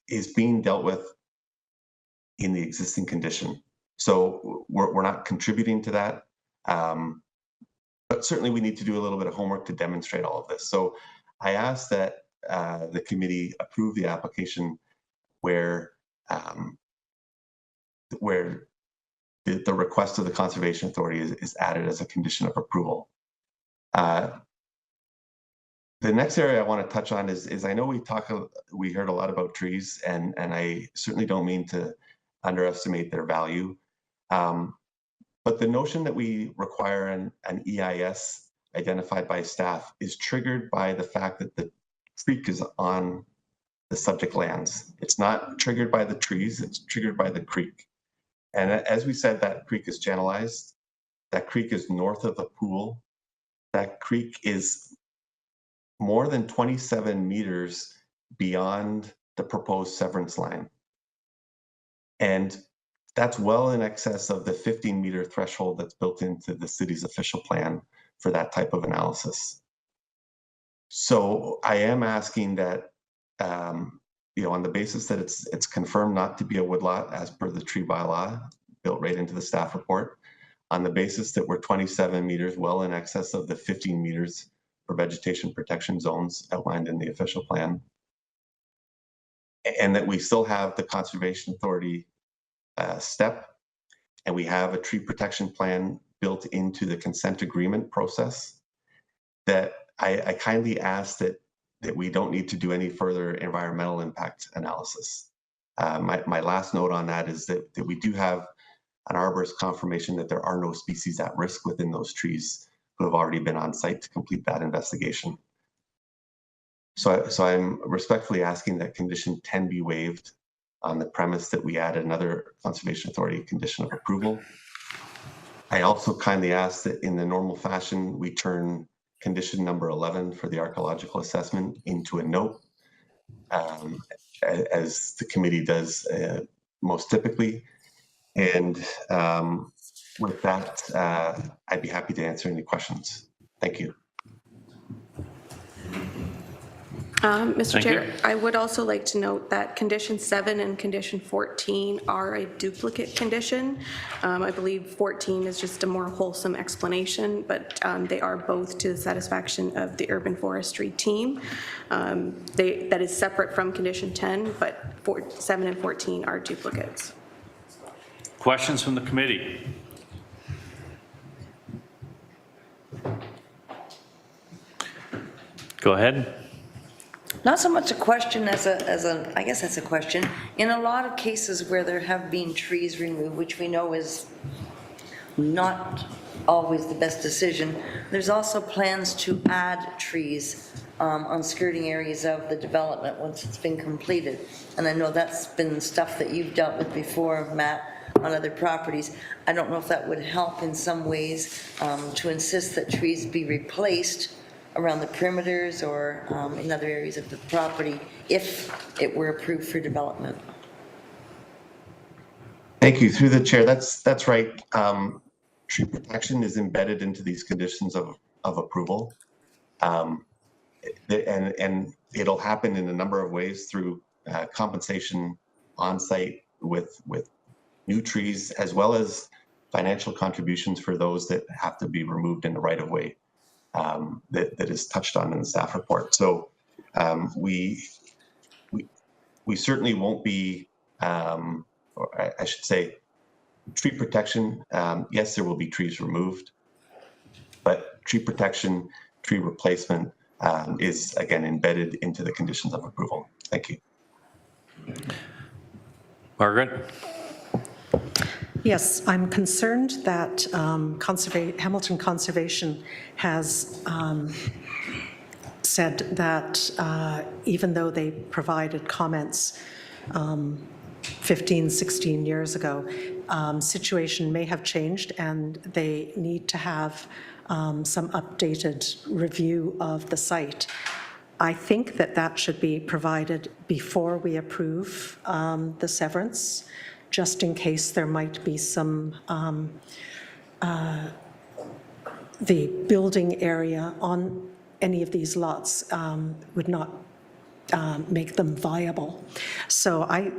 is being dealt with in the existing condition. So we're not contributing to that. But certainly we need to do a little bit of homework to demonstrate all of this. So I ask that the committee approve the application where the request of the Conservation Authority is added as a condition of approval. The next area I want to touch on is I know we heard a lot about trees, and I certainly don't mean to underestimate their value. But the notion that we require an EIS identified by staff is triggered by the fact that the creek is on the subject lands. It's not triggered by the trees, it's triggered by the creek. And as we said, that creek is channelized. That creek is north of the pool. That creek is more than 27 meters beyond the proposed severance line. And That's well in excess of the 15-meter threshold that's built into the city's official plan for that type of analysis. So I am asking that, on the basis that it's confirmed not to be a woodlot as per the tree bylaw, built right into the staff report, on the basis that we're 27 meters well in excess of the 15 meters for vegetation protection zones outlined in the official plan, and that we still have the Conservation Authority step, and we have a tree protection plan built into the consent agreement process, that I kindly ask that we don't need to do any further environmental impact analysis. My last note on that is that we do have an arborist confirmation that there are no species at risk within those trees who have already been on site to complete that investigation. So I'm respectfully asking that condition 10 be waived on the premise that we add another Conservation Authority condition of approval. I also kindly ask that in the normal fashion, we turn condition number 11 for the archaeological assessment into a note, as the committee does most typically. And with that, I'd be happy to answer any questions. Thank you. Mr. Chair, I would also like to note that condition 7 and condition 14 are a duplicate condition. I believe 14 is just a more wholesome explanation, but they are both to the satisfaction of the urban forestry team. That is separate from condition 10, but 7 and 14 are duplicates. Questions from the committee? Go ahead. Not so much a question as I guess that's a question. In a lot of cases where there have been trees removed, which we know is not always the best decision, there's also plans to add trees on skirting areas of the development once it's been completed. And I know that's been stuff that you've dealt with before, Matt, on other properties. I don't know if that would help in some ways to insist that trees be replaced around the perimeters or in other areas of the property if it were approved for development. Thank you. Through the chair, that's right. Tree protection is embedded into these conditions of approval. And it'll happen in a number of ways through compensation on site with new trees, as well as financial contributions for those that have to be removed in the right of way. That is touched on in the staff report. So we certainly won't be, or I should say, tree protection. Yes, there will be trees removed, but tree protection, tree replacement is again embedded into the conditions of approval. Thank you. Margaret? Yes, I'm concerned that Hamilton Conservation has said that even though they provided comments 15, 16 years ago, situation may have changed and they need to have some updated review of the site. I think that should be provided before we approve the severance, just in case there might be some, the building area on any of these lots would not make them viable. So I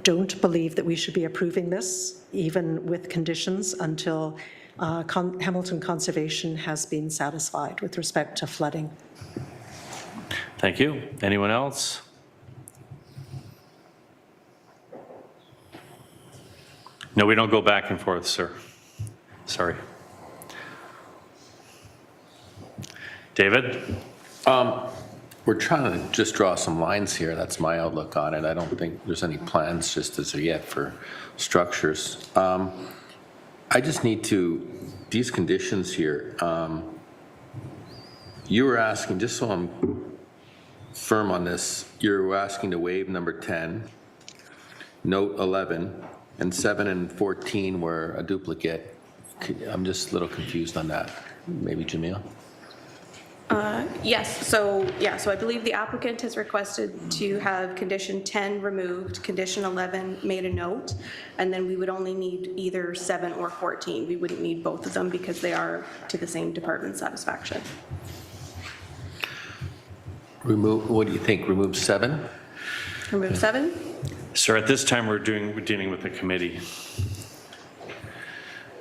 don't believe that we should be approving this, even with conditions, until Hamilton Conservation has been satisfied with respect to flooding. Thank you. Anyone else? No, we don't go back and forth, sir. Sorry. David? We're trying to just draw some lines here. That's my outlook on it. I don't think there's any plans just as of yet for structures. I just need to, these conditions here, you were asking, just so I'm firm on this, you're asking to waive number 10, note 11, and 7 and 14 were a duplicate. I'm just a little confused on that. Maybe Jamil? Yes, so I believe the applicant has requested to have condition 10 removed, condition 11 made a note, and then we would only need either 7 or 14. We wouldn't need both of them because they are to the same department satisfaction. Remove, what do you think, remove 7? Remove 7? So at this time, we're dealing with the committee.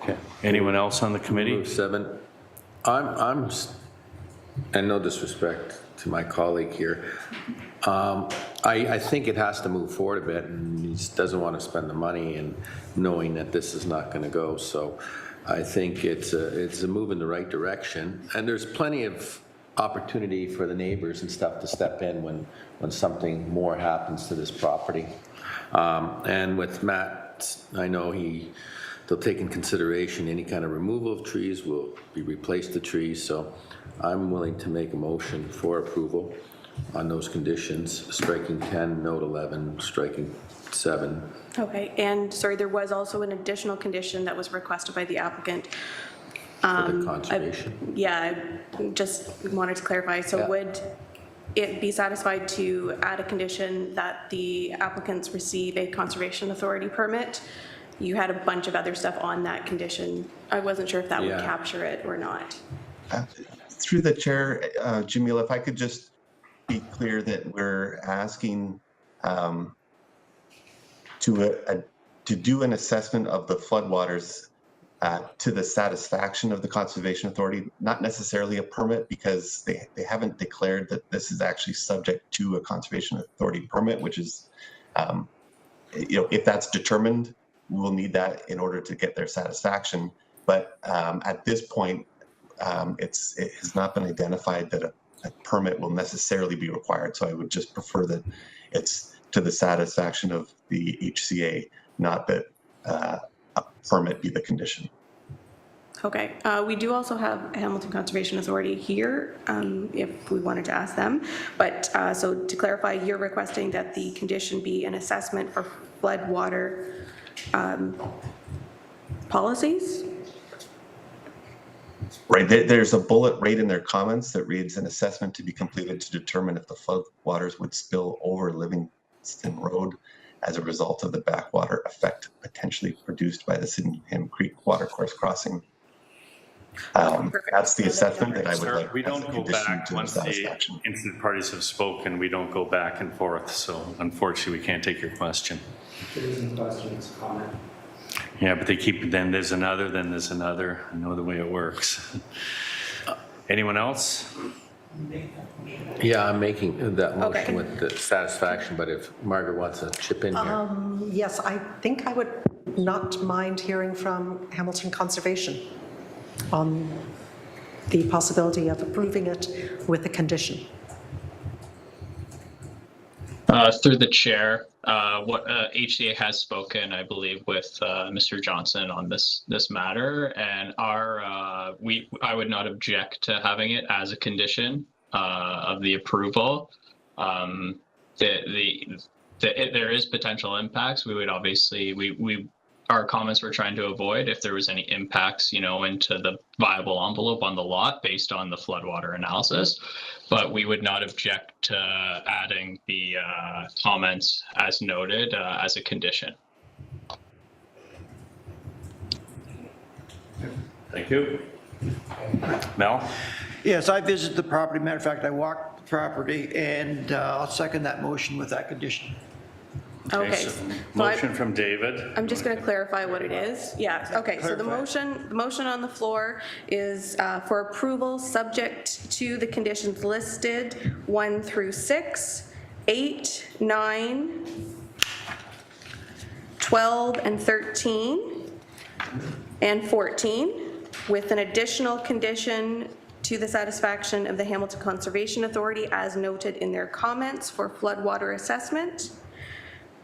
Okay. Anyone else on the committee? Remove 7. I'm, and no disrespect to my colleague here, I think it has to move forward a bit, and he just doesn't want to spend the money and knowing that this is not going to go. So I think it's a move in the right direction, and there's plenty of opportunity for the neighbors and stuff to step in when something more happens to this property. And with Matt, I know they'll take in consideration any kind of removal of trees will be replaced to trees. So I'm willing to make a motion for approval on those conditions, striking 10, note 11, striking 7. Okay, and sorry, there was also an additional condition that was requested by the applicant. For the conservation. Yeah, I just wanted to clarify. So would it be satisfied to add a condition that the applicants receive a Conservation Authority permit? You had a bunch of other stuff on that condition. I wasn't sure if that would capture it or not. Through the chair, Jamila, if I could just be clear that we're asking to do an assessment of the floodwaters to the satisfaction of the Conservation Authority, not necessarily a permit, because they haven't declared that this is actually subject to a Conservation Authority permit, which is, if that's determined, we'll need that in order to get their satisfaction. But at this point, it has not been identified that a permit will necessarily be required. So I would just prefer that it's to the satisfaction of the HCA, not that a permit be the condition. Okay, we do also have Hamilton Conservation Authority here if we wanted to ask them. But so to clarify, you're requesting that the condition be an assessment for floodwater policies? Right, there's a bullet right in their comments that reads an assessment to be completed to determine if the floodwaters would spill over Livingston Road as a result of the backwater effect potentially produced by the Sydenham Creek watercourse crossing. That's the assessment that I would like. We don't go back once the interested parties have spoken. We don't go back and forth. So unfortunately, we can't take your question. It isn't a question, it's a comment. Yeah, but they keep, then there's another, then there's another. I know the way it works. Anyone else? Yeah, I'm making that motion with the satisfaction, but if Margaret wants to chip in here. Yes, I think I would not mind hearing from Hamilton Conservation on the possibility of approving it with a condition. Through the chair, what HCA has spoken, I believe, with Mr. Johnson on this matter, and I would not object to having it as a condition of the approval. There is potential impacts. We would obviously our comments were trying to avoid if there was any impacts, into the viable envelope on the lot based on the floodwater analysis, but we would not object to adding the comments as noted as a condition. Thank you. Mel? Yes, I visited the property. Matter of fact, I walked the property, and I'll second that motion with that condition. Okay. So motion from David. I'm just going to clarify what it is. Yeah, okay, so the motion on the floor is for approval subject to the conditions listed 1 through 6, 8, 9, 12, and 13, and 14, with an additional condition to the satisfaction of the Hamilton Conservation Authority as noted in their comments for floodwater assessment.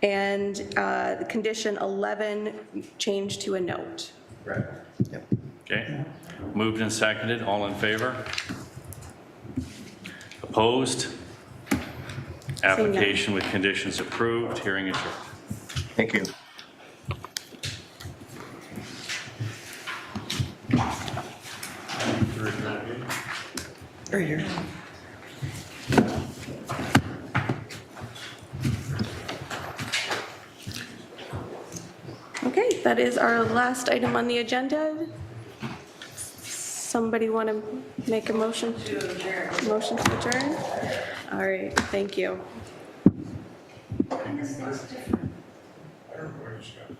And the condition 11 changed to a note. Right. Yep. Okay. Moved and seconded. All in favor? Opposed? Application with conditions approved. Hearing adjourned. Thank you. Right here. Okay, that is our last item on the agenda. Somebody want to make a motion? Motion to adjourn? All right, thank you. I don't know where it's got.